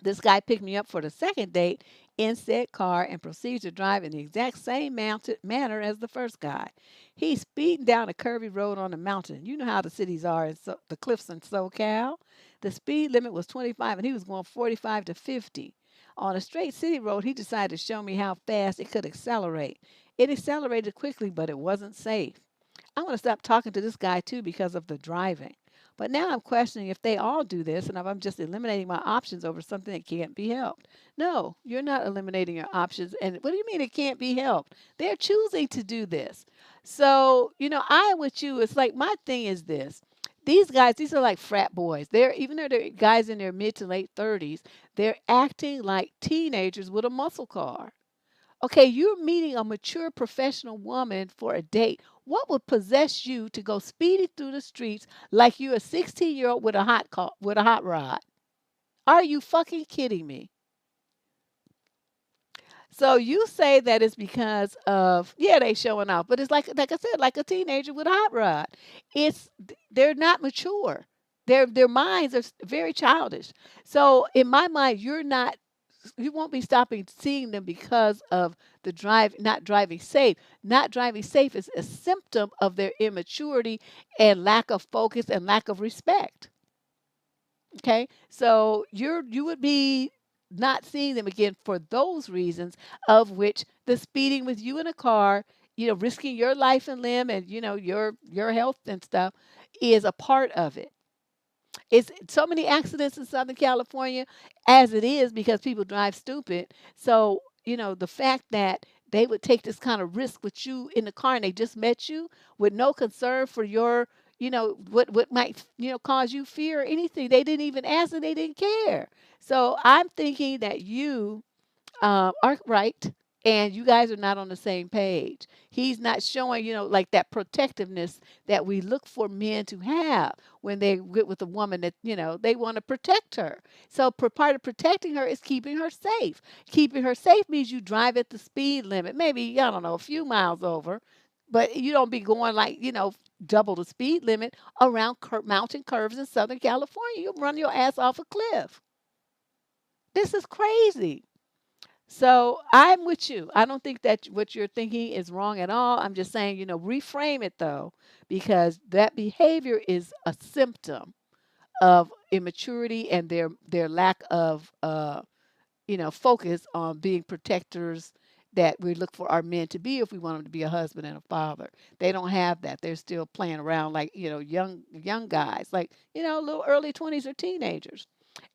This guy picked me up for the second date in said car and proceeds to drive in the exact same manner as the first guy. He's speeding down a curvy road on the mountain. You know how the cities are, the cliffs in SoCal. The speed limit was 25 and he was going 45 to 50. On a straight city road, he decided to show me how fast it could accelerate. It accelerated quickly, but it wasn't safe. I want to stop talking to this guy too because of the driving. But now I'm questioning if they all do this and if I'm just eliminating my options over something that can't be helped. No, you're not eliminating your options. And what do you mean it can't be helped? They're choosing to do this. So, I with you, it's like my thing is this. These guys, these are like frat boys. Even though they're guys in their mid to late 30s, they're acting like teenagers with a muscle car. Okay, you're meeting a mature professional woman for a date. What would possess you to go speeding through the streets like you're a 16-year-old with a hot rod? Are you fucking kidding me? So you say that it's because of they showing off, but it's like I said, like a teenager with a hot rod. They're not mature. Their minds are very childish. So in my mind, you won't be stopping seeing them because of the not driving safe. Not driving safe is a symptom of their immaturity and lack of focus and lack of respect. Okay, so you would be not seeing them again for those reasons, of which the speeding with you in a car, risking your life and limb and your health and stuff is a part of it. It's so many accidents in Southern California as it is because people drive stupid. So, the fact that they would take this kind of risk with you in the car and they just met you with no concern for your, what might, cause you fear or anything. They didn't even ask and they didn't care. So I'm thinking that you are right, and you guys are not on the same page. He's not showing, like that protectiveness that we look for men to have when they get with a woman that, they want to protect her. So part of protecting her is keeping her safe. Keeping her safe means you drive at the speed limit, maybe, I don't know, a few miles over, but you don't be going like, double the speed limit around mountain curves in Southern California. You'll run your ass off a cliff. This is crazy. So I'm with you. I don't think that what you're thinking is wrong at all. I'm just saying, reframe it though, because that behavior is a symptom of immaturity and their lack of focus on being protectors that we look for our men to be if we want them to be a husband and a father. They don't have that. They're still playing around like, young guys, like, little early 20s or teenagers.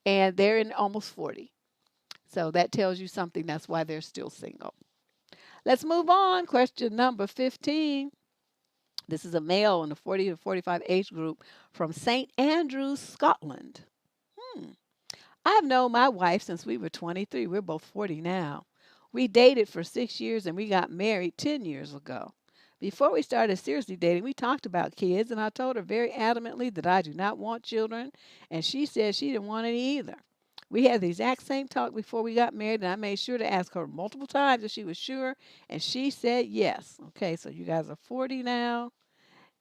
And they're in almost 40. So that tells you something. That's why they're still single. Let's move on. Question number 15. This is a male in the 40 to 45 age group from St. Andrews, Scotland. Hmm. I've known my wife since we were 23. We're both 40 now. We dated for 6 years and we got married 10 years ago. Before we started seriously dating, we talked about kids, and I told her very adamantly that I do not want children, and she said she didn't want any either. We had the exact same talk before we got married, and I made sure to ask her multiple times if she was sure, and she said yes. Okay, so you guys are 40 now,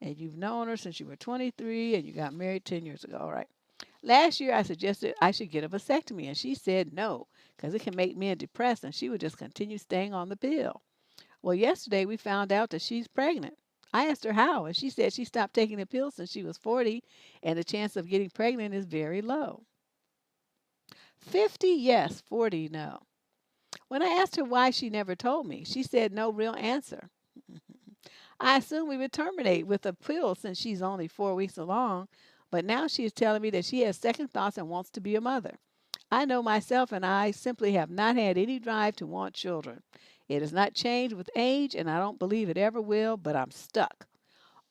and you've known her since you were 23, and you got married 10 years ago. All right. Last year, I suggested I should get a vasectomy, and she said no, because it can make men depressed, and she would just continue staying on the pill. Well, yesterday we found out that she's pregnant. I asked her how, and she said she stopped taking the pill since she was 40, and the chance of getting pregnant is very low. 50, yes. 40, no. When I asked her why, she never told me. She said no real answer. I assumed we would terminate with a pill since she's only 4 weeks along, but now she is telling me that she has second thoughts and wants to be a mother. I know myself, and I simply have not had any drive to want children. It has not changed with age, and I don't believe it ever will, but I'm stuck.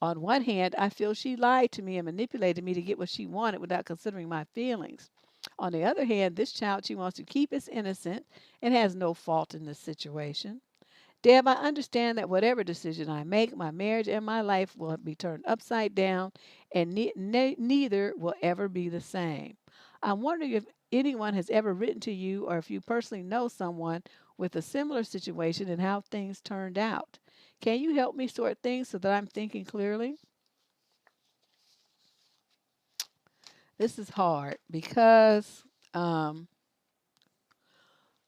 On one hand, I feel she lied to me and manipulated me to get what she wanted without considering my feelings. On the other hand, this child she wants to keep is innocent and has no fault in this situation. Deb, I understand that whatever decision I make, my marriage and my life will be turned upside down, and neither will ever be the same. I'm wondering if anyone has ever written to you or if you personally know someone with a similar situation and how things turned out. Can you help me sort things so that I'm thinking clearly? This is hard because, um,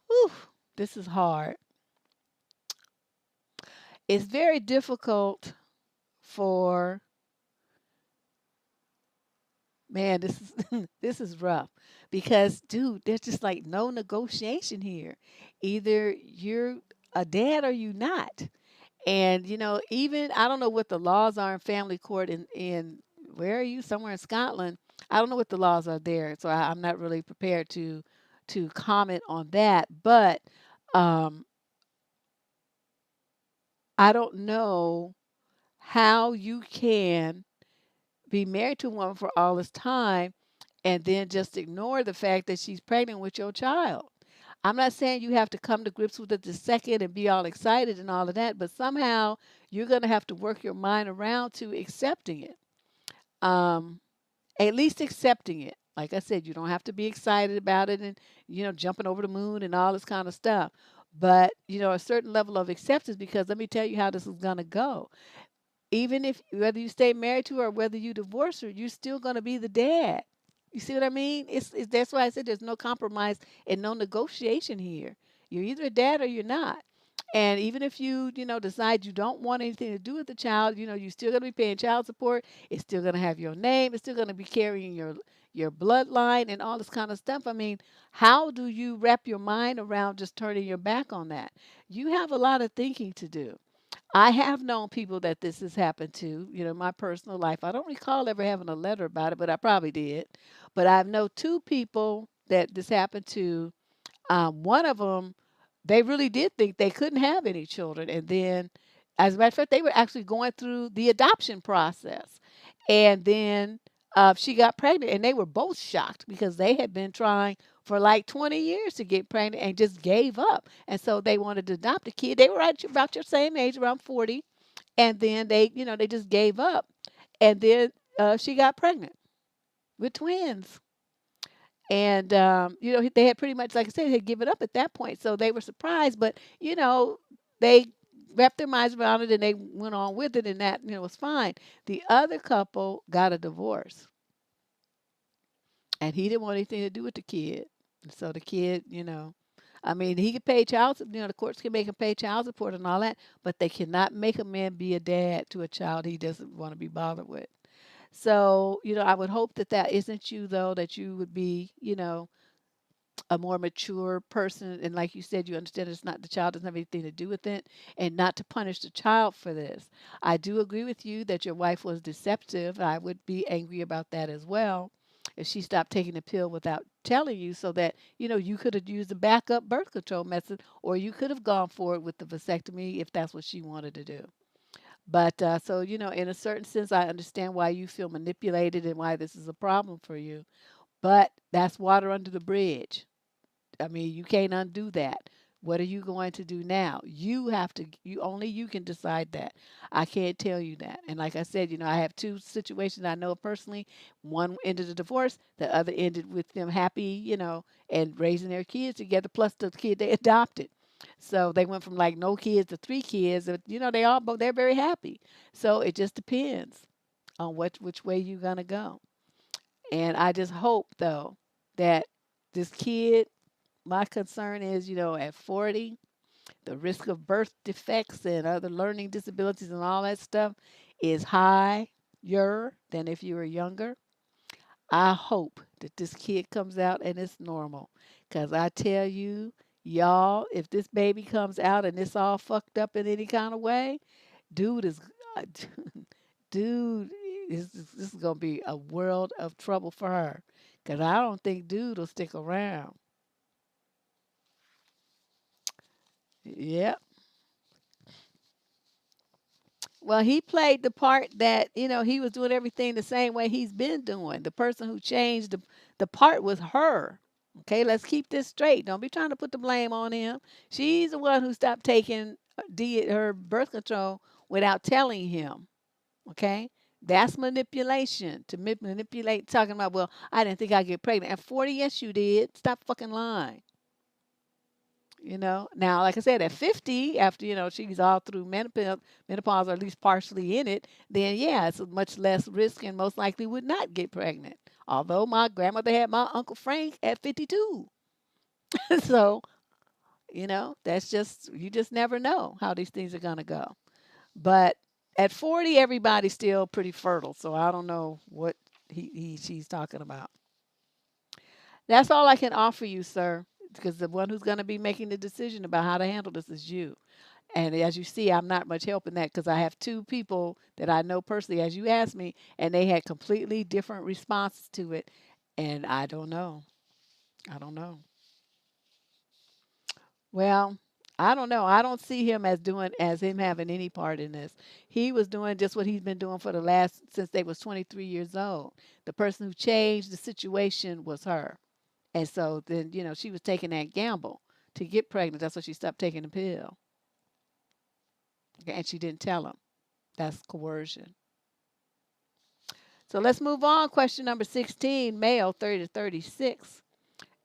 whew, this is hard. It's very difficult for Man, this is this is rough because, dude, there's just like no negotiation here. Either you're a dad or you not. And even I don't know what the laws are in family court in where are you? Somewhere in Scotland. I don't know what the laws are there, so I'm not really prepared to comment on that. But um, I don't know how you can be married to a woman for all this time and then just ignore the fact that she's pregnant with your child. I'm not saying you have to come to grips with it the second and be all excited and all of that, but somehow you're going to have to work your mind around to accepting it. Um, at least accepting it. Like I said, you don't have to be excited about it and, jumping over the moon and all this kind of stuff. But, a certain level of acceptance, because let me tell you how this is going to go. Even if whether you stay married to her or whether you divorce her, you're still going to be the dad. You see what I mean? It's that's why I said there's no compromise and no negotiation here. You're either a dad or you're not. And even if you decide you don't want anything to do with the child, you're still going to be paying child support. It's still going to have your name. It's still going to be carrying your bloodline and all this kind of stuff. I mean, how do you wrap your mind around just turning your back on that? You have a lot of thinking to do. I have known people that this has happened to, in my personal life. I don't recall ever having a letter about it, but I probably did. But I've known two people that this happened to. One of them, they really did think they couldn't have any children. And then, as a matter of fact, they were actually going through the adoption process. And then she got pregnant, and they were both shocked because they had been trying for like 20 years to get pregnant and just gave up. And so they wanted to adopt a kid. They were about your same age, around 40. And then they just gave up. And then she got pregnant with twins. And they had pretty much, like I said, had given up at that point. So they were surprised, but they wrapped their minds around it and they went on with it, and that was fine. The other couple got a divorce, and he didn't want anything to do with the kid. So the kid, I mean, he could pay child, the courts can make him pay child support and all that, but they cannot make a man be a dad to a child he doesn't want to be bothered with. So, I would hope that that isn't you, though, that you would be, a more mature person. And like you said, you understand it's not, the child doesn't have anything to do with it, and not to punish the child for this. I do agree with you that your wife was deceptive. I would be angry about that as well. If she stopped taking the pill without telling you, so that, you could have used a backup birth control method, or you could have gone forward with the vasectomy if that's what she wanted to do. But so, in a certain sense, I understand why you feel manipulated and why this is a problem for you. But that's water under the bridge. I mean, you can't undo that. What are you going to do now? You have to, only you can decide that. I can't tell you that. And like I said, I have two situations I know personally. One ended a divorce, the other ended with them happy, and raising their kids together, plus the kid they adopted. So they went from like no kids to three kids. They all both, they're very happy. So it just depends on which way you're gonna go. And I just hope though that this kid, my concern is, at 40, The risk of birth defects and other learning disabilities and all that stuff is higher than if you were younger. I hope that this kid comes out and it's normal. Because I tell you, y'all, if this baby comes out and it's all fucked up in any kind of way, dude is, dude, this is going to be a world of trouble for her. Because I don't think dude will stick around. Yep. Well, he played the part that, he was doing everything the same way he's been doing. The person who changed the part was her. Okay, let's keep this straight. Don't be trying to put the blame on him. She's the one who stopped taking her birth control without telling him. Okay, that's manipulation. To manipulate, talking about, well, I didn't think I'd get pregnant. At 40, yes, you did. Stop fucking lying. Now, like I said, at 50, after, she's all through menopause, or at least partially in it, then yeah, it's much less risk and most likely would not get pregnant. Although my grandmother had my Uncle Frank at 52. So, that's just, you just never know how these things are going to go. But at 40, everybody's still pretty fertile. So I don't know what she's talking about. That's all I can offer you, sir, because the one who's going to be making the decision about how to handle this is you. And as you see, I'm not much help in that because I have two people that I know personally, as you asked me, and they had completely different responses to it. And I don't know. I don't know. Well, I don't know. I don't see him as him having any part in this. He was doing just what he's been doing for the last since they was 23 years old. The person who changed the situation was her. And so then, she was taking that gamble to get pregnant. That's why she stopped taking the pill. Okay, and she didn't tell him. That's coercion. So let's move on. Question number 16, male, 30 to 36.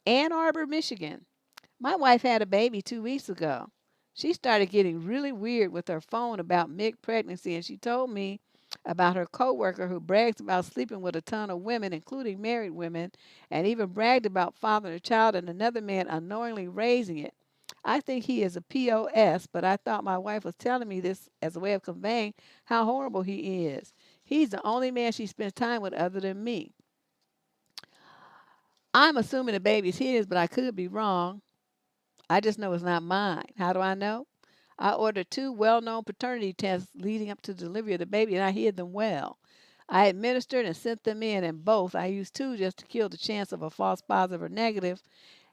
Ann Arbor, Michigan. My wife had a baby 2 weeks ago. She started getting really weird with her phone about mid pregnancy, and she told me about her coworker who brags about sleeping with a ton of women, including married women, and even bragged about fathering a child and another man unknowingly raising it. I think he is a POS, but I thought my wife was telling me this as a way of conveying how horrible he is. He's the only man she spends time with other than me. I'm assuming the baby's his, but I could be wrong. I just know it's not mine. How do I know? I ordered 2 well-known paternity tests leading up to the delivery of the baby, and I hid them well. I administered and sent them in, and both, I used 2 just to kill the chance of a false positive or negative,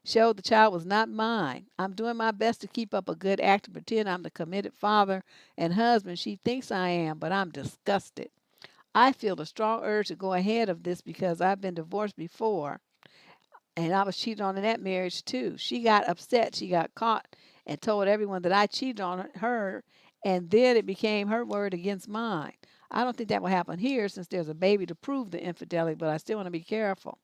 showed the child was not mine. I'm doing my best to keep up a good act to pretend I'm the committed father and husband she thinks I am, but I'm disgusted. I feel a strong urge to go ahead of this because I've been divorced before. And I was cheated on in that marriage too. She got upset. She got caught and told everyone that I cheated on her, and then it became her word against mine. I don't think that will happen here since there's a baby to prove the infidelity, but I still want to be careful.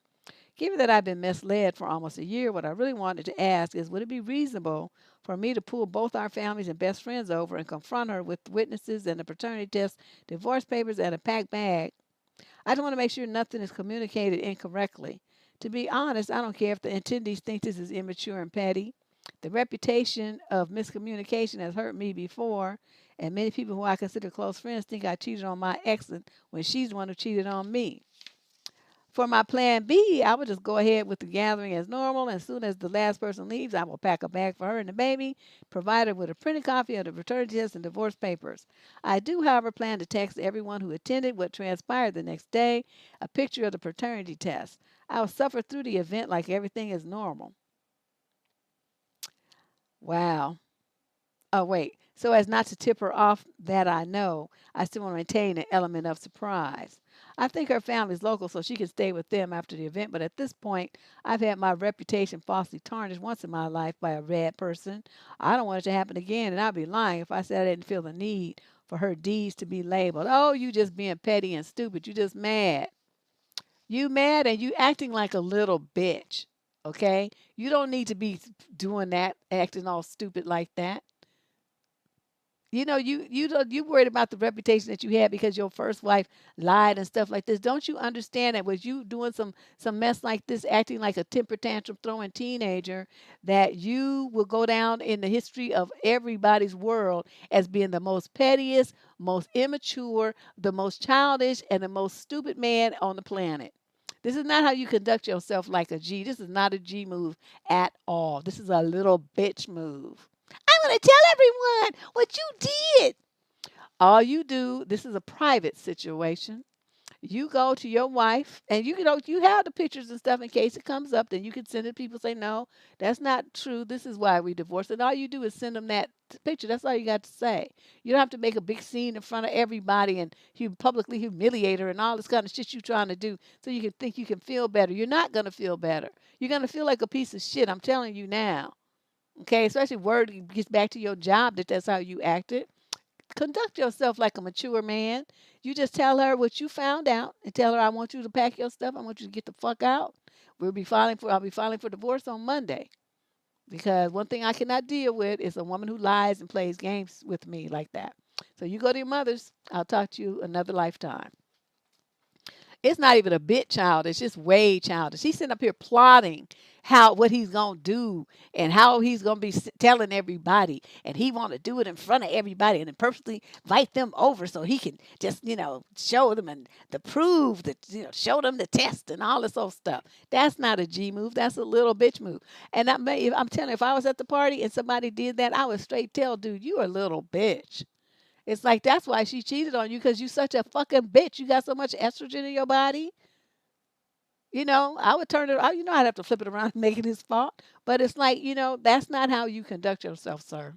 Given that I've been misled for almost a year, what I really wanted to ask is would it be reasonable for me to pull both our families and best friends over and confront her with witnesses and the paternity test, divorce papers, and a packed bag? I just want to make sure nothing is communicated incorrectly. To be honest, I don't care if the attendees think this is immature and petty. The reputation of miscommunication has hurt me before, and many people who I consider close friends think I cheated on my ex when she's the one who cheated on me. For my plan B, I would just go ahead with the gathering as normal. As soon as the last person leaves, I will pack a bag for her and the baby, provide her with a printed copy of the paternity test and divorce papers. I do, however, plan to text everyone who attended what transpired the next day, a picture of the paternity test. I will suffer through the event like everything is normal. Wow. Oh, wait. So as not to tip her off that I know, I still want to maintain an element of surprise. I think her family's local, so she can stay with them after the event. But at this point, I've had my reputation falsely tarnished once in my life by a bad person. I don't want it to happen again, and I'd be lying if I said I didn't feel the need for her deeds to be labeled. Oh, you just being petty and stupid. You just mad. You mad and you acting like a little bitch. Okay? You don't need to be doing that, acting all stupid like that. You worried about the reputation that you had because your first wife lied and stuff like this. Don't you understand that was you doing some mess like this, acting like a temper tantrum throwing teenager, that you will go down in the history of everybody's world as being the most pettiest, most immature, the most childish, and the most stupid man on the planet. This is not how you conduct yourself like a G. This is not a G move at all. This is a little bitch move. I want to tell everyone what you did. All you do, this is a private situation. You go to your wife, and you have the pictures and stuff in case it comes up. Then you can send it. People say, no, that's not true. This is why we divorced. And all you do is send them that picture. That's all you got to say. You don't have to make a big scene in front of everybody and publicly humiliate her and all this kind of shit you're trying to do so you can think you can feel better. You're not going to feel better. You're going to feel like a piece of shit. I'm telling you now. Okay, especially word gets back to your job that's how you acted. Conduct yourself like a mature man. You just tell her what you found out and tell her, I want you to pack your stuff. I want you to get the fuck out. I'll be filing for divorce on Monday. Because one thing I cannot deal with is a woman who lies and plays games with me like that. So you go to your mother's. I'll talk to you another lifetime. It's not even a bit childish. It's way childish. He's sitting up here plotting what he's gonna do and how he's gonna be telling everybody, and he want to do it in front of everybody and then purposely invite them over so he can just show them and the prove that show them the test and all this old stuff. That's not a G move. That's a little bitch move. And I'm telling you, if I was at the party and somebody did that, I would straight tell, dude, you a little bitch. It's like that's why she cheated on you because you such a fucking bitch. You got so much estrogen in your body. I would turn it. I'd have to flip it around and make it his fault. But it's like that's not how you conduct yourself, sir.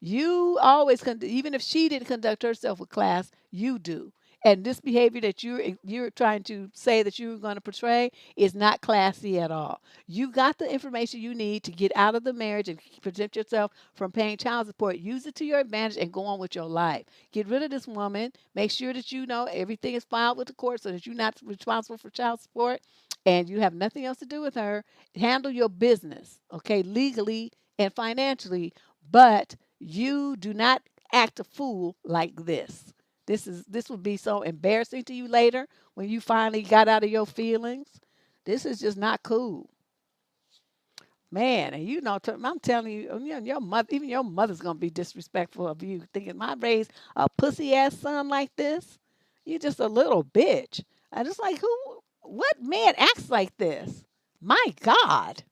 You always even if she didn't conduct herself with class, you do. And this behavior that you're trying to say that you're going to portray is not classy at all. You got the information you need to get out of the marriage and prevent yourself from paying child support. Use it to your advantage and go on with your life. Get rid of this woman. Make sure that everything is filed with the court so that you're not responsible for child support and you have nothing else to do with her. Handle your business, okay, legally and financially, but you do not act a fool like this. This would be so embarrassing to you later when you finally got out of your feelings. This is just not cool. Man, and I'm telling you, your mother, even your mother's gonna be disrespectful of you, thinking I raised a pussy ass son like this. You just a little bitch. I just like what man acts like this? My God.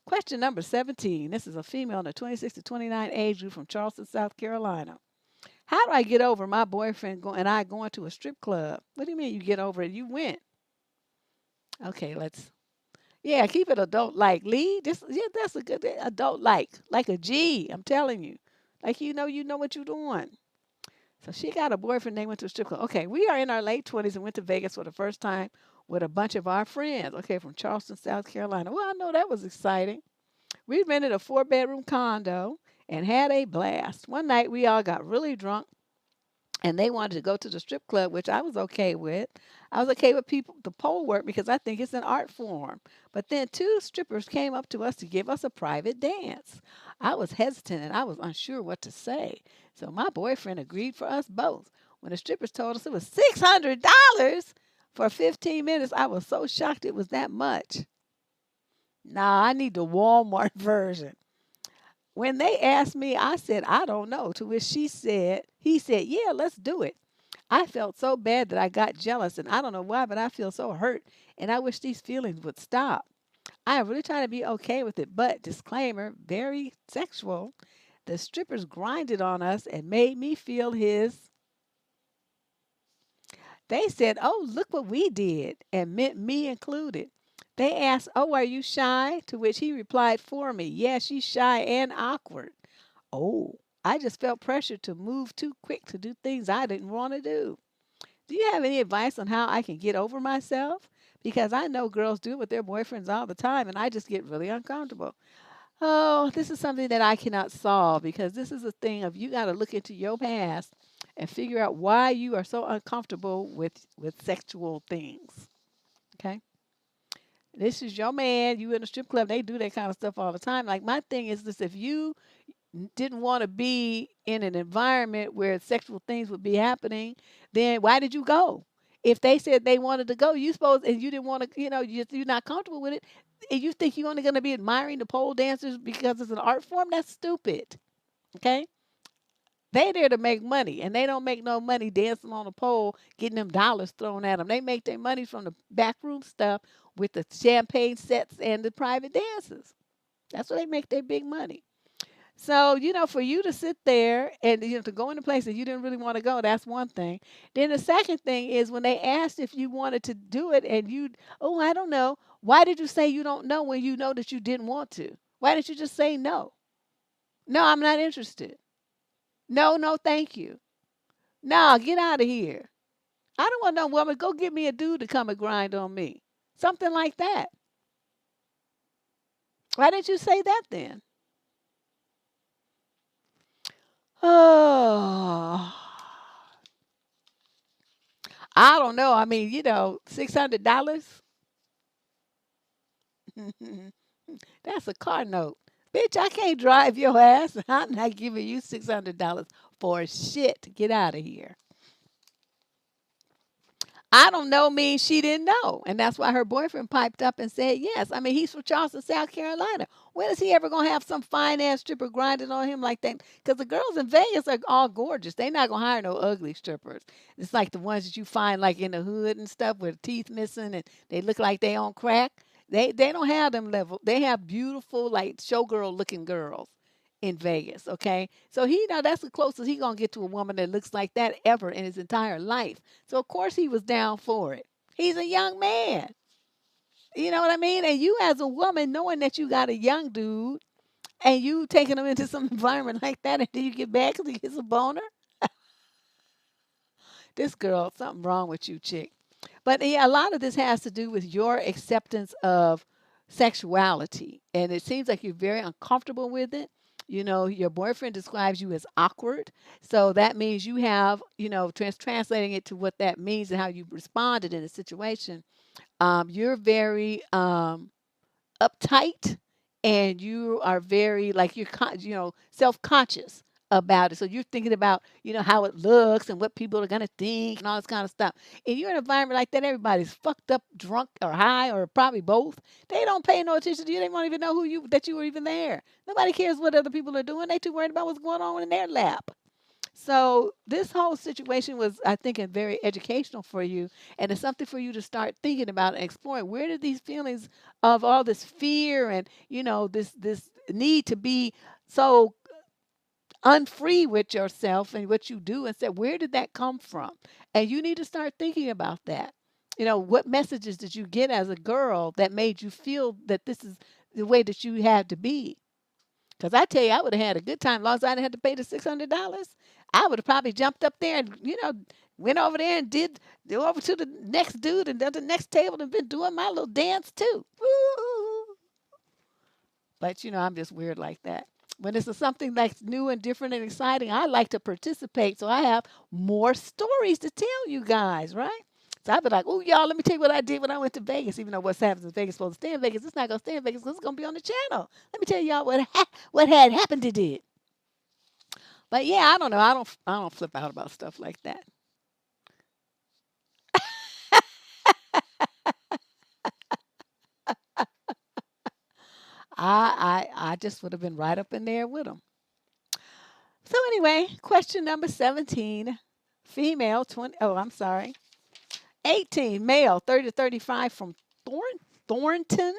Question number 17. This is a female in the 26 to 29 age group from Charleston, South Carolina. How do I get over my boyfriend and I going to a strip club? What do you mean you get over it? You went. Okay, yeah, keep it adult like. Lee, that's a good adult like a G. I'm telling you. Like you know what you're doing. So she got a boyfriend, they went to a strip club. Okay, we are in our late 20s and went to Vegas for the first time with a bunch of our friends. Okay, from Charleston, South Carolina. Well, I know that was exciting. We rented a 4-bedroom condo and had a blast. One night we all got really drunk and they wanted to go to the strip club, which I was okay with. I was okay with the pole work because I think it's an art form. But then two strippers came up to us to give us a private dance. I was hesitant and I was unsure what to say. So my boyfriend agreed for us both. When the strippers told us it was $600 for 15 minutes, I was so shocked it was that much. Nah, I need the Walmart version. When they asked me, I said, I don't know. To which he said, yeah, let's do it. I felt so bad that I got jealous, and I don't know why, but I feel so hurt, and I wish these feelings would stop. I am really trying to be okay with it, but disclaimer, very sexual. The strippers grinded on us and made me feel his. They said, oh, look what we did, and meant me included. They asked, oh, are you shy? To which he replied for me, yeah, she's shy and awkward. Oh, I just felt pressure to move too quick to do things I didn't want to do. Do you have any advice on how I can get over myself? Because I know girls do it with their boyfriends all the time, and I just get really uncomfortable. Oh, this is something that I cannot solve because this is a thing of you got to look into your past and figure out why you are so uncomfortable with sexual things. Okay? This is your man. You in a strip club, they do that kind of stuff all the time. Like my thing is this: if you didn't want to be in an environment where sexual things would be happening, then why did you go? If they said they wanted to go, you supposed and you didn't want to, you're not comfortable with it, and you think you're only going to be admiring the pole dancers because it's an art form, that's stupid. Okay? They there to make money, and they don't make no money dancing on a pole, getting them dollars thrown at them. They make their money from the backroom stuff with the champagne sets and the private dances. That's where they make their big money. So, for you to sit there and to go into places you didn't really want to go, that's one thing. Then the second thing is when they asked if you wanted to do it and oh, I don't know. Why did you say you don't know when you know that you didn't want to? Why didn't you just say no? No, I'm not interested. No, no, thank you. No, get out of here. I don't want no woman. Go get me a dude to come and grind on me. Something like that. Why didn't you say that then? Oh, I don't know. I mean, $600. That's a car note. Bitch, I can't drive your ass. I'm not giving you $600 for shit. Get out of here. I don't know means she didn't know. And that's why her boyfriend piped up and said yes. I mean, he's from Charleston, South Carolina. When is he ever going to have some fine ass stripper grinding on him like that? Because the girls in Vegas are all gorgeous. They're not going to hire no ugly strippers. It's like the ones that you find like in the hood and stuff with teeth missing and they look like they on crack. They don't have them level. They have beautiful, like showgirl looking girls in Vegas. Okay. So that's the closest he gonna get to a woman that looks like that ever in his entire life. So of course he was down for it. He's a young man. You know what I mean? And you as a woman knowing that you got a young dude and you taking him into some environment like that and then you get back because he gets a boner. This girl, something wrong with you, chick. But yeah, a lot of this has to do with your acceptance of sexuality. And it seems like you're very uncomfortable with it. Your boyfriend describes you as awkward. So that means you have, translating it to what that means and how you responded in a situation. You're very uptight and you are very like self-conscious about it. So you're thinking about, how it looks and what people are going to think and all this kind of stuff. And you're in an environment like that, everybody's fucked up, drunk or high or probably both. They don't pay no attention to you. They won't even know that you were even there. Nobody cares what other people are doing. They too worried about what's going on in their lap. So this whole situation was, I think, very educational for you, and it's something for you to start thinking about and exploring. Where did these feelings of all this fear and this need to be so unfree with yourself and what you do and say, where did that come from? And you need to start thinking about that. What messages did you get as a girl that made you feel that this is the way that you had to be? Because I tell you, I would have had a good time as long as I didn't have to pay the $600. I would have probably jumped up there and, went over there and did over to the next dude and done the next table and been doing my little dance too. Woo! But, I'm just weird like that. When it's something that's new and different and exciting, I like to participate. So I have more stories to tell you guys, right? So I'd be like, oh, y'all, let me tell you what I did when I went to Vegas. Even though what's happens in Vegas is supposed to stay in Vegas, it's not going to stay in Vegas because it's going to be on the channel. Let me tell y'all what had happened to it. But yeah, I don't know. I don't flip out about stuff like that. I just would have been right up in there with them. So anyway, question number 17. Female 20. Oh, I'm sorry. 18, male, 30 to 35 from Thornton,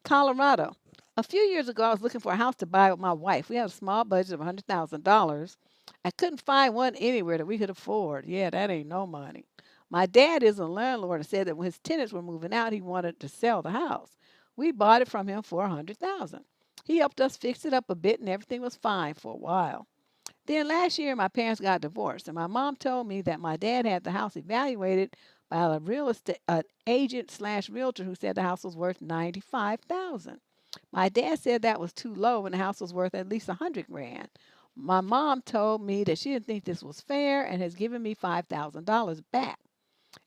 Colorado. A few years ago, I was looking for a house to buy with my wife. We had a small budget of $100,000. I couldn't find one anywhere that we could afford. Yeah, that ain't no money. My dad is a landlord and said that when his tenants were moving out, he wanted to sell the house. We bought it from him for $100,000. He helped us fix it up a bit, and everything was fine for a while. Then last year, my parents got divorced, and my mom told me that my dad had the house evaluated by a real estate agent slash realtor who said the house was worth $95,000. My dad said that was too low, and the house was worth at least $100,000. My mom told me that she didn't think this was fair and has given me $5,000 back.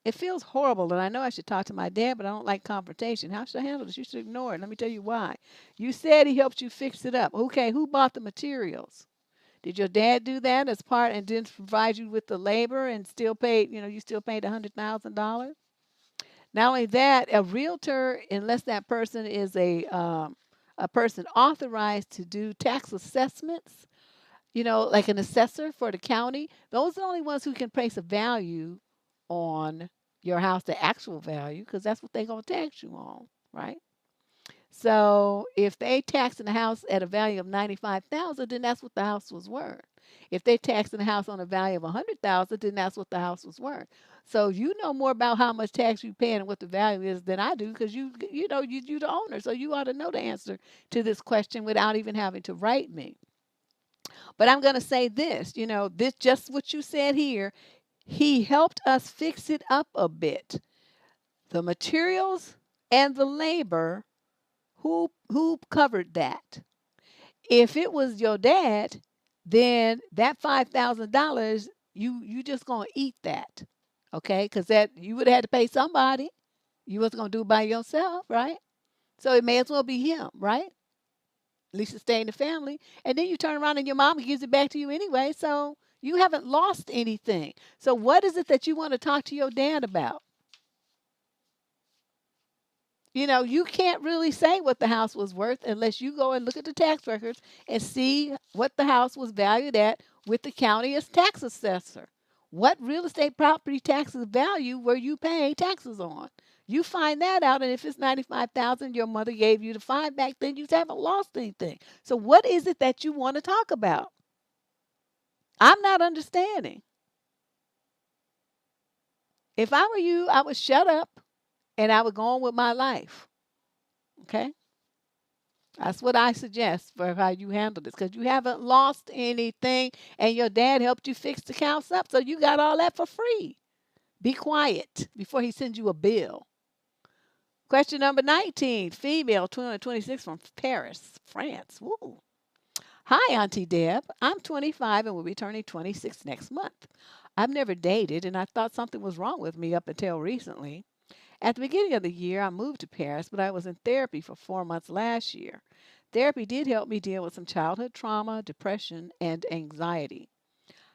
It feels horrible, and I know I should talk to my dad, but I don't like confrontation. How should I handle this? You should ignore it. Let me tell you why. You said he helped you fix it up. Okay, who bought the materials? Did your dad do that as part and didn't provide you with the labor and still paid, you still paid $100,000? Not only that, a realtor, unless that person is a person authorized to do tax assessments, like an assessor for the county, those are the only ones who can place a value on your house, the actual value, because that's what they're going to tax you on, right? So if they taxing the house at a value of 95,000, then that's what the house was worth. If they taxing the house on a value of 100,000, then that's what the house was worth. So you know more about how much tax you paying and what the value is than I do, because you the owner, so you ought to know the answer to this question without even having to write me. But I'm going to say this, this just what you said here. He helped us fix it up a bit. The materials and the labor, who covered that? If it was your dad, then that $5,000, you just gonna eat that, okay? Because that you would have had to pay somebody. You wasn't gonna do it by yourself, right? So it may as well be him, right? At least to stay in the family. And then you turn around and your mom gives it back to you anyway. So you haven't lost anything. So what is it that you want to talk to your dad about? You can't really say what the house was worth unless you go and look at the tax records and see what the house was valued at with the county as tax assessor. What real estate property taxes value were you paying taxes on? You find that out, and if it's 95,000, your mother gave you the five back then, you haven't lost anything. So what is it that you want to talk about? I'm not understanding. If I were you, I would shut up and I would go on with my life. Okay? That's what I suggest for how you handle this, because you haven't lost anything and your dad helped you fix the house up. So you got all that for free. Be quiet before he sends you a bill. Question number 19, female, 226 from Paris, France. Woo. Hi, Auntie Deb. I'm 25 and will be turning 26 next month. I've never dated and I thought something was wrong with me up until recently. At the beginning of the year, I moved to Paris, but I was in therapy for 4 months last year. Therapy did help me deal with some childhood trauma, depression, and anxiety.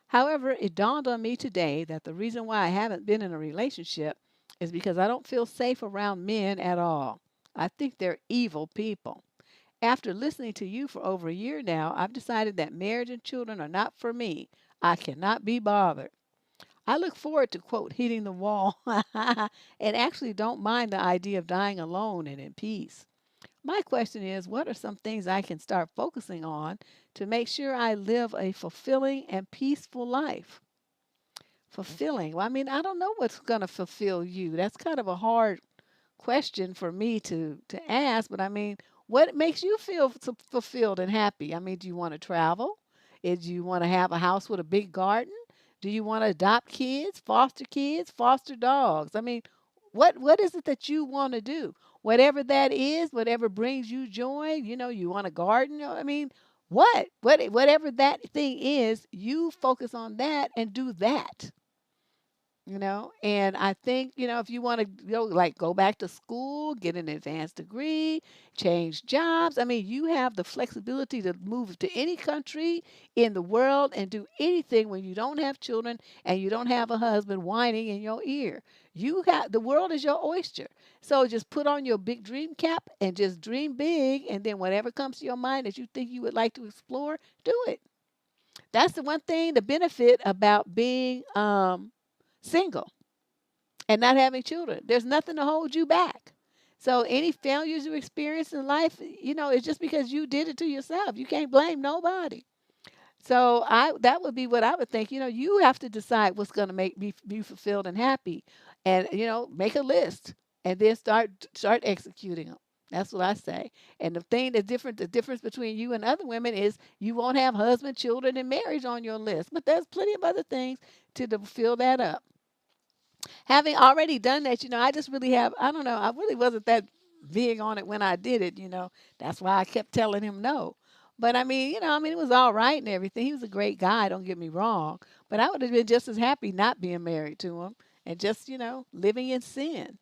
However, it dawned on me today that the reason why I haven't been in a relationship is because I don't feel safe around men at all. I think they're evil people. After listening to you for over a year now, I've decided that marriage and children are not for me. I cannot be bothered. I look forward to, quote, hitting the wall and actually don't mind the idea of dying alone and in peace. My question is, what are some things I can start focusing on to make sure I live a fulfilling and peaceful life? Fulfilling. Well, I mean, I don't know what's going to fulfill you. That's kind of a hard question for me to ask, but I mean, what makes you feel fulfilled and happy? I mean, do you want to travel? Do you want to have a house with a big garden? Do you want to adopt kids, foster dogs? I mean, what is it that you want to do? Whatever that is, whatever brings you joy, you want a garden. I mean, whatever that thing is, you focus on that and do that. And I think, if you want to like go back to school, get an advanced degree, change jobs, I mean, you have the flexibility to move to any country in the world and do anything when you don't have children and you don't have a husband whining in your ear. You have the world is your oyster. So just put on your big dream cap and just dream big, and then whatever comes to your mind that you think you would like to explore, do it. That's the one thing, the benefit about being single and not having children. There's nothing to hold you back. So any failures you experience in life, it's just because you did it to yourself. You can't blame nobody. So that would be what I would think. You have to decide what's going to make me be fulfilled and happy, and make a list and then start executing them. That's what I say. And the difference between you and other women is you won't have husband, children, and marriage on your list, but there's plenty of other things to fill that up. Having already done that, I just really I don't know, I really wasn't that big on it when I did it. That's why I kept telling him no. But I mean, it was all right and everything. He was a great guy, don't get me wrong. But I would have been just as happy not being married to him and just, living in sin.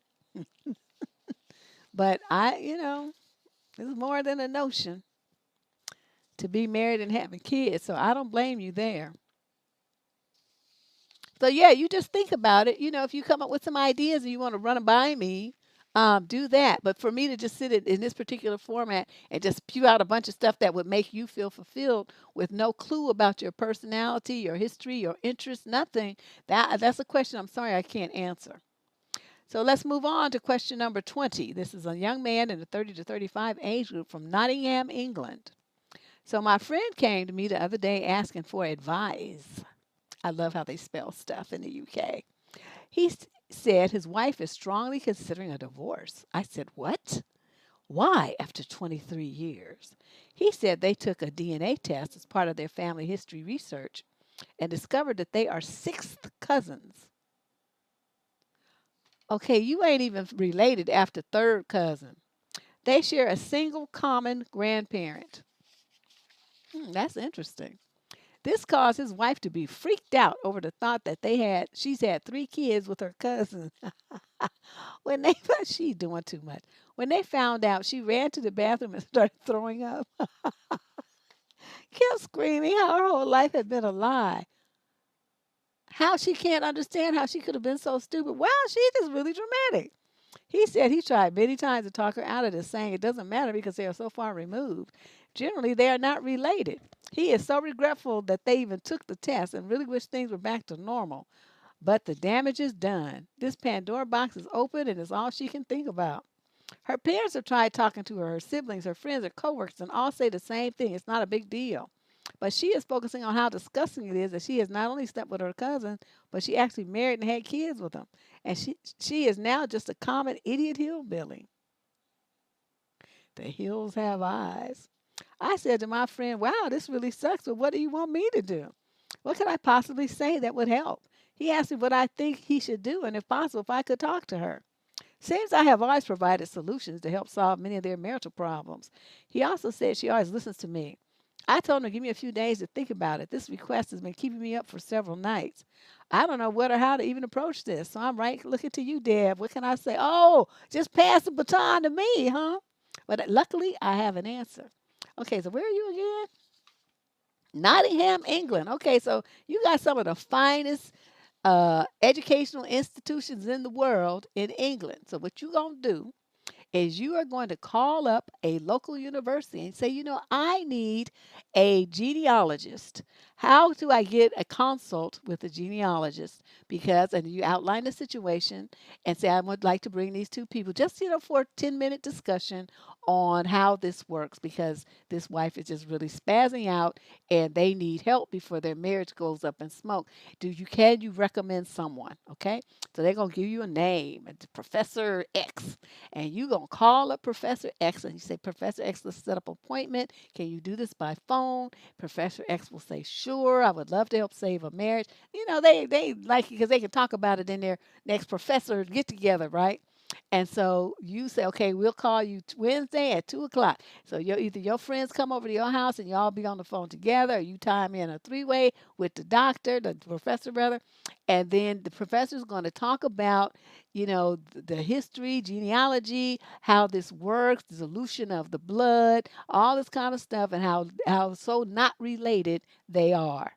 But it's more than a notion to be married and having kids. So I don't blame you there. So yeah, you just think about it. If you come up with some ideas and you want to run them by me, do that. But for me to just sit in this particular format and just spew out a bunch of stuff that would make you feel fulfilled with no clue about your personality, your history, your interests, nothing, that's a question I'm sorry I can't answer. So let's move on to question number 20. This is a young man in the 30 to 35 age group from Nottingham, England. So my friend came to me the other day asking for advice. I love how they spell stuff in the UK. He said his wife is strongly considering a divorce. I said, "What? Why after 23 years?" He said they took a DNA test as part of their family history research and discovered that they are sixth cousins. Okay, you ain't even related after third cousin. They share a single common grandparent. That's interesting. This caused his wife to be freaked out over the thought that she's had three kids with her cousin. When they she's doing too much. When they found out, she ran to the bathroom and started throwing up. Kept screaming how her whole life had been a lie. How she can't understand how she could have been so stupid. Wow, she's just really dramatic. He said he tried many times to talk her out of this, saying it doesn't matter because they are so far removed. Generally, they are not related. He is so regretful that they even took the test and really wish things were back to normal. But the damage is done. This Pandora box is open and is all she can think about. Her parents have tried talking to her siblings, her friends, her coworkers, and all say the same thing. It's not a big deal. But she is focusing on how disgusting it is that she has not only slept with her cousin, but she actually married and had kids with him. And she is now just a common idiot hillbilly. The hills have eyes. I said to my friend, "Wow, this really sucks, but what do you want me to do? What could I possibly say that would help?" He asked me what I think he should do, and if possible, if I could talk to her. Seems I have always provided solutions to help solve many of their marital problems. He also said she always listens to me. I told him to give me a few days to think about it. This request has been keeping me up for several nights. I don't know what or how to even approach this, so I'm right looking to you, Deb. What can I say? Oh, just pass the baton to me, huh? But luckily, I have an answer. Okay, so where are you again? Nottingham, England. Okay, so you got some of the finest educational institutions in the world in England. So what you gonna do is you are going to call up a local university and say, I need a genealogist. How do I get a consult with a genealogist? And you outline the situation and say, I would like to bring these two people just, for a 10-minute discussion on how this works because this wife is just really spazzing out and they need help before their marriage goes up in smoke. Can you recommend someone? Okay. So they're going to give you a name, Professor X, and you're going to call up Professor X and you say, Professor X, let's set up an appointment. Can you do this by phone? Professor X will say, sure, I would love to help save a marriage. They like it because they can talk about it in their next professor get together, right? And so you say, okay, we'll call you Wednesday at 2 o'clock. So either your friends come over to your house and y'all be on the phone together, or you time in a three-way with the professor rather, and then the professor is going to talk about, the history, genealogy, how this works, the dilution of the blood, all this kind of stuff, and how so not related they are.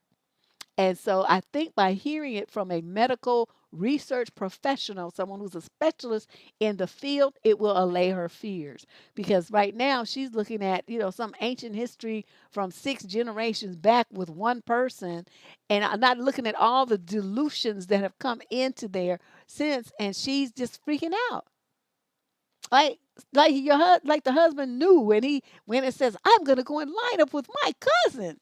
And so I think by hearing it from a medical research professional, someone who's a specialist in the field, it will allay her fears. Because right now she's looking at, some ancient history from 6 generations back with one person and not looking at all the dilutions that have come into there since. And she's just freaking out. Like, like the husband knew when he went and says, I'm going to go and line up with my cousin.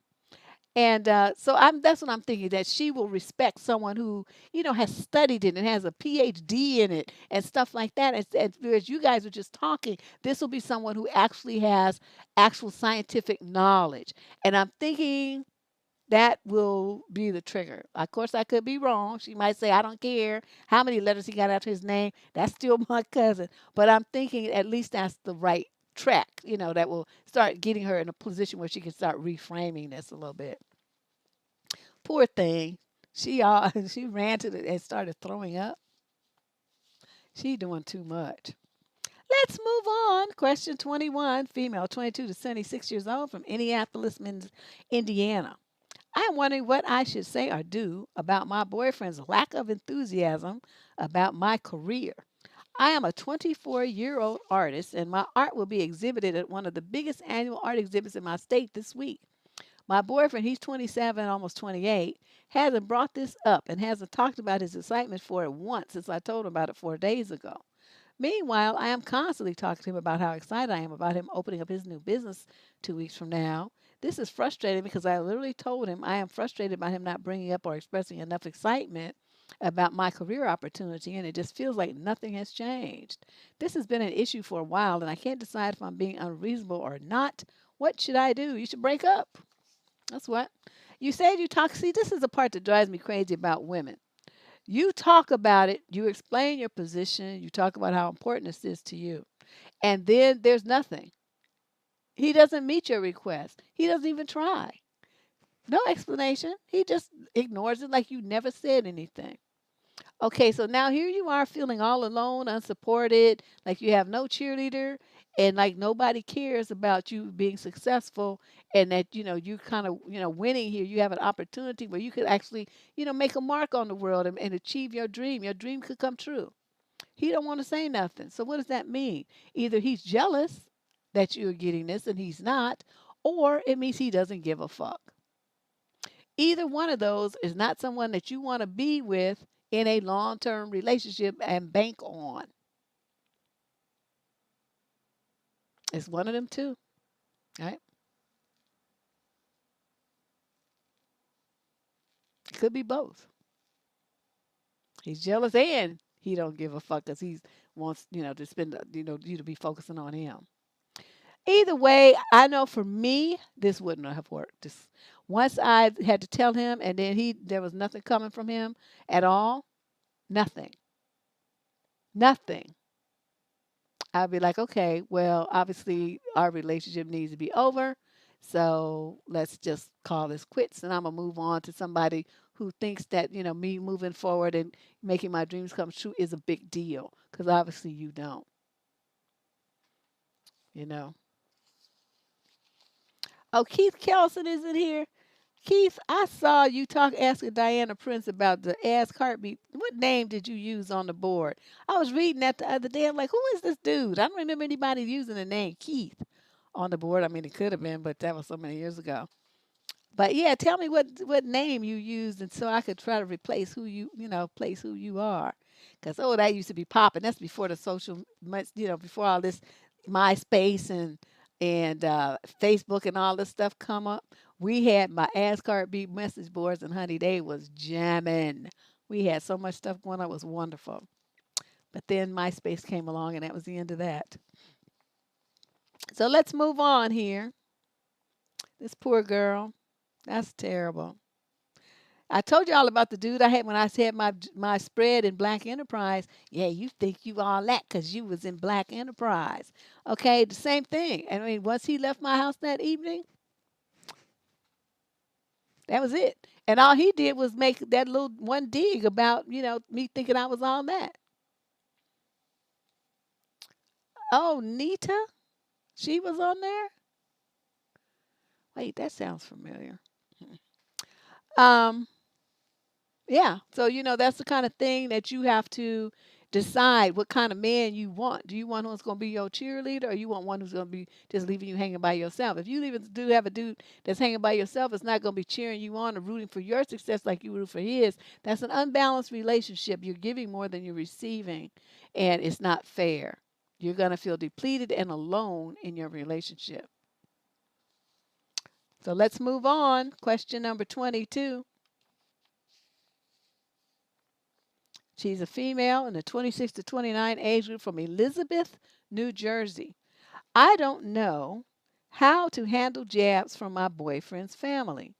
And so that's what I'm thinking, that she will respect someone who, has studied it and has a PhD in it and stuff like that. As you guys are just talking, this will be someone who actually has actual scientific knowledge. And I'm thinking that will be the trigger. Of course, I could be wrong. She might say, I don't care how many letters he got after his name. That's still my cousin. But I'm thinking at least that's the right track, that will start getting her in a position where she can start reframing this a little bit. Poor thing. She she ran to and started throwing up. She doing too much. Let's move on. Question 21, female, 22 to 76 years old from Indianapolis, Indiana. I am wondering what I should say or do about my boyfriend's lack of enthusiasm about my career. I am a 24-year-old artist, and my art will be exhibited at one of the biggest annual art exhibits in my state this week. My boyfriend, he's 27, almost 28, hasn't brought this up and hasn't talked about his excitement for it once since I told him about it 4 days ago. Meanwhile, I am constantly talking to him about how excited I am about him opening up his new business 2 weeks from now. This is frustrating because I literally told him I am frustrated about him not bringing up or expressing enough excitement about my career opportunity, and it just feels like nothing has changed. This has been an issue for a while, and I can't decide if I'm being unreasonable or not. What should I do? You should break up. That's what. You said you talk. See, this is the part that drives me crazy about women. You talk about it, you explain your position, you talk about how important this is to you, and then there's nothing. He doesn't meet your request. He doesn't even try. No explanation. He just ignores it like you never said anything. Okay, so now here you are feeling all alone, unsupported, like you have no cheerleader, and like nobody cares about you being successful, and that you kind of winning here. You have an opportunity where you could actually make a mark on the world and achieve your dream. Your dream could come true. He don't want to say nothing. So what does that mean? Either he's jealous that you're getting this and he's not, or it means he doesn't give a fuck. Either one of those is not someone that you want to be with in a long term relationship and bank on. It's one of them two, right? It could be both. He's jealous and he don't give a fuck because he wants to spend you to be focusing on him. Either way, I know for me this wouldn't have worked. Just once I had to tell him, and then there was nothing coming from him at all. Nothing. Nothing. I'd be like, okay, well, obviously our relationship needs to be over. So let's just call this quits. And I'm going to move on to somebody who thinks that, me moving forward and making my dreams come true is a big deal. Because obviously you don't, you know. Oh, Keith Kelson isn't here. Keith, I saw you asking Diana Prince about the ass heartbeat. What name did you use on the board? I was reading that the other day. I'm like, who is this dude? I don't remember anybody using the name Keith on the board. I mean, it could have been, but that was so many years ago. But yeah, tell me what name you used, and so I could try to replace who place who you are. Because that used to be popping. That's before the social, before all this MySpace and Facebook and all this stuff come up. We had my ass card beat message boards, and honey, they was jamming. We had so much stuff going on. It was wonderful. But then MySpace came along, and that was the end of that. So let's move on here. This poor girl. That's terrible. I told y'all about the dude I had when I had my spread in Black Enterprise. Yeah, you think you all that because you was in Black Enterprise. Okay, the same thing. I mean, once he left my house that evening, that was it. And all he did was make that little one dig about, me thinking I was all that. Oh, Nita? She was on there? Wait, that sounds familiar. Um, Yeah. So, that's the kind of thing that you have to decide what kind of man you want. Do you want one who's going to be your cheerleader, or you want one who's going to be just leaving you hanging by yourself? If you even do have a dude that's hanging by yourself, it's not going to be cheering you on or rooting for your success like you root for his. That's an unbalanced relationship. You're giving more than you're receiving, and it's not fair. You're going to feel depleted and alone in your relationship. So let's move on. Question number 22. She's a female in the 26 to 29 age group from Elizabeth, New Jersey. I don't know how to handle jabs from my boyfriend's family.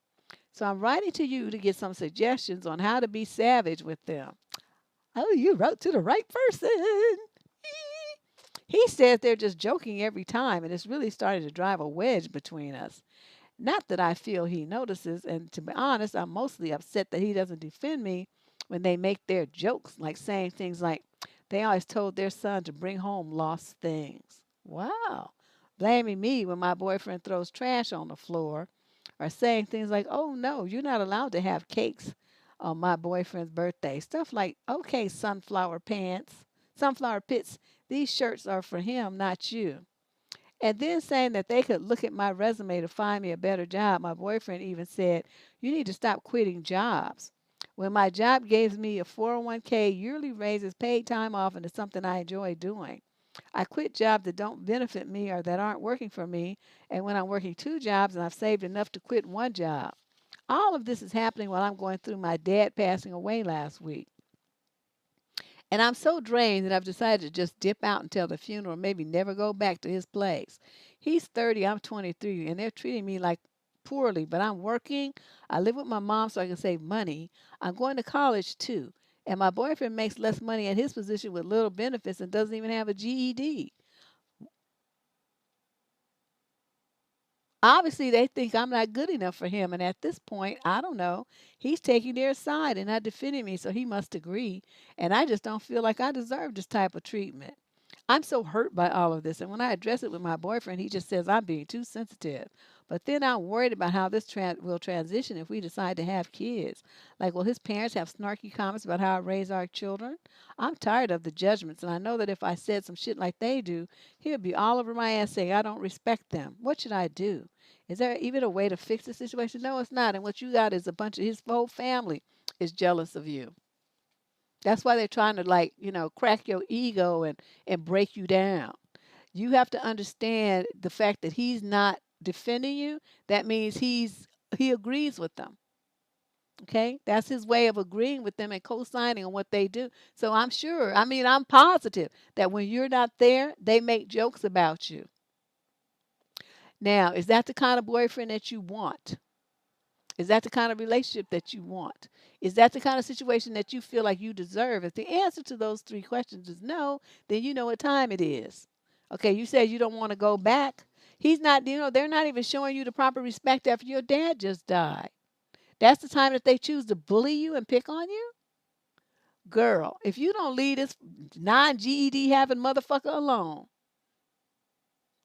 So I'm writing to you to get some suggestions on how to be savage with them. Oh, you wrote to the right person. He says they're just joking every time, and it's really starting to drive a wedge between us. Not that I feel he notices, and to be honest, I'm mostly upset that he doesn't defend me when they make their jokes, like saying things like, They always told their son to bring home lost things. Wow. Blaming me when my boyfriend throws trash on the floor, or saying things like, oh no, you're not allowed to have cakes on my boyfriend's birthday. Stuff like, okay, sunflower pits, these shirts are for him, not you. And then saying that they could look at my resume to find me a better job. My boyfriend even said, you need to stop quitting jobs. When my job gives me a 401k, yearly raises, paid time off, and it's something I enjoy doing. I quit jobs that don't benefit me or that aren't working for me. And when I'm working two jobs and I've saved enough to quit one job. All of this is happening while I'm going through my dad passing away last week. And I'm so drained that I've decided to just dip out until the funeral, maybe never go back to his place. He's 30, I'm 23, and they're treating me like poorly, but I'm working. I live with my mom so I can save money. I'm going to college too. And my boyfriend makes less money at his position with little benefits and doesn't even have a GED. Obviously, they think I'm not good enough for him. And at this point, I don't know. He's taking their side and not defending me, so he must agree. And I just don't feel like I deserve this type of treatment. I'm so hurt by all of this. And when I address it with my boyfriend, he just says I'm being too sensitive. But then I'm worried about how this will transition if we decide to have kids. Like, will his parents have snarky comments about how I raise our children? I'm tired of the judgments, and I know that if I said some shit like they do, he'll be all over my ass saying I don't respect them. What should I do? Is there even a way to fix the situation? No, it's not. And what you got is a bunch of his whole family is jealous of you. That's why they're trying to, like, crack your ego and break you down. You have to understand the fact that he's not defending you. That means he agrees with them. Okay, that's his way of agreeing with them and co-signing on what they do. So I'm sure, I mean, I'm positive that when you're not there, they make jokes about you. Now, is that the kind of boyfriend that you want? Is that the kind of relationship that you want? Is that the kind of situation that you feel like you deserve? If the answer to those three questions is no, then you know what time it is. Okay, you said you don't want to go back. He's not, they're not even showing you the proper respect after your dad just died. That's the time that they choose to bully you and pick on you? Girl, if you don't leave this non-GED having motherfucker alone,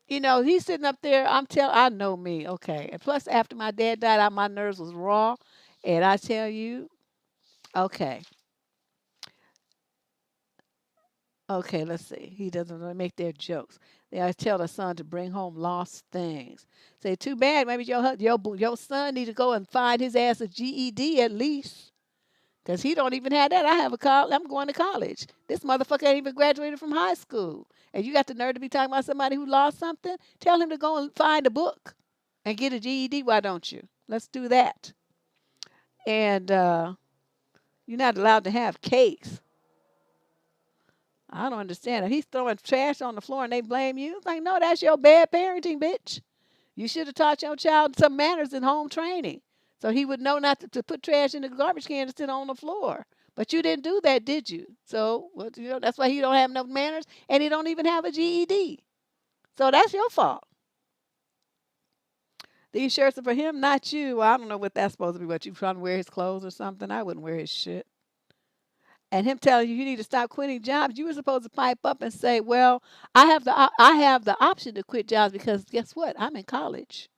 he's sitting up there. I know me. Okay. And plus, after my dad died, my nerves was raw. And I tell you, okay. Okay, let's see. He doesn't really make their jokes. They always tell the son to bring home lost things. Say, too bad. Maybe your son need to go and find his ass a GED at least. Because he don't even have that. I'm going to college. This motherfucker ain't even graduated from high school. And you got the nerve to be talking about somebody who lost something? Tell him to go and find a book and get a GED. Why don't you? Let's do that. And you're not allowed to have cakes. I don't understand. If he's throwing trash on the floor and they blame you, it's like, no, that's your bad parenting, bitch. You should have taught your child some manners in home training. So he would know not to put trash in the garbage can and sit on the floor. But you didn't do that, did you? So that's why he don't have no manners, and he don't even have a GED. So that's your fault. These shirts are for him, not you. Well, I don't know what that's supposed to be. What, you trying to wear his clothes or something? I wouldn't wear his shit. And him telling you need to stop quitting jobs, you were supposed to pipe up and say, well, I have the option to quit jobs because guess what? I'm in college.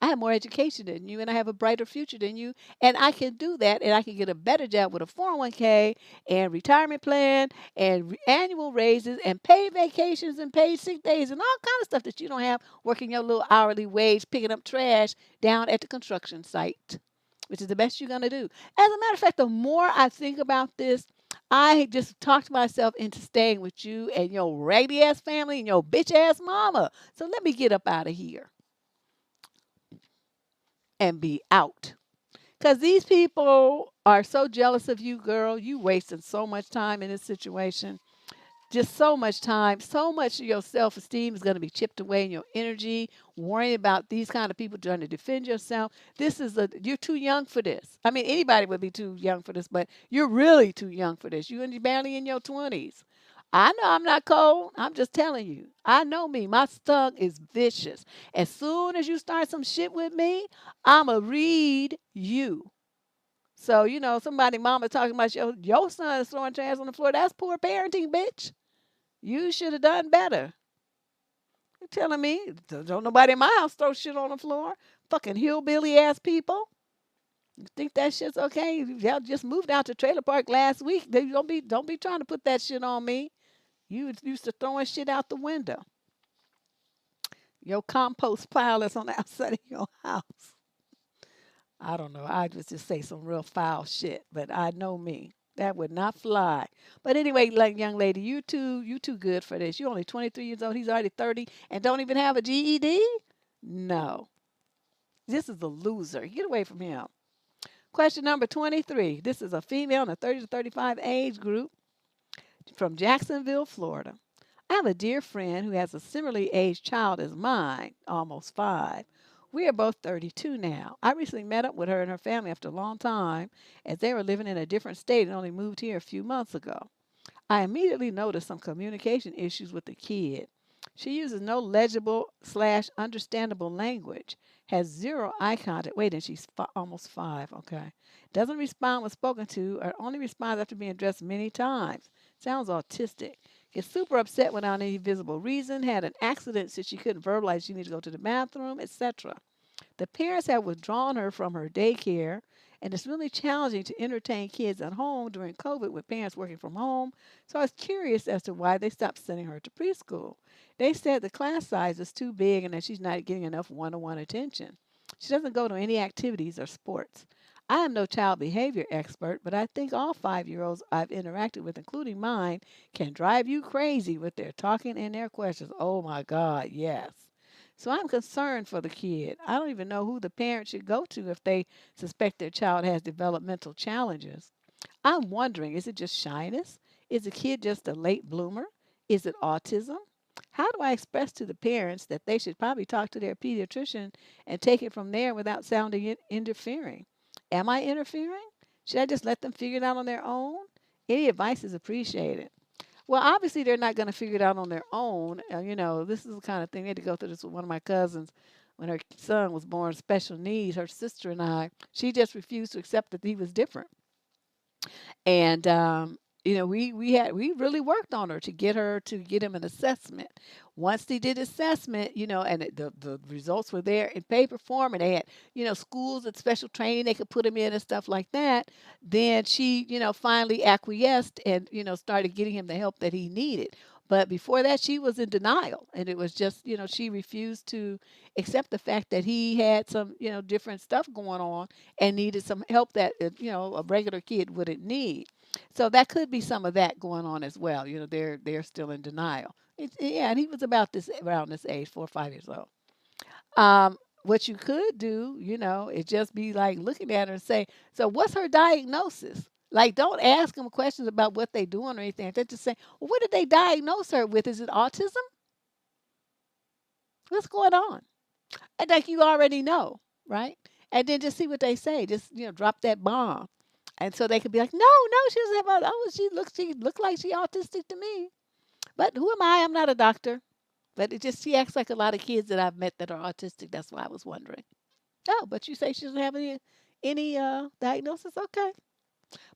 I have more education than you, and I have a brighter future than you, and I can do that, and I can get a better job with a 401k and retirement plan and annual raises and paid vacations and paid sick days and all kind of stuff that you don't have working your little hourly wage picking up trash down at the construction site, which is the best you're going to do. As a matter of fact, the more I think about this, I just talked myself into staying with you and your raggedy ass family and your bitch ass mama. So let me get up out of here and be out. Because these people are so jealous of you, girl. You wasting so much time in this situation. Just so much time. So much of your self-esteem is going to be chipped away in your energy, worrying about these kind of people trying to defend yourself. You're too young for this. I mean, anybody would be too young for this, but you're really too young for this. You're barely in your 20s. I know I'm not cold. I'm just telling you. I know me. My tongue is vicious. As soon as you start some shit with me, I'ma read you. So, somebody mama talking about your son is throwing trash on the floor. That's poor parenting, bitch. You should have done better. You telling me don't nobody in my house throw shit on the floor? Fucking hillbilly ass people. You think that shit's okay? Y'all just moved out to trailer park last week. Don't be trying to put that shit on me. You used to throwing shit out the window. Your compost pile that's on the outside of your house. I don't know. I just say some real foul shit, but I know me. That would not fly. But anyway, like young lady, you too good for this. You're only 23 years old. He's already 30 and don't even have a GED? No. This is a loser. Get away from him. Question number 23. This is a female in the 30 to 35 age group from Jacksonville, Florida. I have a dear friend who has a similarly aged child as mine, almost 5. We are both 32 now. I recently met up with her and her family after a long time as they were living in a different state and only moved here a few months ago. I immediately noticed some communication issues with the kid. She uses no legible/understandable language, has zero eye contact. Wait, and she's almost 5. Okay. Doesn't respond when spoken to or only responds after being addressed many times. Sounds autistic. Gets super upset without any visible reason. Had an accident so she couldn't verbalize she needed to go to the bathroom, etc. The parents have withdrawn her from her daycare, and it's really challenging to entertain kids at home during COVID with parents working from home. So I was curious as to why they stopped sending her to preschool. They said the class size is too big and that she's not getting enough one-on-one attention. She doesn't go to any activities or sports. I am no child behavior expert, but I think all 5-year-olds I've interacted with, including mine, can drive you crazy with their talking and their questions. Oh my God, yes. So I'm concerned for the kid. I don't even know who the parent should go to if they suspect their child has developmental challenges. I'm wondering, is it just shyness? Is the kid just a late bloomer? Is it autism? How do I express to the parents that they should probably talk to their pediatrician and take it from there without sounding interfering? Am I interfering? Should I just let them figure it out on their own? Any advice is appreciated. Well, obviously, they're not going to figure it out on their own. This is the kind of thing they had to go through this with one of my cousins when her son was born, special needs. Her sister and I, she just refused to accept that he was different. And we really worked on her to get him an assessment. Once they did assessment, and the results were there in paper form, and they had schools and special training they could put him in and stuff like that. Then she finally acquiesced and started getting him the help that he needed. But before that, she was in denial, and it was just she refused to accept the fact that he had some different stuff going on and needed some help that a regular kid wouldn't need. So that could be some of that going on as well. They're still in denial. Yeah, and he was around this age, 4 or 5 years old. What you could do, is just be like looking at her and say, so what's her diagnosis? Like, don't ask them questions about what they're doing or anything. They're just saying, well, what did they diagnose her with? Is it autism? What's going on? And like you already know, right? And then just see what they say. Just drop that bomb, and so they could be like, no, no, she doesn't have. Oh, she looked like she autistic to me. But who am I? I'm not a doctor. But she acts like a lot of kids that I've met that are autistic. That's why I was wondering. Oh, but you say she doesn't have any diagnosis? Okay.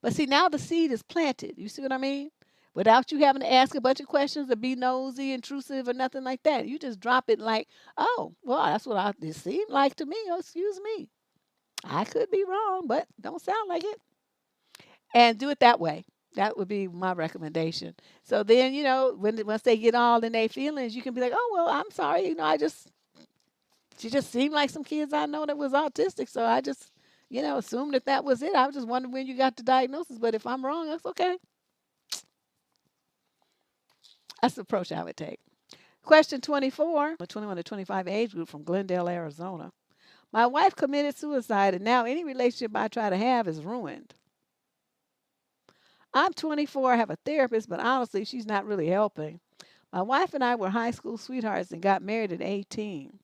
But see, now the seed is planted. You see what I mean? Without you having to ask a bunch of questions or be nosy, intrusive, or nothing like that. You just drop it like, oh, well, that's what it seemed like to me. Oh, excuse me. I could be wrong, but don't sound like it. And do it that way. That would be my recommendation. So then, once they get all in their feelings, you can be like, oh, well, I'm sorry. She just seemed like some kids I know that was autistic. So I just, assumed that was it. I was just wondering when you got the diagnosis. But if I'm wrong, that's okay. That's the approach I would take. Question 24, a 21 to 25 age group from Glendale, Arizona. My wife committed suicide, and now any relationship I try to have is ruined. I'm 24, I have a therapist, but honestly, she's not really helping. My wife and I were high school sweethearts and got married at 18.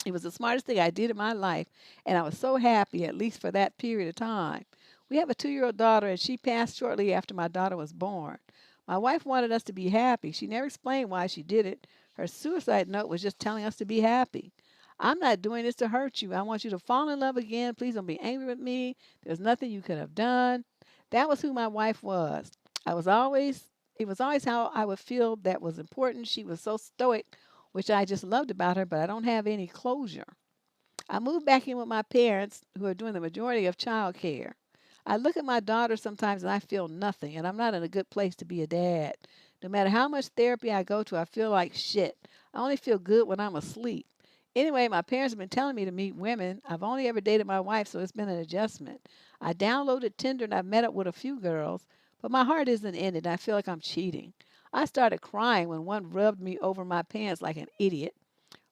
It was the smartest thing I did in my life, and I was so happy, at least for that period of time. We have a 2-year-old daughter, and she passed shortly after my daughter was born. My wife wanted us to be happy. She never explained why she did it. Her suicide note was just telling us to be happy. I'm not doing this to hurt you. I want you to fall in love again. Please don't be angry with me. There's nothing you could have done. That was who my wife was. I was always, it was always how I would feel that was important. She was so stoic, which I just loved about her, but I don't have any closure. I moved back in with my parents, who are doing the majority of child care. I look at my daughter sometimes and I feel nothing, and I'm not in a good place to be a dad. No matter how much therapy I go to, I feel like shit. I only feel good when I'm asleep. Anyway, my parents have been telling me to meet women. I've only ever dated my wife, so it's been an adjustment. I downloaded Tinder and I've met up with a few girls, but my heart isn't in it. I feel like I'm cheating. I started crying when one rubbed me over my pants like an idiot.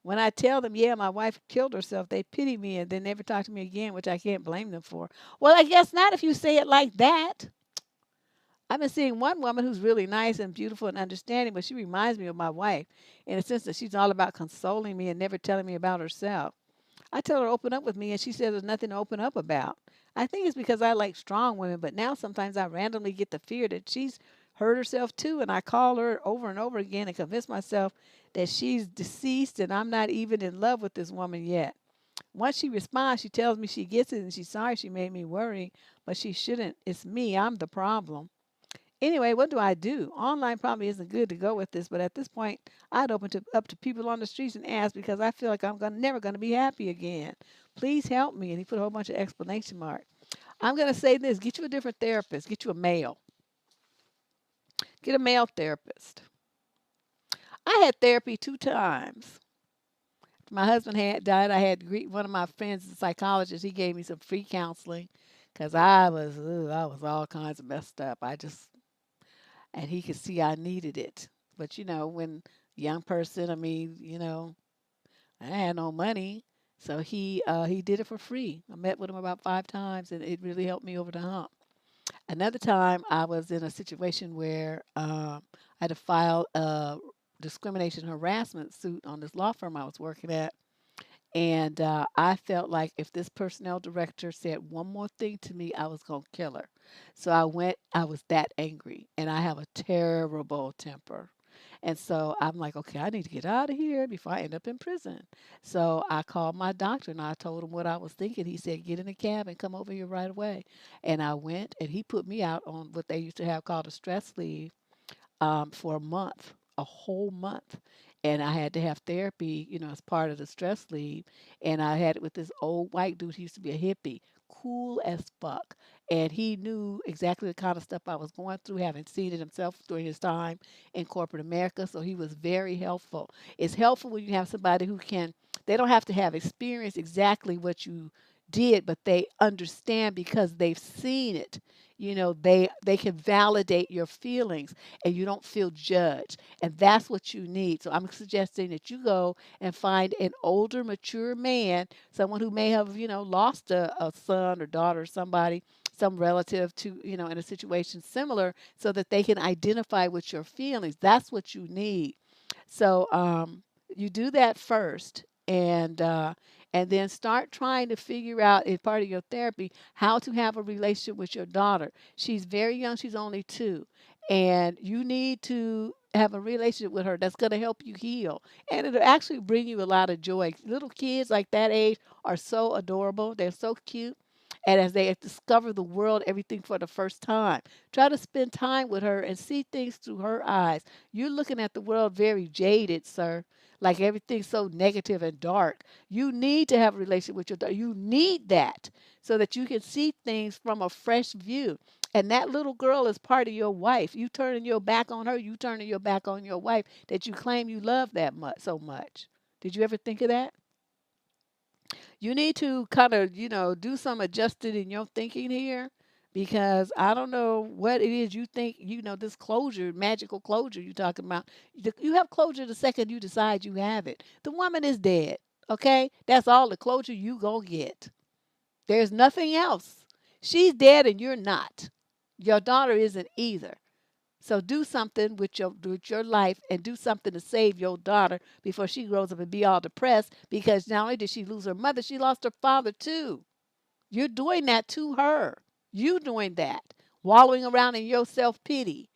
When I tell them, yeah, my wife killed herself, they pity me and then never talk to me again, which I can't blame them for. Well, I guess not if you say it like that. I've been seeing one woman who's really nice and beautiful and understanding, but she reminds me of my wife in a sense that she's all about consoling me and never telling me about herself. I tell her to open up with me, and she says there's nothing to open up about. I think it's because I like strong women, but now sometimes I randomly get the fear that she's hurt herself too, and I call her over and over again and convince myself that she's deceased and I'm not even in love with this woman yet. Once she responds, she tells me she gets it and she's sorry she made me worry, but she shouldn't. It's me. I'm the problem. Anyway, what do I do? Online probably isn't good to go with this, but at this point, I'd open up to people on the streets and ask because I feel like never going to be happy again. Please help me. And he put a whole bunch of exclamation mark. I'm going to say this: get you a different therapist. Get you a male. Get a male therapist. I had therapy 2 times. My husband had died. I had one of my friends, a psychologist. He gave me some free counseling because I was all kinds of messed up. And he could see I needed it. But when young person, I mean, I had no money, so he did it for free. I met with him about 5 times, and it really helped me over the hump. Another time, I was in a situation where I had to file a discrimination harassment suit on this law firm I was working at. And I felt like if this personnel director said one more thing to me, I was going to kill her. So I was that angry, and I have a terrible temper. And so I'm like, okay, I need to get out of here before I end up in prison. So I called my doctor and I told him what I was thinking. He said, get in a cab and come over here right away. And I went, and he put me out on what they used to have called a stress leave for a month, a whole month. And I had to have therapy, as part of the stress leave. And I had it with this old white dude. He used to be a hippie, cool as fuck. And he knew exactly the kind of stuff I was going through, having seen it himself during his time in corporate America. So he was very helpful. It's helpful when you have somebody they don't have to have experienced exactly what you did, but they understand because they've seen it. They can validate your feelings and you don't feel judged. And that's what you need. So I'm suggesting that you go and find an older, mature man, someone who may have, lost a son or daughter or somebody, some relative to, in a situation similar, so that they can identify with your feelings. That's what you need. So you do that first, and then start trying to figure out, as part of your therapy, how to have a relationship with your daughter. She's very young; she's only 2, and you need to have a relationship with her that's going to help you heal, and it'll actually bring you a lot of joy. Little kids like that age are so adorable; they're so cute. And as they discover the world, everything for the first time, try to spend time with her and see things through her eyes. You're looking at the world very jaded, sir, like everything's so negative and dark. You need to have a relationship with your daughter. You need that so that you can see things from a fresh view. And that little girl is part of your wife. You turning your back on her, you turning your back on your wife that you claim you love that much so much. Did you ever think of that? You need to kind of, do some adjusting in your thinking here, because I don't know what it is you think, this closure, magical closure you're talking about. You have closure the second you decide you have it. The woman is dead. Okay? That's all the closure you gonna get. There's nothing else. She's dead and you're not. Your daughter isn't either. So do something with your life, and do something to save your daughter before she grows up and be all depressed, because not only did she lose her mother, she lost her father too. You're doing that to her. You doing that. Wallowing around in your self-pity.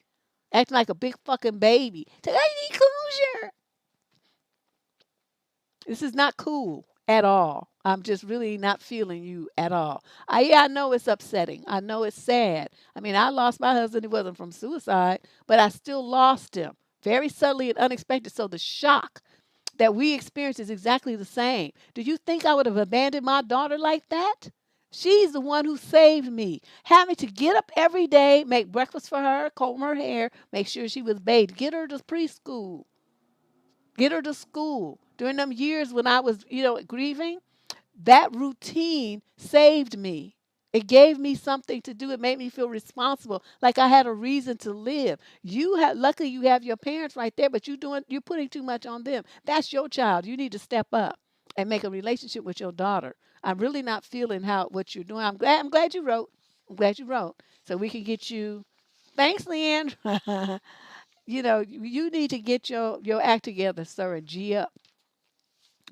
Acting like a big fucking baby. Say, I need closure. This is not cool. at all. I'm just really not feeling you at all. Yeah, I know it's upsetting. I know it's sad. I mean, I lost my husband. It wasn't from suicide, but I still lost him very suddenly and unexpected. So the shock that we experience is exactly the same. Do you think I would have abandoned my daughter like that? She's the one who saved me. Having to get up every day, make breakfast for her, comb her hair, make sure she was bathed, get her to preschool, get her to school. During them years when I was, grieving, that routine saved me. It gave me something to do. It made me feel responsible, like I had a reason to live. Luckily you have your parents right there, but you're putting too much on them. That's your child. You need to step up and make a relationship with your daughter. I'm really not feeling what you're doing. I'm glad you wrote. I'm glad you wrote. So we can get you. Thanks, Leanne. You need to get your act together, sir, and G up.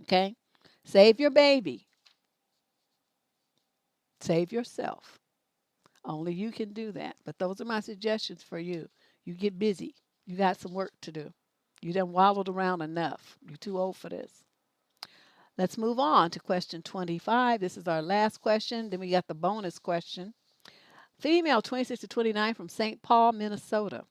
Okay? Save your baby. Save yourself. Only you can do that. But those are my suggestions for you. You get busy. You got some work to do. You done wallowed around enough. You're too old for this. Let's move on to question 25. This is our last question. Then we got the bonus question. Female 26 to 29 from St. Paul, Minnesota.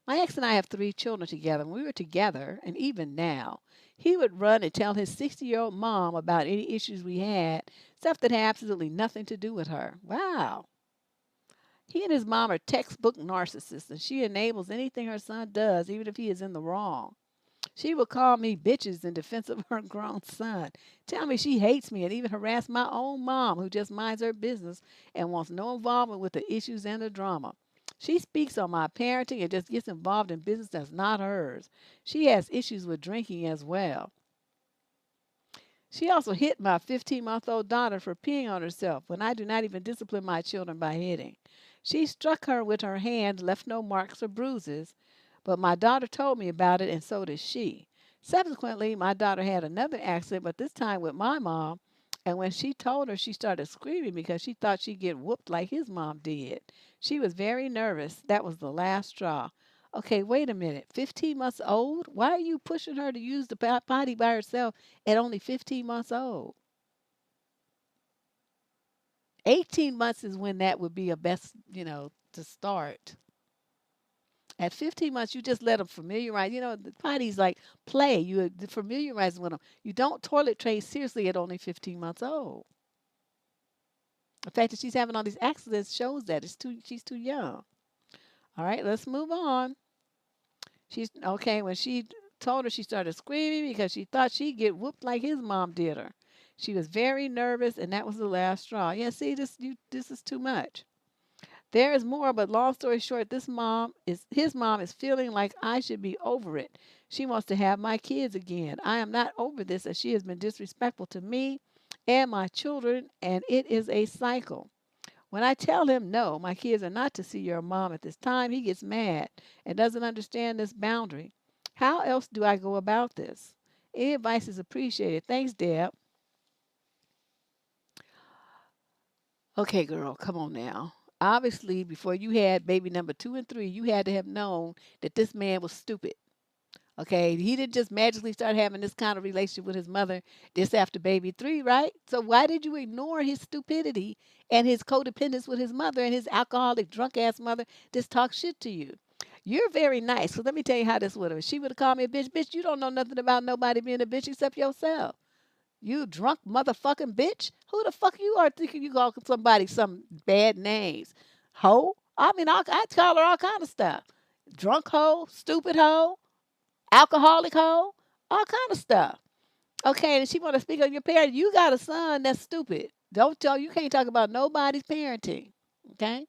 My ex and I have 3 children together. When we were together, and even now, he would run and tell his 60-year-old mom about any issues we had, stuff that had absolutely nothing to do with her. Wow. He and his mom are textbook narcissists, and she enables anything her son does, even if he is in the wrong. She will call me bitches in defense of her grown son, tell me she hates me, and even harass my own mom, who just minds her business and wants no involvement with the issues and the drama. She speaks on my parenting and just gets involved in business that's not hers. She has issues with drinking as well. She also hit my 15-month-old daughter for peeing on herself when I do not even discipline my children by hitting. She struck her with her hand, left no marks or bruises, but my daughter told me about it, and so did she. Subsequently, my daughter had another accident, but this time with my mom, and when she told her, she started screaming because she thought she'd get whooped like his mom did. She was very nervous. That was the last straw. Okay, wait a minute. 15 months old? Why are you pushing her to use the potty by herself at only 15 months old? 18 months is when that would be a best, to start. At 15 months, you just let them familiarize. The potty's like play. You familiarize with them. You don't toilet train seriously at only 15 months old. The fact that she's having all these accidents shows that she's too young. All right, let's move on. She's okay. When she told her, she started screaming because she thought she'd get whooped like his mom did her. She was very nervous, and that was the last straw. Yeah, see, this is too much. There is more, but long story short, his mom is feeling like I should be over it. She wants to have my kids again. I am not over this, as she has been disrespectful to me and my children, and it is a cycle. When I tell him no, my kids are not to see your mom at this time, he gets mad and doesn't understand this boundary. How else do I go about this? Any advice is appreciated. Thanks, Deb. Okay, girl, come on now. Obviously, before you had baby number 2 and 3, you had to have known that this man was stupid. Okay, he didn't just magically start having this kind of relationship with his mother just after baby 3, right? So why did you ignore his stupidity and his codependence with his mother and his alcoholic, drunk ass mother just talk shit to you? You're very nice. So let me tell you how this would have. She would have called me a bitch. Bitch, you don't know nothing about nobody being a bitch except yourself. You drunk motherfucking bitch. Who the fuck you are thinking you call somebody some bad names? Hoe? I mean, I call her all kind of stuff. Drunk hoe, stupid hoe, alcoholic hoe, all kind of stuff. Okay, and she want to speak on your parent. You got a son that's stupid. You can't talk about nobody's parenting. Okay?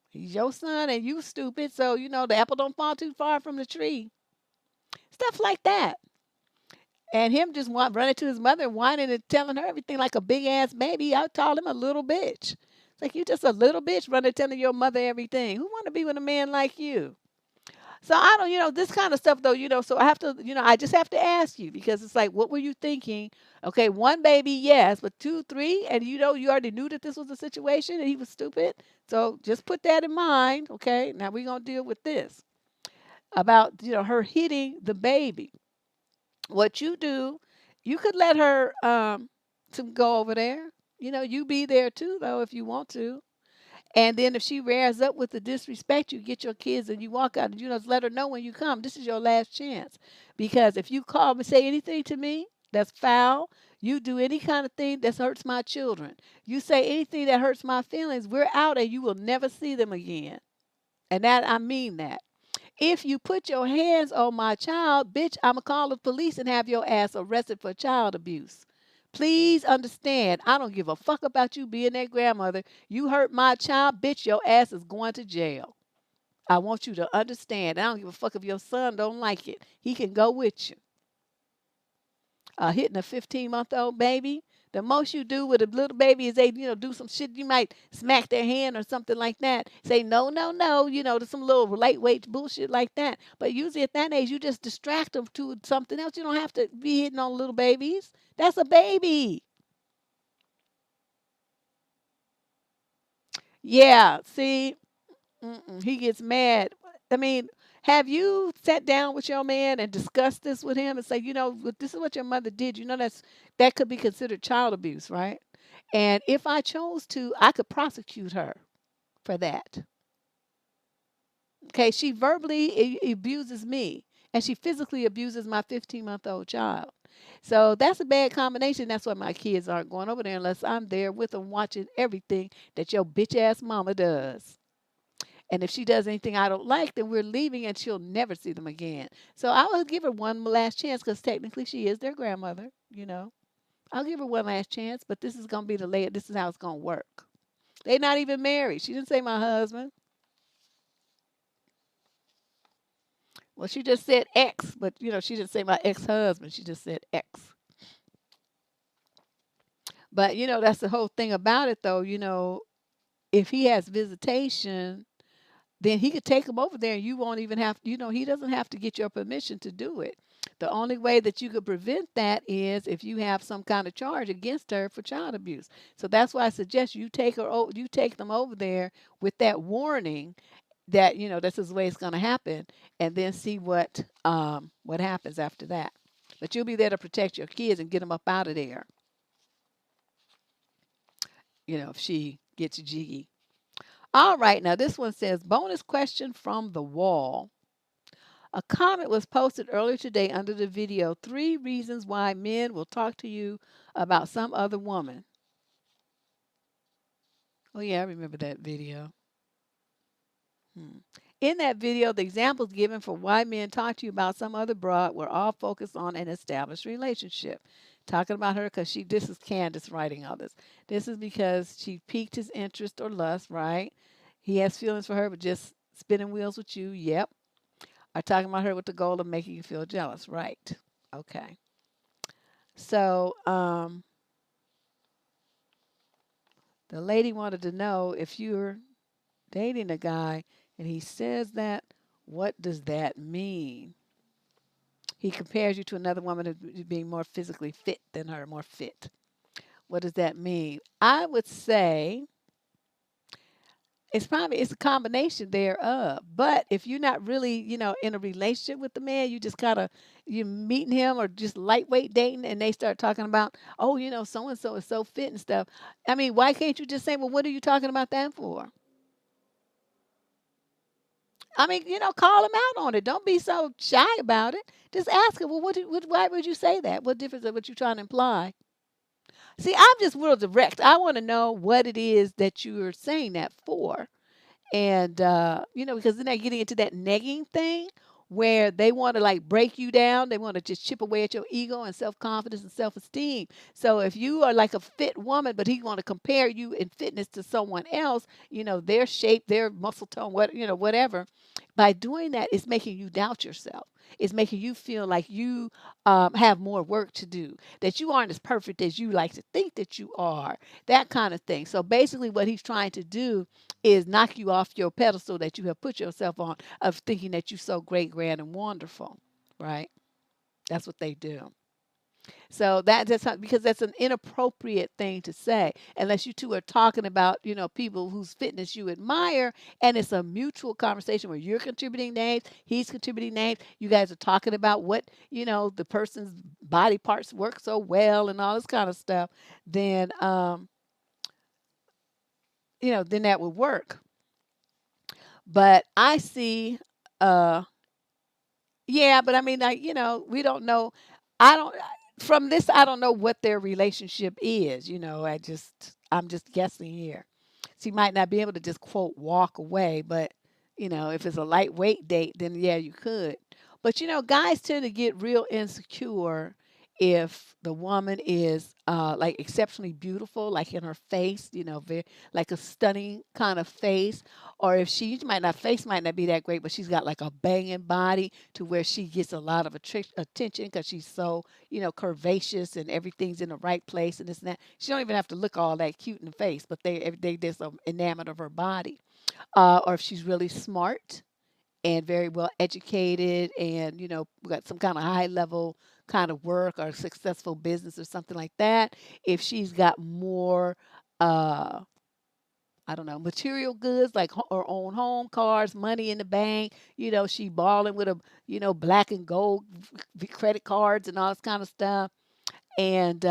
He's your son and you stupid, so the apple don't fall too far from the tree. Stuff like that. And him just running to his mother, whining and telling her everything like a big ass baby. I call him a little bitch. It's like, you just a little bitch running telling your mother everything. Who want to be with a man like you? So I don't, this kind of stuff though, so I have to, I just have to ask you, because it's like, what were you thinking? Okay, 1 baby, yes, but 2, 3, and you already knew that this was a situation and he was stupid. So just put that in mind. Okay, now we're going to deal with this about, her hitting the baby. What you do You could let her to go over there. You be there too, though, if you want to. And then if she rears up with the disrespect, you get your kids and you walk out and just let her know when you come. This is your last chance. Because if you call and say anything to me that's foul, you do any kind of thing that hurts my children, you say anything that hurts my feelings, we're out and you will never see them again. And that I mean that. If you put your hands on my child, bitch, I'ma call the police and have your ass arrested for child abuse. Please understand, I don't give a fuck about you being that grandmother. You hurt my child, bitch, your ass is going to jail. I want you to understand. I don't give a fuck if your son don't like it. He can go with you. Hitting a 15-month-old baby. The most you do with a little baby is they, do some shit. You might smack their hand or something like that. Say no, no, no, to some little lightweight bullshit like that. But usually at that age, you just distract them to something else. You don't have to be hitting on little babies. That's a baby. Yeah, see, he gets mad. I mean, have you sat down with your man and discussed this with him and say, this is what your mother did. That could be considered child abuse, right? And if I chose to, I could prosecute her for that. Okay, she verbally abuses me and she physically abuses my 15-month-old child. So that's a bad combination. That's why my kids aren't going over there unless I'm there with them watching everything that your bitch ass mama does. And if she does anything I don't like, then we're leaving and she'll never see them again. So I will give her one last chance because technically she is their grandmother. I'll give her one last chance, but this is going to be the layout. This is how it's going to work. They're not even married. She didn't say my husband. Well, she just said ex, but she didn't say my ex-husband. She just said ex. But that's the whole thing about it, though. If he has visitation, then he could take him over there and you won't even have, he doesn't have to get your permission to do it. The only way that you could prevent that is if you have some kind of charge against her for child abuse. So that's why I suggest you take them over there with that warning that, this is the way it's going to happen, and then see what happens after that. But you'll be there to protect your kids and get them up out of there, if she gets jiggy. All right, now this one says, bonus question from the wall. A comment was posted earlier today under the video, 3 reasons why men will talk to you about some other woman. Oh yeah, I remember that video. In that video, the examples given for why men talk to you about some other broad were all focused on an established relationship. Talking about her because this is Candace writing all this. This is because she piqued his interest or lust, right? He has feelings for her, but just spinning wheels with you. Yep. Are talking about her with the goal of making you feel jealous, right? Okay. So, the lady wanted to know if you're dating a guy and he says that, what does that mean? He compares you to another woman as being more physically fit than her, more fit. What does that mean? I would say it's a combination thereof. But if you're not really, in a relationship with the man, you just kind of you meeting him or just lightweight dating, and they start talking about, oh, so and so is so fit and stuff. I mean, why can't you just say, well, what are you talking about that for? I mean, call him out on it. Don't be so shy about it. Just ask him, well, why would you say that? What difference is what you're trying to imply? See, I'm just real direct. I want to know what it is that you're saying that for. And, because then they're getting into that negging thing where they want to like break you down. They want to just chip away at your ego and self-confidence and self-esteem. So if you are like a fit woman, but he want to compare you in fitness to someone else, their shape, their muscle tone, whatever, by doing that, it's making you doubt yourself. It's making you feel like you have more work to do, that you aren't as perfect as you like to think that you are, that kind of thing. So basically what he's trying to do is knock you off your pedestal that you have put yourself on of thinking that you're so great, grand, and wonderful, right? That's what they do. So that's how, because that's an inappropriate thing to say unless you two are talking about, people whose fitness you admire, and it's a mutual conversation where you're contributing names, he's contributing names, you guys are talking about what, the person's body parts work so well and all this kind of stuff, then then that would work. But I see uh yeah, but I mean, like, we don't know. I don't, from this, I don't know what their relationship is. I'm just guessing here. She might not be able to just quote walk away, but, if it's a lightweight date, then yeah, you could. But, guys tend to get real insecure if the woman is like exceptionally beautiful, like in her face, very, like a stunning kind of face, or if she might not face might not be that great, but she's got like a banging body to where she gets a lot of attention because she's so curvaceous and everything's in the right place and this and that. She don't even have to look all that cute in the face, but they just so enamored of her body. Or if she's really smart and very well educated and got some kind of high level kind of work or successful business or something like that. If she's got more uh I don't know, material goods like her own home, cars, money in the bank. She balling with a, black and gold credit cards and all this kind of stuff. And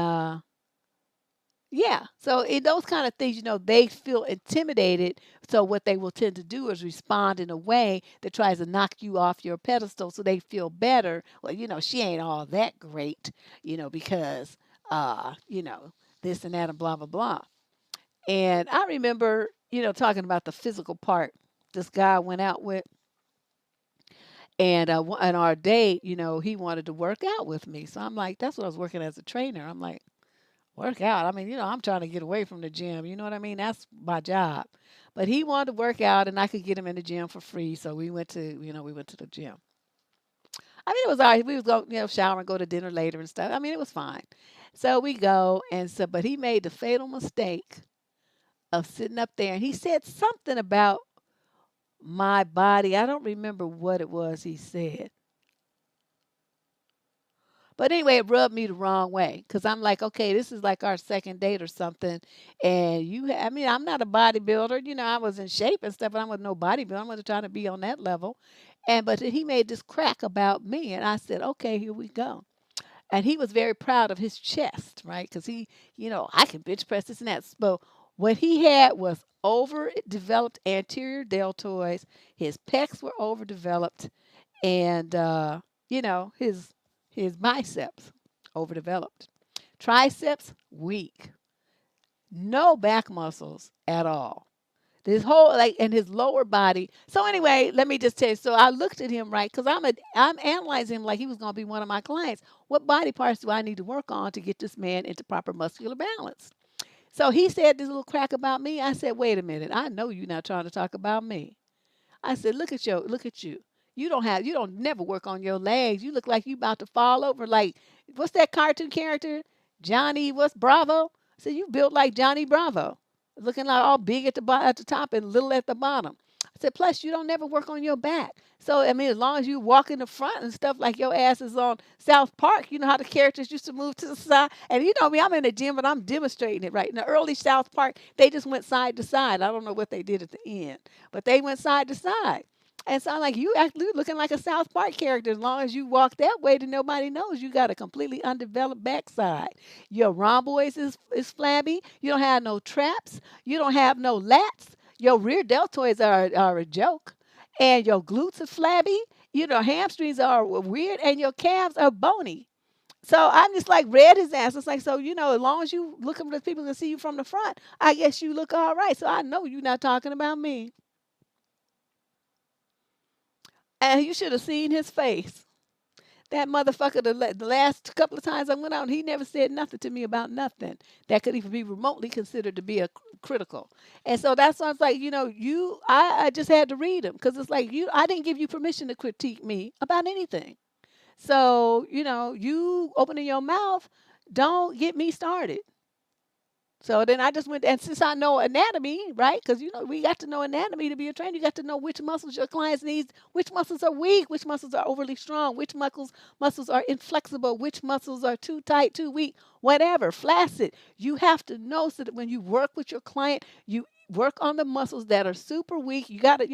yeah, so in those kind of things, they feel intimidated. So what they will tend to do is respond in a way that tries to knock you off your pedestal so they feel better. Well, she ain't all that great, because, this and that and blah, blah, blah. And I remember, talking about the physical part. This guy I went out with, and on our date, he wanted to work out with me. So I'm like, that's what I was working as a trainer. I'm like, work out. I mean, I'm trying to get away from the gym. You know what I mean? That's my job. But he wanted to work out, and I could get him in the gym for free. So we went to the gym. I mean, it was all right. We was going, shower and go to dinner later and stuff. I mean, it was fine. So we go, and so, but he made the fatal mistake of sitting up there, and he said something about my body. I don't remember what it was he said. But anyway, it rubbed me the wrong way because I'm like, okay, this is like our second date or something. And I mean, I'm not a bodybuilder. I was in shape and stuff, but I was no bodybuilder. I wasn't trying to be on that level. But he made this crack about me. And I said, okay, here we go. And he was very proud of his chest, right? Because I can bench press this and that. But what he had was overdeveloped anterior deltoids. His pecs were overdeveloped, and his biceps overdeveloped, triceps weak, no back muscles at all. This whole like and his lower body. So anyway, let me just tell you. So I looked at him right because I'm analyzing him like he was going to be one of my clients. What body parts do I need to work on to get this man into proper muscular balance? So he said this little crack about me. I said, wait a minute. I know you're not trying to talk about me. I said, look at you. You don't never work on your legs. You look like you about to fall over. Like, what's that cartoon character? Johnny, what's Bravo? I said, you built like Johnny Bravo, looking like all big at at the top and little at the bottom. I said, plus you don't never work on your back. So I mean, as long as you walk in the front and stuff like your ass is on South Park, you know how the characters used to move to the side. And you know me, I'm in the gym, but I'm demonstrating it right. In the early South Park, they just went side to side. I don't know what they did at the end, but they went side to side. And so I'm like, you actually looking like a South Park character. As long as you walk that way, then nobody knows you got a completely undeveloped backside. Your rhomboids is flabby. You don't have no traps. You don't have no lats. Your rear deltoids are a joke. And your glutes are flabby. Hamstrings are weird. And your calves are bony. So I'm just like read his ass. It's like, so, as long as you looking for people to see you from the front, I guess you look all right. So I know you're not talking about me. And you should have seen his face. That motherfucker, the last couple of times I went out, he never said nothing to me about nothing that could even be remotely considered to be a critical. And so that's why I was like, I just had to read him because it's like I didn't give you permission to critique me about anything. So, you opening your mouth, don't get me started. So then I just went, and since I know anatomy, right? Because we got to know anatomy to be a trainer. You got to know which muscles your clients need, which muscles are weak, which muscles are overly strong, which muscles are inflexible, which muscles are too tight, too weak, whatever, flaccid. You have to know so that when you work with your client, you work on the muscles that are super weak. You got to,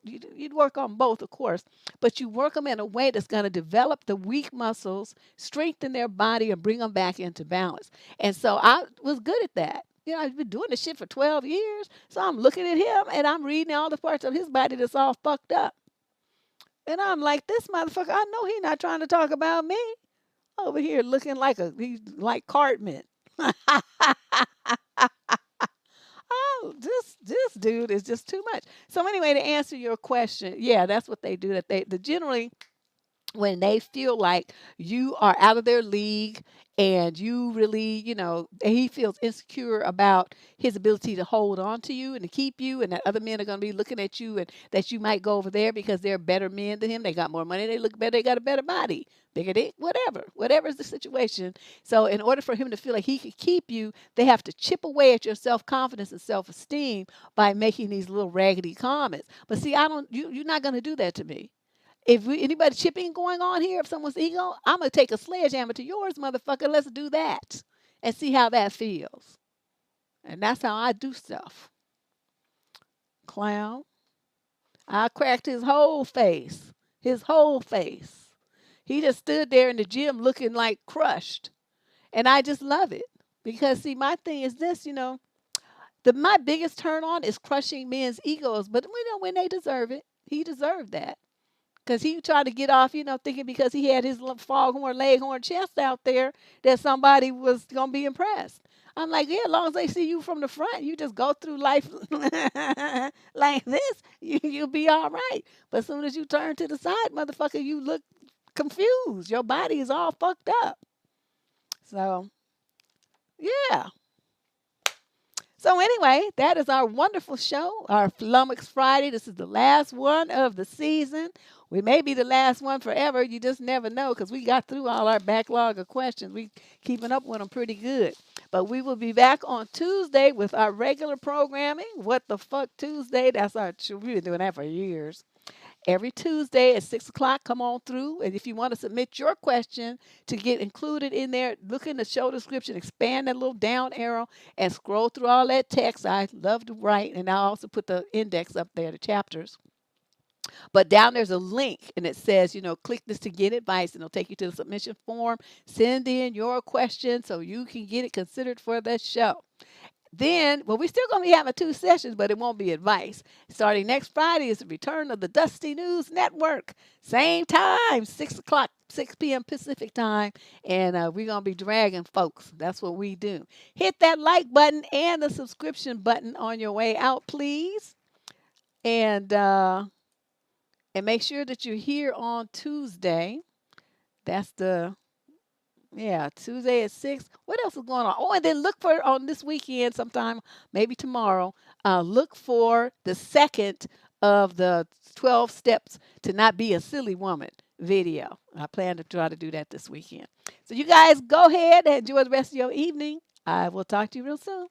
you'd work on both, of course, but you work them in a way that's going to develop the weak muscles, strengthen their body, and bring them back into balance. And so I was good at that. I've been doing this shit for 12 years. So I'm looking at him and I'm reading all the parts of his body that's all fucked up. And I'm like, this motherfucker, I know he's not trying to talk about me. Over here looking he's like Cartman. Oh, this dude is just too much. So anyway, to answer your question, yeah, that's what they do. That they generally, when they feel like you are out of their league and you really, he feels insecure about his ability to hold on to you and to keep you, and that other men are going to be looking at you and that you might go over there because they're better men than him. They got more money. They look better. They got a better body, bigger dick, whatever is the situation. So in order for him to feel like he could keep you, they have to chip away at your self-confidence and self-esteem by making these little raggedy comments. But see, you're not going to do that to me. If anybody chipping going on here, if someone's ego, I'm going to take a sledgehammer to yours, motherfucker. Let's do that and see how that feels. And that's how I do stuff. Clown. I cracked his whole face. His whole face. He just stood there in the gym looking like crushed. And I just love it. Because, see, my thing is this, my biggest turn on is crushing men's egos. But when they deserve it, he deserved that. Because he tried to get off, thinking because he had his little foghorn, leghorn chest out there that somebody was going to be impressed. I'm like, yeah, as long as they see you from the front, you just go through life like this, you'll be all right. But as soon as you turn to the side, motherfucker, you look confused. Your body is all fucked up. So, yeah. So anyway, that is our wonderful show, our Flummoxed Friday. This is the last one of the season. We may be the last one forever. You just never know because we got through all our backlog of questions. We keeping up with them pretty good. But we will be back on Tuesday with our regular programming. What the fuck Tuesday? We've been doing that for years. Every Tuesday at 6 o'clock, come on through. And if you want to submit your question to get included in there, look in the show description, expand that little down arrow, and scroll through all that text. I love to write, and I'll also put the index up there, the chapters. But down there's a link, and it says, click this to get advice, and it'll take you to the submission form. Send in your question so you can get it considered for the show. Then, we're still going to be having 2 sessions, but it won't be advice. Starting next Friday is the return of the Dusty News Network. Same time, 6 o'clock, 6 p.m. Pacific time. And we're going to be dragging folks. That's what we do. Hit that like button and the subscription button on your way out, please. And make sure that you're here on Tuesday. That's Tuesday at 6. What else is going on? Oh, and then look for on this weekend sometime, maybe tomorrow, look for the second of the 12 steps to not be a silly woman video. I plan to try to do that this weekend. So you guys go ahead and enjoy the rest of your evening. I will talk to you real soon.